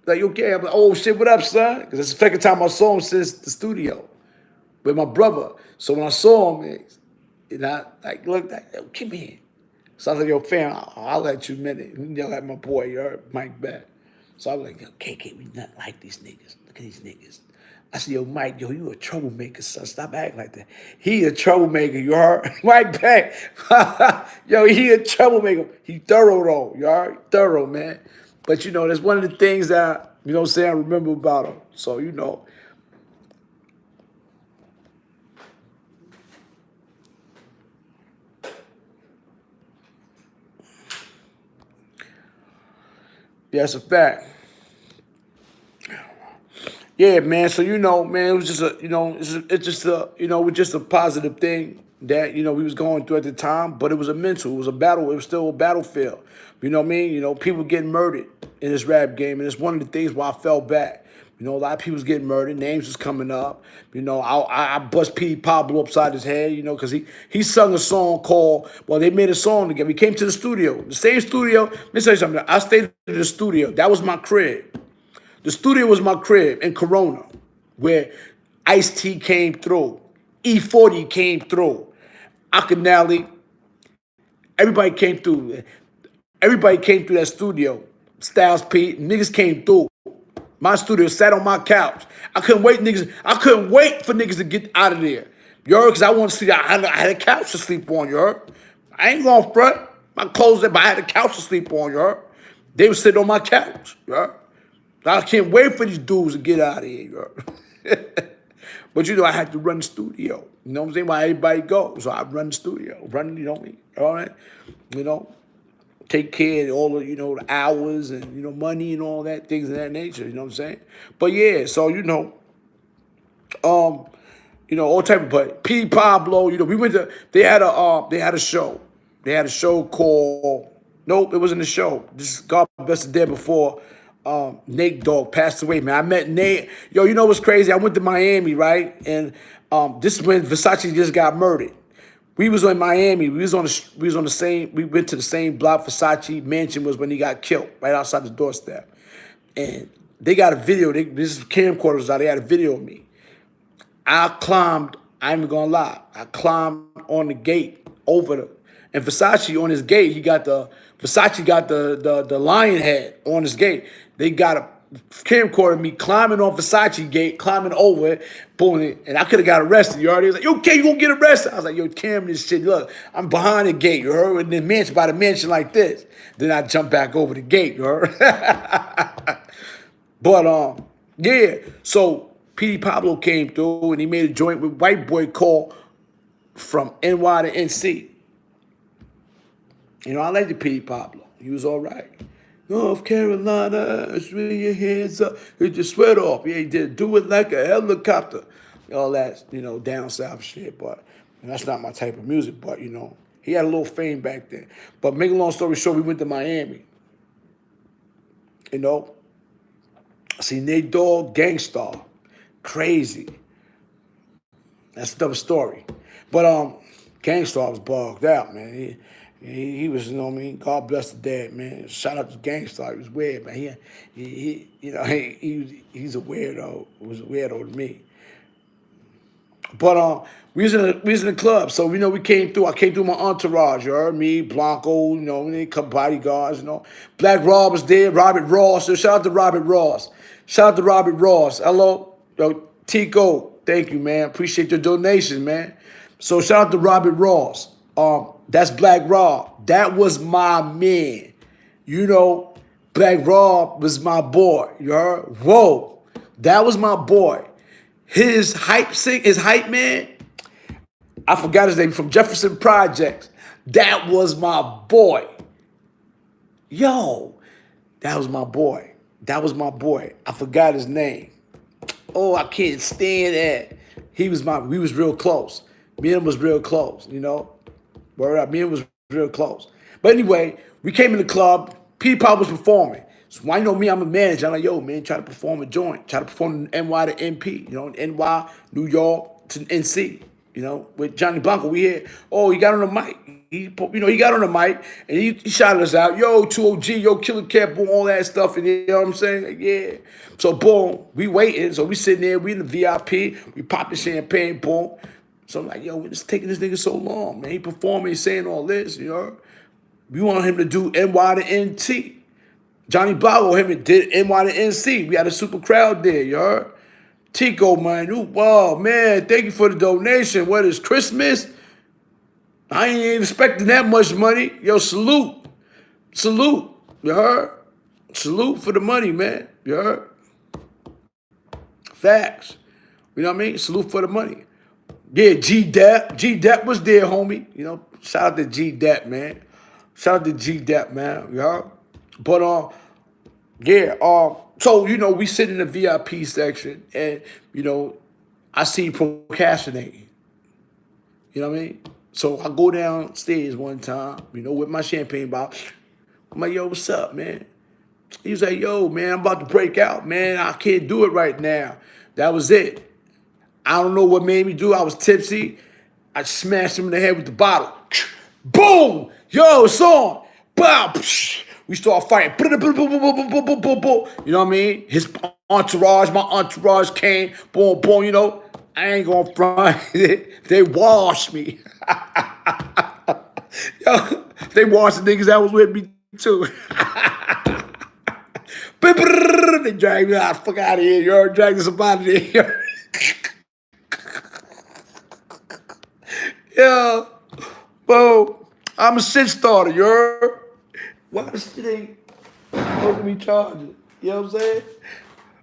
like, okay, I'm like, oh shit, what up, son? Because it's the second time I saw him since the studio with my brother. So when I saw him, and I like looked like, yo, come here. So I was like, yo, fam, I'll let you a minute. You yell at my boy, you heard Mike Beck. So I was like, yo, KK, we not like these niggas. Look at these niggas. I said, yo, Mike, yo, you a troublemaker, son. Stop acting like that. He a troublemaker, you heard? Mike Beck. Yo, he a troublemaker. He thorough, though, you heard? Thorough, man. But, that's one of the things that, I remember about him. So, Yeah, it's a fact. Yeah, man. So man, it was just it's just it was just a positive thing that we was going through at the time. But it was a mental, it was a battle, it was still a battlefield. You know what I mean? People getting murdered in this rap game, and it's one of the things why I fell back. A lot of people was getting murdered, names was coming up. I bust P. Pablo upside his head, because he sung a song called. Well, they made a song together. We came to the studio, the same studio. Let me tell you something. I stayed in the studio. That was my crib. The studio was my crib in Corona, where Ice-T came through, E40 came through, Akinali, everybody came through. Everybody came through that studio. Styles P, niggas came through. My studio sat on my couch. I couldn't wait for niggas to get out of there. You heard? Because I want to see that I had a couch to sleep on, you heard? I ain't going front. My clothes there, but I had a couch to sleep on, you heard? They were sitting on my couch, you heard? I can't wait for these dudes to get out of here, you heard? But I had to run the studio. You know what I'm saying? Why everybody go. So I run the studio. All right? Take care of all the, the hours and, money and all that, things of that nature, you know what I'm saying? But yeah, so, all type of, but P. Pablo, we went to, they had a show. They had a show called, nope, it wasn't a show. This is God Bless the Dead before Nate Dogg passed away, man. I met Nate. Yo, you know what's crazy? I went to Miami, right? And this is when Versace just got murdered. We was in Miami. We was on the same. We went to the same block. Versace mansion was when he got killed, right outside the doorstep. And they got a video. This camcorders out. They had a video of me. I climbed. I ain't even gonna lie. I climbed on the gate and Versace on his gate. Versace got the lion head on his gate. They got a camcorder of me climbing on Versace gate, climbing over it, boom, and I could have got arrested. You already was like, "Yo, okay, you gonna get arrested?" I was like, "Yo, Cam, this shit. Look, I'm behind the gate. You heard? And then mansion by the mansion like this. Then I jump back over the gate. You heard?" But yeah. So P. Pablo came through and he made a joint with White Boy called From NY to NC. I like the P. Pablo. He was all right. North Carolina, swing your hands up, get your sweat off. Yeah, he did. Do it like a helicopter. All that, down south shit. But that's not my type of music. But, he had a little fame back then. But make a long story short, we went to Miami. I see Nate Dogg, Gangstar. Crazy. That's another story. But Gangstar was bugged out, man. He was, God bless the dead, man. Shout out to Gangstar. He was weird, man. He's a weirdo. He was a weirdo to me. But we was in the club, so we came through. I came through my entourage. You heard me, Blanco. A couple bodyguards. Black Rob was there. Robert Ross. So shout out to Robert Ross. Shout out to Robert Ross. Hello, yo, Tico. Thank you, man. Appreciate your donation, man. So shout out to Robert Ross. That's Black Rob. That was my man. Black Rob was my boy. You heard? Whoa. That was my boy. His hype man, I forgot his name, from Jefferson Projects. That was my boy. Yo, that was my boy. That was my boy. I forgot his name. Oh, I can't stand that. We was real close. Me and him was real close, Word up. Me and him was real close. But anyway, we came in the club. P-Pop was performing. So why me, I'm a manager. I'm like, yo, man, try to perform a joint. Try to perform in NY to NP, NY, New York to NC, with Johnny Blanco. We here. Oh, he got on the mic. He got on the mic and he shouted us out. Yo, 2OG, yo, Killer Cat, boom, all that stuff. And you know what I'm saying? Like, yeah. So, boom, we waiting. So we sitting there. We in the VIP. We popping champagne, boom. So I'm like, yo, it's taking this nigga so long, man. He performing, he's saying all this, We want him to do NY to NT. Johnny Blanco, him did NY to NC. We had a super crowd there, you heard? Tico, man. Wow, man, thank you for the donation. What is Christmas? I ain't expecting that much money. Yo, salute. Salute, you heard? Salute for the money, man. You heard? Facts. You know what I mean? Salute for the money. Yeah, G-Dep. G-Dep was there, homie. Shout out to G-Dep, man. Shout out to G-Dep, man. You heard? But, yeah, So, we sit in the VIP section and, I see him procrastinating. You know what I mean? So I go downstairs one time, with my champagne bottle. I'm like, yo, what's up, man? He was like, yo, man, I'm about to break out, man. I can't do it right now. That was it. I don't know what made me do. I was tipsy. I smashed him in the head with the bottle. Boom! Yo, it's on. Bow! We start fighting. You know what I mean? His entourage, my entourage came. Boom, boom, I ain't gonna front. They washed me. Yo, they washed the niggas that was with me too. They dragged me out. Fuck out of here. You heard? Dragged us up out of here. Yo, bro, I'm a shit starter, you heard? Why this shit ain't supposed to be charging? You know what I'm saying?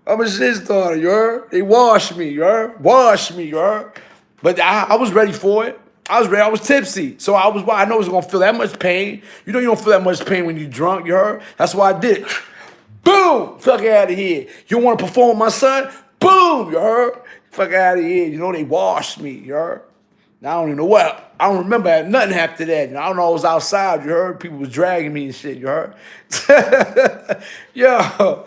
I'm a shit starter, you heard? They washed me, you heard? Washed me, you heard? But I was ready for it. I was ready. I was tipsy. So I know I was going to feel that much pain. You don't feel that much pain when you're drunk, you heard? That's why I did. Boom! Fuck out of here. You want to perform my son? Boom! You heard? Fuck out of here. They washed me, you heard? Now, I don't even know what. I don't remember nothing after that. I don't know. I was outside. You heard? People was dragging me and shit. You heard? yo,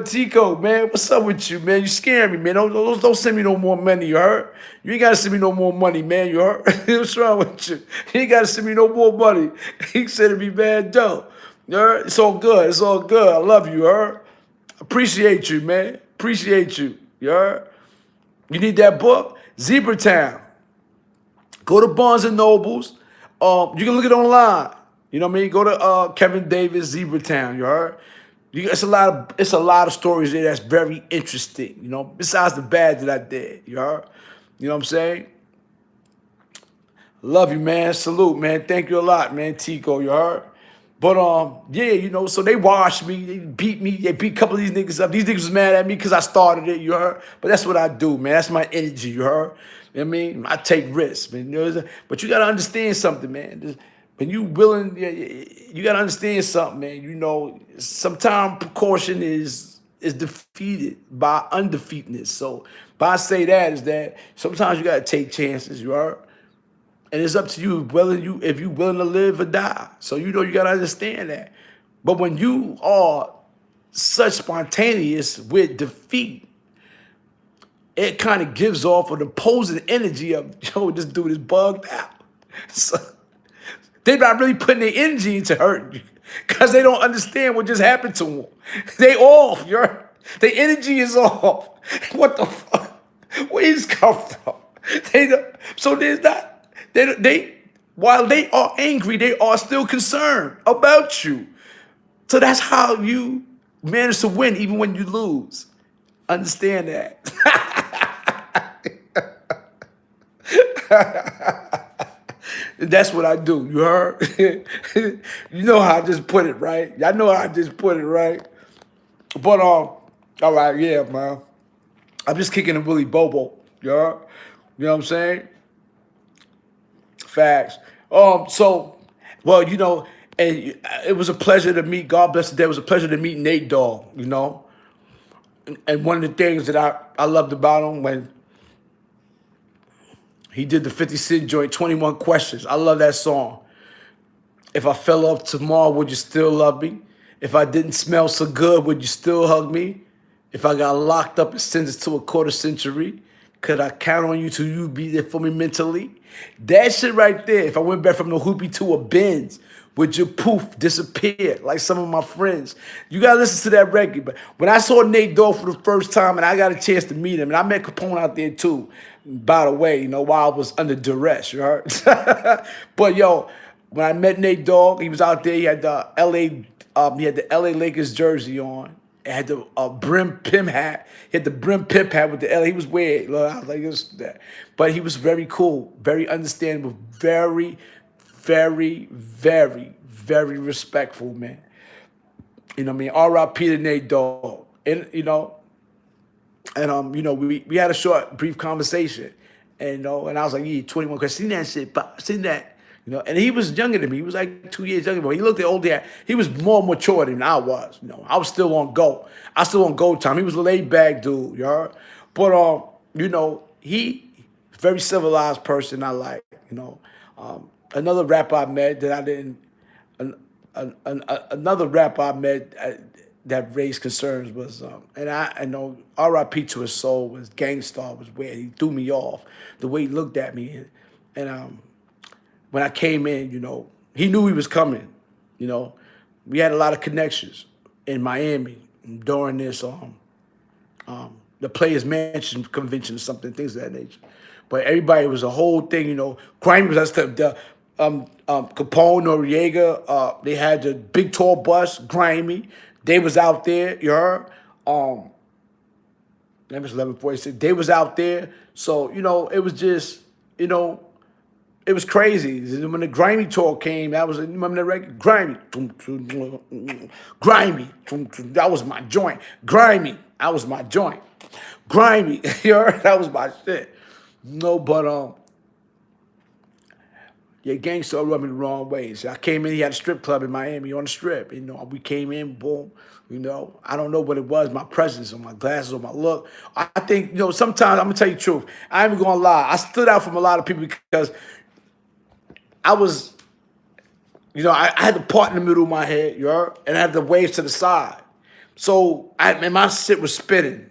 Tico, man, what's up with you, man? You scaring me, man. Don't send me no more money. You heard? You ain't gotta send me no more money, man. You heard? What's wrong with you? You ain't gotta send me no more money. He said it'd be bad dough. You heard? It's all good. It's all good. I love you. You heard? Appreciate you, man. Appreciate you. You heard? You need that book? Zebra Town. Go to Barnes and Nobles. You can look it online. You know what I mean? Go to Kevin Davis, Zebra Town. You heard? It's a lot of stories there that's very interesting. Besides the bad that I did. You heard? You know what I'm saying? Love you, man. Salute, man. Thank you a lot, man. Tico, you heard? But yeah, so they washed me, they beat me, they beat a couple of these niggas up. These niggas was mad at me because I started it, you heard? But that's what I do, man. That's my energy, you heard? You know what I mean? I take risks, man. But you gotta understand something, man. When you willing, you gotta understand something, man. Sometimes precaution is defeated by undefeatedness. So by I say that is that sometimes you gotta take chances, you heard? And it's up to you if you willing to live or die. So you gotta understand that. But when you are such spontaneous with defeat, it kind of gives off an opposing energy of, yo, this dude is bugged out. So they're not really putting their energy into hurting you because they don't understand what just happened to them. They off, their energy is off. What the fuck? Where did this come from? So there's not. They while they are angry, they are still concerned about you. So that's how you manage to win even when you lose. Understand that. That's what I do. You heard? You know how I just put it, right? Y'all know how I just put it, right? But all right, yeah, man. I'm just kicking a Willy Bobo. You heard? You know what I'm saying? Facts. So, well, and it was a pleasure to meet. God bless the day. It was a pleasure to meet Nate Dogg. And one of the things that I loved about him when he did the 50 Cent joint, 21 Questions. I love that song. If I fell off tomorrow, would you still love me? If I didn't smell so good, would you still hug me? If I got locked up and sentenced to a quarter century, could I count on you till you be there for me mentally? That shit right there, if I went back from the hoopy to a Benz, would your poof disappear like some of my friends? You gotta listen to that record. But when I saw Nate Dogg for the first time and I got a chance to meet him, and I met Capone out there too, by the way, while I was under duress, you heard? But yo, when I met Nate Dogg, he was out there, he had the LA Lakers jersey on. It had the brim pimp hat. He had the brim pimp hat with the L. He was weird. Look, I was like, this, that. But he was very cool, very understandable, very, very, very, very respectful, man. You know what I mean? R.I.P. to Nate Dogg. And, we had a short, brief conversation. And I was like, yeah, 21 questions. Seen that shit, pop. Seen that. And he was younger than me. He was like 2 years younger, but he looked at older. He was more mature than I was. I was still on go. I still on go time. He was a laid back dude, you heard? But he very civilized person. I like, another rapper I met that I didn't. Another rapper I met that raised concerns was, and I know R.I.P. to his soul, was Gangstar was weird. He threw me off the way he looked at me, and when I came in, he knew he was coming. We had a lot of connections in Miami during this the Players Mansion convention or something, things of that nature. But everybody was a whole thing, Grimy was the Capone, Noriega, they had the big tall bus, Grimy. They was out there, you heard? That was 1146. They was out there. So, it was just, it was crazy. When the Grimy tour came, that was, remember the record? Grimy. Grimy. That was my joint. Grimy. That was my joint. Grimy. You heard? That was my shit. No, but, yeah, Gangstar rubbed me the wrong way. So I came in, he had a strip club in Miami on the strip. We came in, boom. I don't know what it was, my presence or my glasses or my look. I think, sometimes, I'm going to tell you the truth. I ain't even going to lie. I stood out from a lot of people because I was, I had the part in the middle of my head, and I had the waves to the side. So my shit was spinning,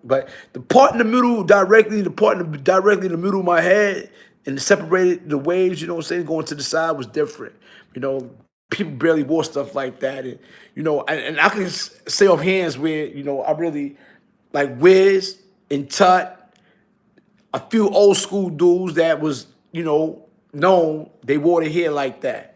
But the part in the middle, directly in the middle of my head, and separated the waves, going to the side was different. People barely wore stuff like that, and and I can say off hands where I really like Wiz and Tut, a few old school dudes that was known, they wore their hair like that,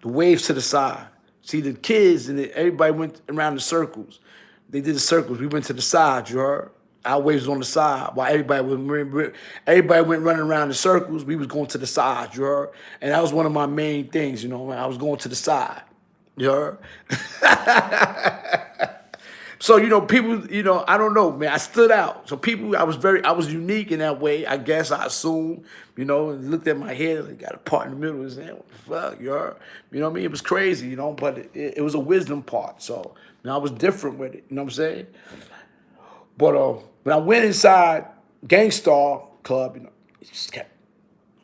the waves to the side. See, the kids and everybody went around the circles. They did the circles. We went to the side, you heard? Our waves was on the side while everybody went running around the circles. We was going to the side, you heard? And that was one of my main things, I was going to the side, you heard? So, people, I don't know, man. I stood out. So people, I was unique in that way, I guess, I assume, and looked at my head, like, got a part in the middle and said, what the fuck, you heard? You know what I mean? It was crazy, but it was a wisdom part. So, I was different with it, you know what I'm saying? But when I went inside Gangstar Club, he just kept,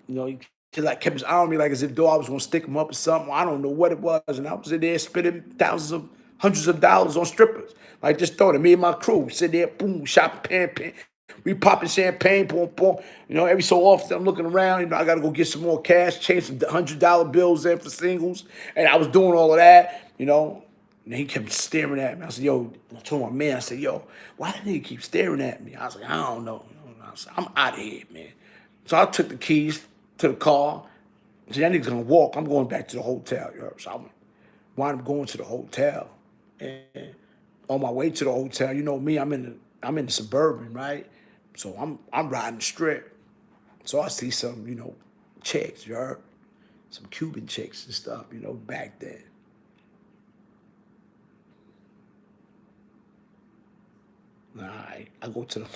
he just like kept his eye on me like as if though I was gonna stick him up or something. I don't know what it was, and I was in there spending hundreds of dollars on strippers. Like just thought it. Me and my crew we sit there, boom, shopping, pan. We popping champagne, boom, boom. Every so often I'm looking around. I gotta go get some more cash, change some $100 bills in for singles, and I was doing all of that, And he kept staring at me. I said, yo, I told my man, I said, yo, why did he keep staring at me? I was like, I don't know. I said, I'm out of here, man. So I took the keys to the car. I said, that nigga's gonna walk. I'm going back to the hotel. So I wound up going to the hotel. And on my way to the hotel, me, I'm in the suburban, right? So I'm riding the strip. So I see some, chicks, some Cuban chicks and stuff, back then. All right, I go to the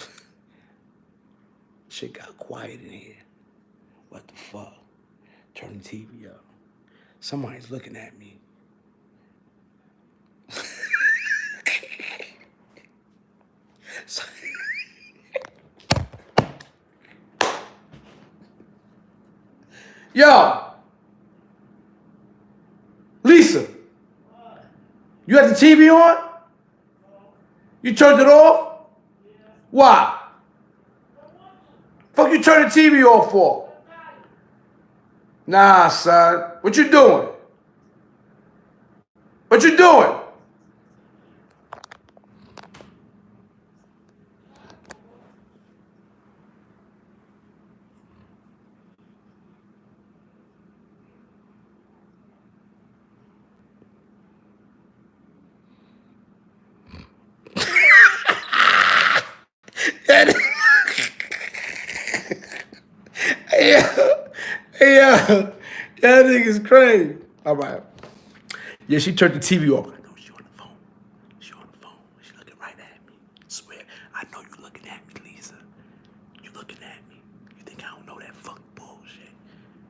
shit got quiet in here. What the fuck? Turn the TV up. Somebody's looking at me. Yo, Lisa, you had the TV on? You turned it off? Why? Fuck you turn the TV off for? Nah, son. What you doing? What you doing? Yeah, that nigga's crazy. All right. Yeah, she turned the TV off. I know she on the phone. She on the phone. She looking right at me. I swear, I know you looking at me, Lisa. You looking at me. You think I don't know that fucking bullshit?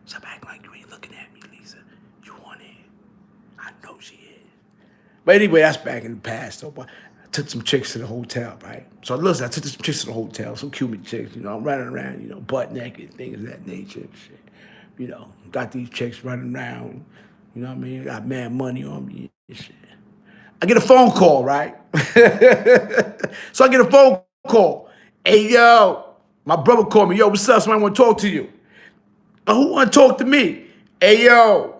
Stop acting like you ain't looking at me. she is. But anyway, that's back in the past, though. But I took some chicks to the hotel, right? So listen, I took some chicks to the hotel, some Cuban chicks, you know, I'm running around, you know, butt naked, things of that nature and shit. You know, got these chicks running around, you know what I mean? Got mad money on me and shit. I get a phone call, right? So I get a phone call. Hey, yo, my brother called me. Yo, what's up? Somebody want to talk to you. Who want to talk to me? Hey, yo.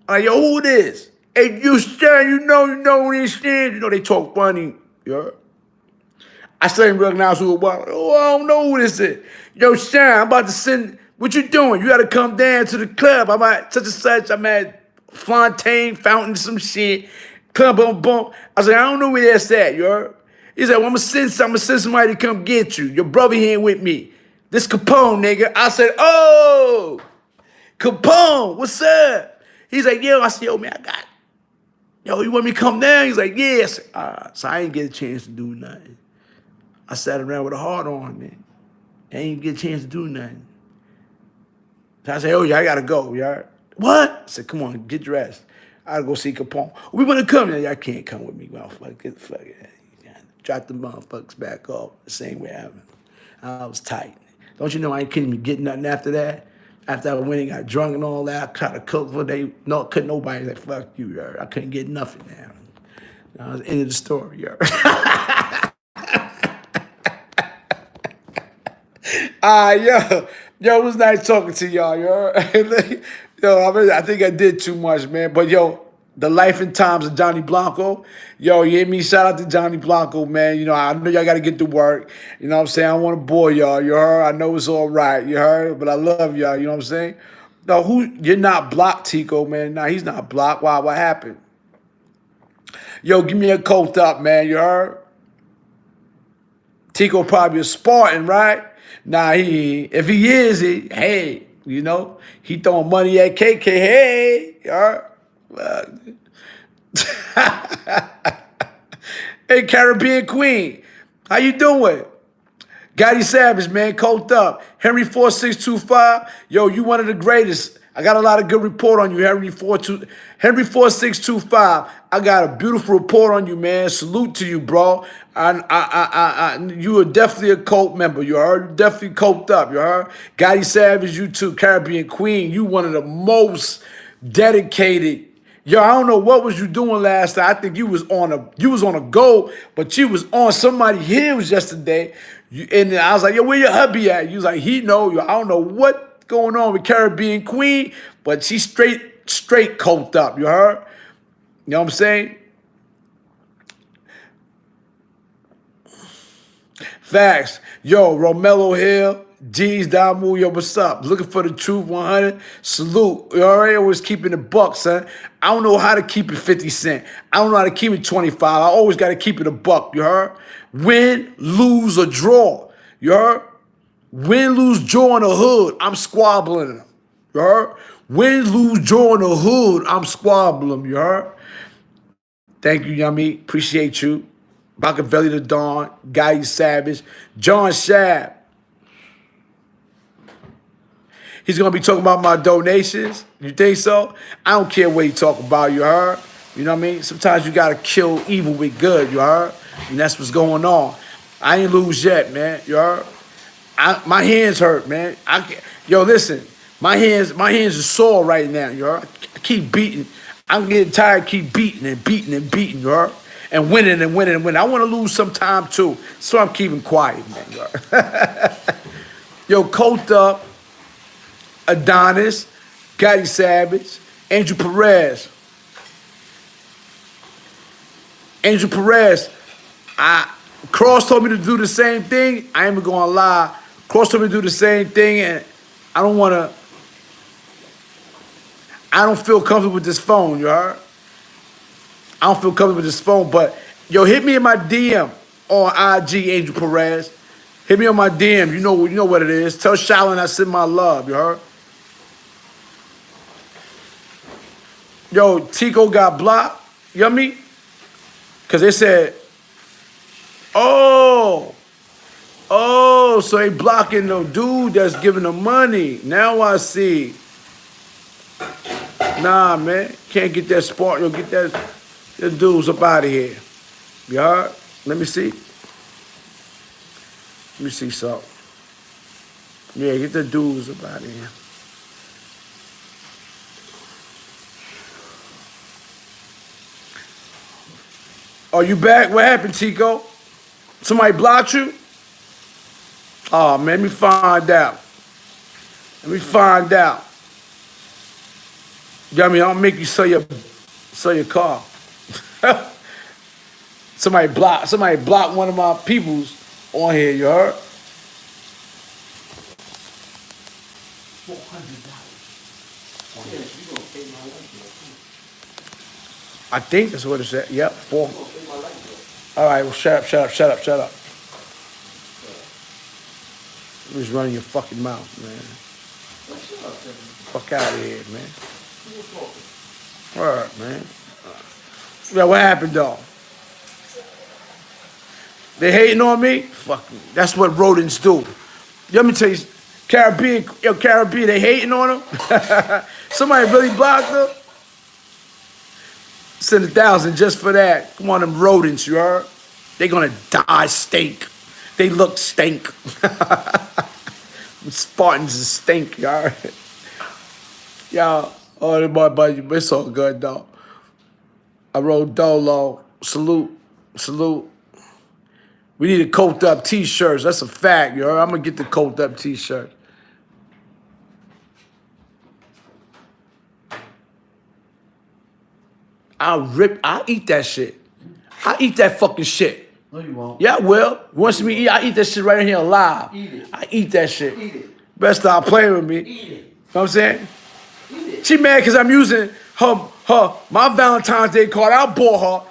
I'm like, yo, who it is? Hey, you stand, you know this shit. You know, they talk funny. Yeah. I still didn't recognize who it was. Oh, I don't know who this is. Yo, Sean, I'm about to send, what you doing? You got to come down to the club. I'm at such and such. I'm at Fontaine, Fountain, some shit. Club, boom, boom. I said, I don't know where that's at, you heard? He said, well, I'm going to send somebody to come get you. Your brother here with me. This Capone, nigga. I said, oh, Capone, what's up? He's like, yo. I said, yo, man, yo, you want me to come down? He's like, yeah. I said, so I ain't get a chance to do nothing. I sat around with a heart on, man. I ain't get a chance to do nothing. So I said, oh, yeah, I got to go, y'all. What? I said, come on, get dressed. I gotta go see Capone. We want to come. Y'all can't come with me, motherfucker. Get the fuck out. Drop the motherfuckers back off the same way I was tight. Don't you know I ain't couldn't even get nothing after that? After I went and got drunk and all that, I tried to cook for couldn't nobody like, fuck you, yo. I couldn't get nothing now. That was the end of the story, yo. Yo, it was nice talking to y'all, yo. Yo, I think I did too much, man. But yo, the life and times of Johnny Blanco. Yo, you hear me? Shout out to Johnny Blanco, man. You know, I know y'all got to get to work. You know what I'm saying? I don't want to bore y'all. You heard? I know it's all right. You heard? But I love y'all. You know what I'm saying? No, you're not blocked, Tico, man. Nah, he's not blocked. Why? What happened? Yo, give me a coat up, man. You heard? Tico probably a Spartan, right? Nah, if he is, hey, you know, he throwing money at KK. Hey, all right. Hey, Caribbean Queen, how you doing? Gotti Savage, man, coked up. Henry 4625, yo, you one of the greatest. I got a lot of good report on you, Henry 4625. I got a beautiful report on you, man. Salute to you, bro. You are definitely a cult member. You heard? Definitely coked up. You heard? Gotti Savage, you too. Caribbean Queen, you one of the most dedicated. Yo, I don't know what was you doing last night. I think you was on a go, but you was on somebody's heels yesterday. And I was like, yo, where your hubby at? You was like, he know. Yo, I don't know what's going on with Caribbean Queen, but she's straight coked up. You heard? You know what I'm saying? Facts. Yo, Romello Hill, G's, Damu, yo, what's up? Looking for the truth, 100. Salute. You already always keeping the buck, son. I don't know how to keep it 50 cent. I don't know how to keep it 25. I always got to keep it a buck, you heard? Win, lose, or draw. You heard? Win, lose, draw in the hood, I'm squabbling them. You heard? Win, lose, draw in the hood, I'm squabbling them. You heard? Thank you, Yummy. Appreciate you. Machiavelli the Dawn, Gotti Savage, John Shab. He's going to be talking about my donations. You think so? I don't care what he talk about, you heard? You know what I mean? Sometimes you got to kill evil with good, you heard? And that's what's going on. I ain't lose yet, man, you heard? My hands hurt, man. Yo, listen, my hands are sore right now, you heard? I keep beating. I'm getting tired, keep beating, you heard? And winning. I want to lose some time, too. So I'm keeping quiet, man, you heard? Yo, Colt Up, Adonis, Gotti Savage, Angel Perez. Cross told me to do the same thing. I ain't even gonna lie. Cross told me to do the same thing, and I don't feel comfortable with this phone, you heard? I don't feel comfortable with this phone, but yo, hit me in my DM on IG, Angel Perez. Hit me on my DM. You know what it is. Tell Shaolin I send my love, you heard? Yo, Tico got blocked. You know what I mean? Because they said, oh, so they blocking the dude that's giving the money. Now I see. Nah, man. Can't get that spark. You'll get that dudes up out of here. You heard? Let me see. Let me see something. Yeah, get the dudes up out of here. Oh, you back? What happened, Tico? Somebody blocked you? Oh, man, let me find out. Let me find out. You got me? I'll make you sell your car. Somebody blocked one of my peoples on here, you heard? $400. Yes, you gonna pay my light bill. I think that's what it said. Yep, 4. All right, well, shut up. You're just running your fucking mouth, man. Fuck out of here, man. All right, man. Yeah, what happened, though? They hating on me? Fuck me. That's what rodents do. Let me tell you, Caribbean, they hating on them? Somebody really blocked them? Send 1,000 just for that. Come on, them rodents, you heard? They gonna die stink. They look stink. Spartans stink, you heard? Y'all, oh, but it's all good, though. I wrote Dolo. Salute. We need a coat up t-shirts. That's a fact, yo. I'm gonna get the coat up t-shirt. I'll eat that shit. I'll eat that fucking shit. No, you won't. Yeah, I will. Once me eat, I eat that shit right in here alive. Eat it. I eat that shit. Eat it. Best stop playing with me. Eat it. You know what I'm saying? Eat it. She mad because I'm using my Valentine's Day card. I bought her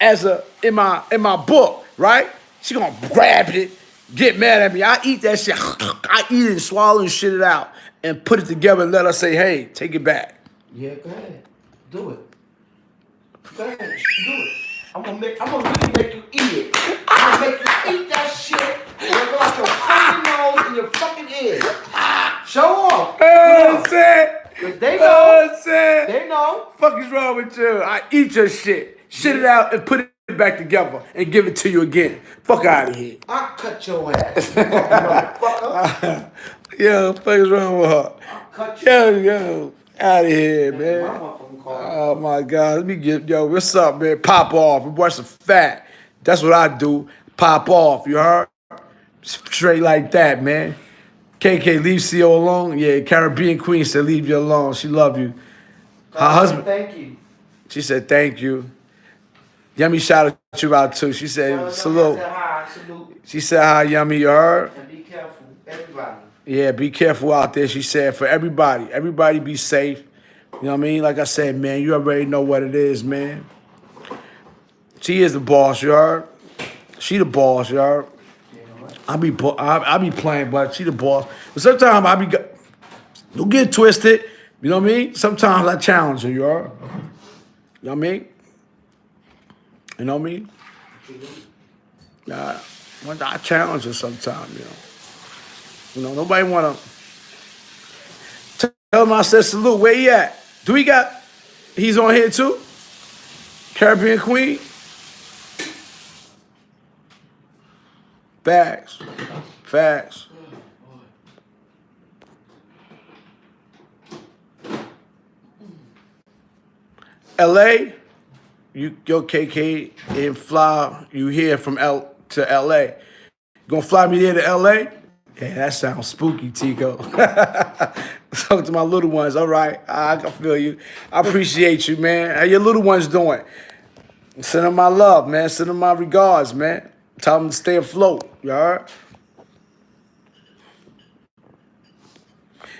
as in my book, right? She gonna grab it, get mad at me. I eat that shit. I eat it and swallow and shit it out and put it together and let her say, hey, take it back. Yeah, go ahead. Do it. Go ahead. Do it. I'm gonna really make you eat it. I'm gonna make you eat that shit. I'm gonna go out your fucking nose and your fucking ears. Show off. Oh, shit. They know. Oh, shit. They know. Fuck is wrong with you? I eat your shit. Shit it out and put it back together and give it to you again. Fuck out of here. I'll cut your ass. You fucking motherfucker. Yo, fuck is wrong with her? I'll cut you. Yo, out of here, man. Oh my God, let me get, yo, what's up, man? Pop off. Watch the fat. That's what I do. Pop off, you heard? Straight like that, man. KK, leave CO alone. Yeah, Caribbean Queen said leave you alone. She love you. Her husband. Thank you. She said thank you. Yummy shouted you out too. She said salute. She said hi, Yummy, you heard? And be careful, everybody. Yeah, be careful out there. She said for everybody. Everybody be safe. You know what I mean? Like I said, man, you already know what it is, man. She is the boss, you heard? She the boss, you heard? I be playing, but she the boss. But sometimes don't get twisted. You know what I mean? Sometimes I challenge her, you heard? You know what I mean? You know what I mean? I challenge her sometimes, you know. You know, nobody want to tell him I said salute. Where he at? He's on here too? Caribbean Queen? Facts. LA, your KK and fly you here from to LA. You gonna fly me there to LA? Yeah, that sounds spooky, Tico. Talk to my little ones. All right, I can feel you. I appreciate you, man. How your little ones doing? Send them my love, man. Send them my regards, man. Tell them to stay afloat. You heard?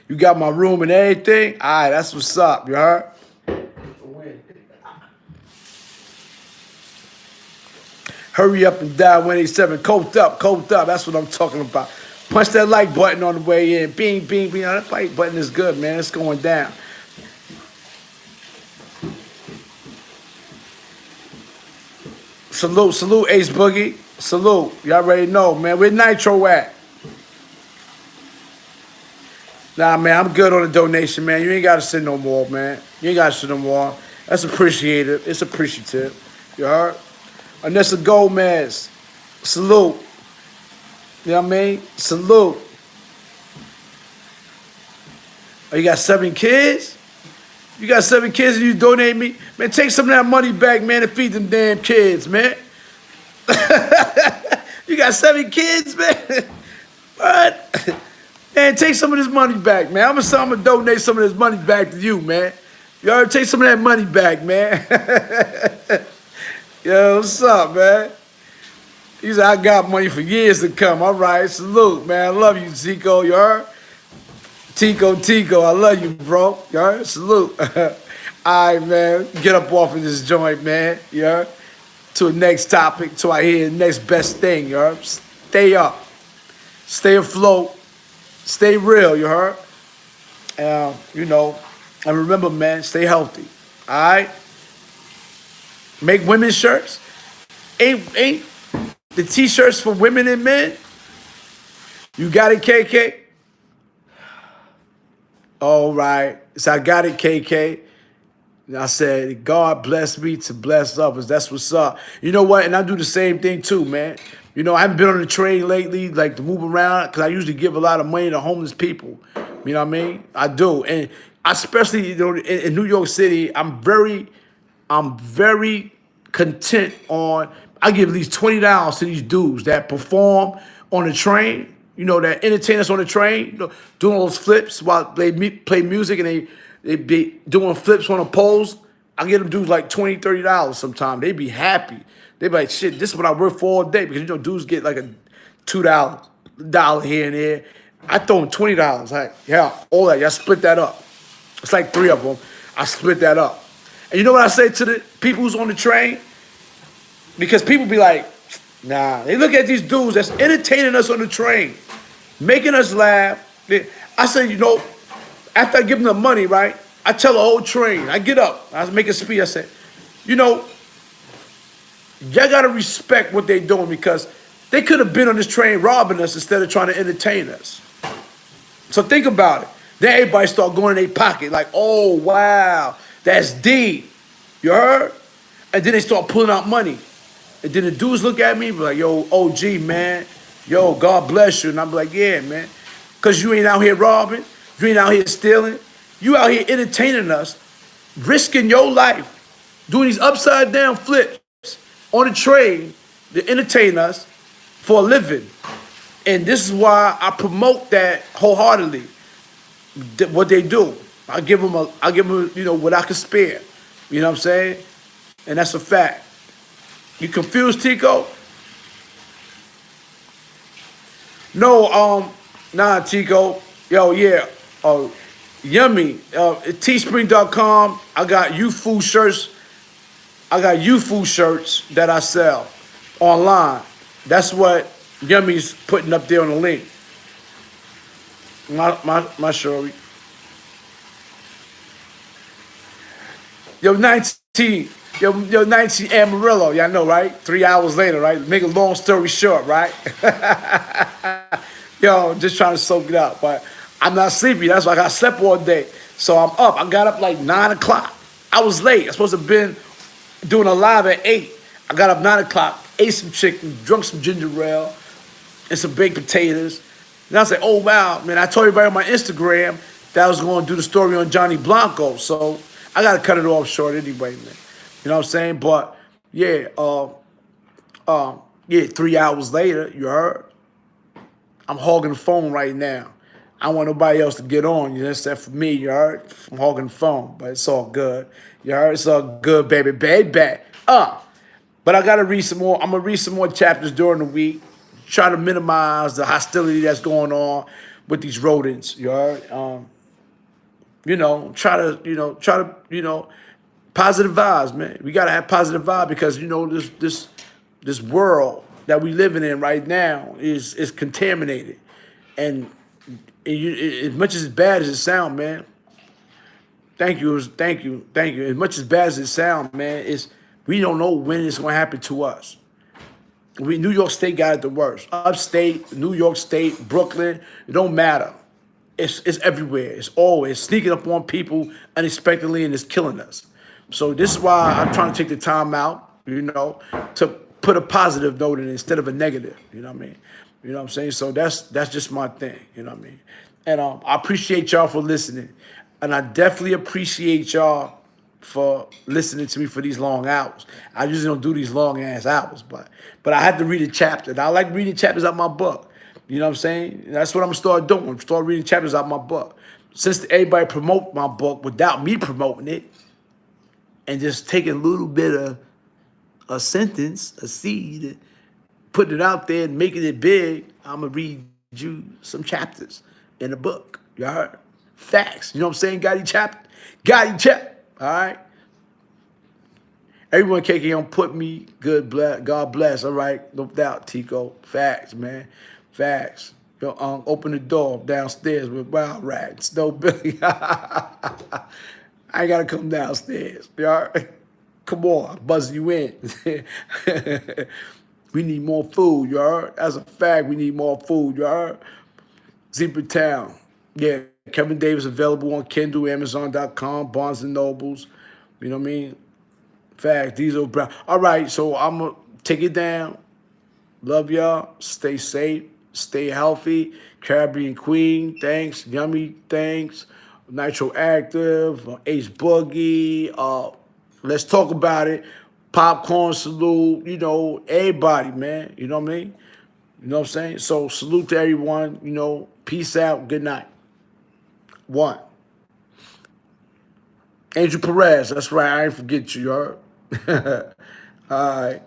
You got my room and everything? All right, that's what's up. You heard? Hurry up and dial 187. Coked up. That's what I'm talking about. Punch that like button on the way in. Bing, bing, bing. That like button is good, man. It's going down. Salute, Ace Boogie. Salute. Y'all already know, man. Where Nitro at? Nah, man, I'm good on the donation, man. You ain't got to send no more, man. You ain't got to send no more. That's appreciated. It's appreciative. You heard? Anessa Gomez, salute. You know what I mean? Salute. Oh, you got 7 kids? You got 7 kids and you donate me? Man, take some of that money back, man, and feed them damn kids, man. You got 7 kids, man? What? Man, take some of this money back, man. I'm gonna donate some of this money back to you, man. You already take some of that money back, man. Yo, what's up, man? He said, I got money for years to come. All right, salute, man. I love you, Tico. You heard? Tico, I love you, bro. You heard? Salute. All right, man. Get up off of this joint, man. You heard? To the next topic, till I hear the next best thing, you heard? Stay up. Stay afloat. Stay real, you heard? You know, and remember, man, stay healthy. All right? Make women's shirts. Ain't the t-shirts for women and men? You got it, KK? All right. So I got it, KK. And I said, God bless me to bless others. That's what's up. You know what? And I do the same thing too, man. You know, I haven't been on the train lately, like to move around, because I usually give a lot of money to homeless people. You know what I mean? I do. And especially, you know, in New York City, I'm very content on, I give at least $20 to these dudes that perform on the train, you know, that entertain us on the train, you know, doing those flips while they play music and they be doing flips on the poles. I get them dudes like $20, $30 sometimes. They be happy. They be like, shit, this is what I work for all day. Because, you know, dudes get like a $2 here and there. I throw them $20. Like, yeah, all that. Y'all split that up. It's like 3 of them. I split that up. And you know what I say to the people who's on the train? Because people be like, nah. They look at these dudes that's entertaining us on the train, making us laugh. I say, you know, after I give them the money, right, I tell the whole train, I get up, I make a speech, I say, you know, y'all gotta respect what they're doing because they could have been on this train robbing us instead of trying to entertain us. So think about it. Then everybody start going in their pocket like, oh, wow, that's deep. You heard? And then they start pulling out money. And then the dudes look at me and be like, yo, OG, man. Yo, God bless you. And I'm like, yeah, man. Because you ain't out here robbing. You ain't out here stealing. You out here entertaining us, risking your life, doing these upside down flips on the train to entertain us for a living. And this is why I promote that wholeheartedly. What they do. I give them, you know, what I can spare. You know what I'm saying? And that's a fact. You confused, Tico? No, nah, Tico. Yo, yeah. Yummy. Teespring.com. I got youth food shirts. I got youth food shirts that I sell online. That's what Yummy's putting up there on the link. My story. Yo, 19. Yo, 19 Amarillo. Y'all know, right? 3 hours later, right? Make a long story short, right? Yo, just trying to soak it up. But I'm not sleepy. That's why I slept all day. So I'm up. I got up like 9 o'clock. I was late. I supposed to have been doing a live at 8. I got up 9 o'clock, ate some chicken, drunk some ginger ale, and some baked potatoes. And I was like, oh, wow, man, I told everybody on my Instagram that I was going to do the story on Johnny Blanco. So I got to cut it off short anyway, man. You know what I'm saying? But, yeah, 3 hours later, you heard? I'm hogging the phone right now. I don't want nobody else to get on, you know, except for me, you heard? I'm hogging the phone, but it's all good. You heard? It's all good, baby. But I got to read some more. I'm going to read some more chapters during the week. Try to minimize the hostility that's going on with these rodents, you heard? You know, try to, positive vibes, man. We got to have positive vibes because, you know, this world that we living in right now is contaminated. And as much as bad as it sounds, man, thank you. As much as bad as it sounds, man, we don't know when it's going to happen to us. New York State got it the worst. Upstate, New York State, Brooklyn, it don't matter. It's everywhere. It's always sneaking up on people unexpectedly and it's killing us. So this is why I'm trying to take the time out, to put a positive note in it instead of a negative. You know what I mean? You know what I'm saying? So that's just my thing. You know what I mean? And I appreciate y'all for listening, and I definitely appreciate y'all for listening to me for these long hours. I usually don't do these long ass hours, but I had to read a chapter. And I like reading chapters out my book. You know what I'm saying? That's what I'm gonna start doing. Start reading chapters out my book. Since everybody promote my book without me promoting it, and just taking a little bit of a sentence, a seed, putting it out there and making it big, I'm gonna read you some chapters in the book. You heard? Facts. You know what I'm saying? Got each chapter. Got each chapter. All right. Everyone KK on put me good. God bless. All right. No doubt, Tico. Facts, man. Facts. Yo, open the door downstairs with wild rats. No Billy. I ain't gotta come downstairs. You all right? Come on, I'm buzzing you in. We need more food, you heard? That's a fact. We need more food, you heard? Zebra Town. Yeah, Kevin Davis available on Kindle, Amazon.com, Barnes and Nobles. You know what I mean? Fact, Diesel Brown. All right, so I'm going to take it down. Love y'all. Stay safe. Stay healthy. Caribbean Queen, thanks. Yummy, thanks. Nitro Active, Ace Boogie. Let's talk about it. Popcorn salute. Everybody, man. You know what I mean? You know what I'm saying? So salute to everyone. Peace out. Good night. One. Angel Perez. That's right. I ain't forget you, you heard? All right.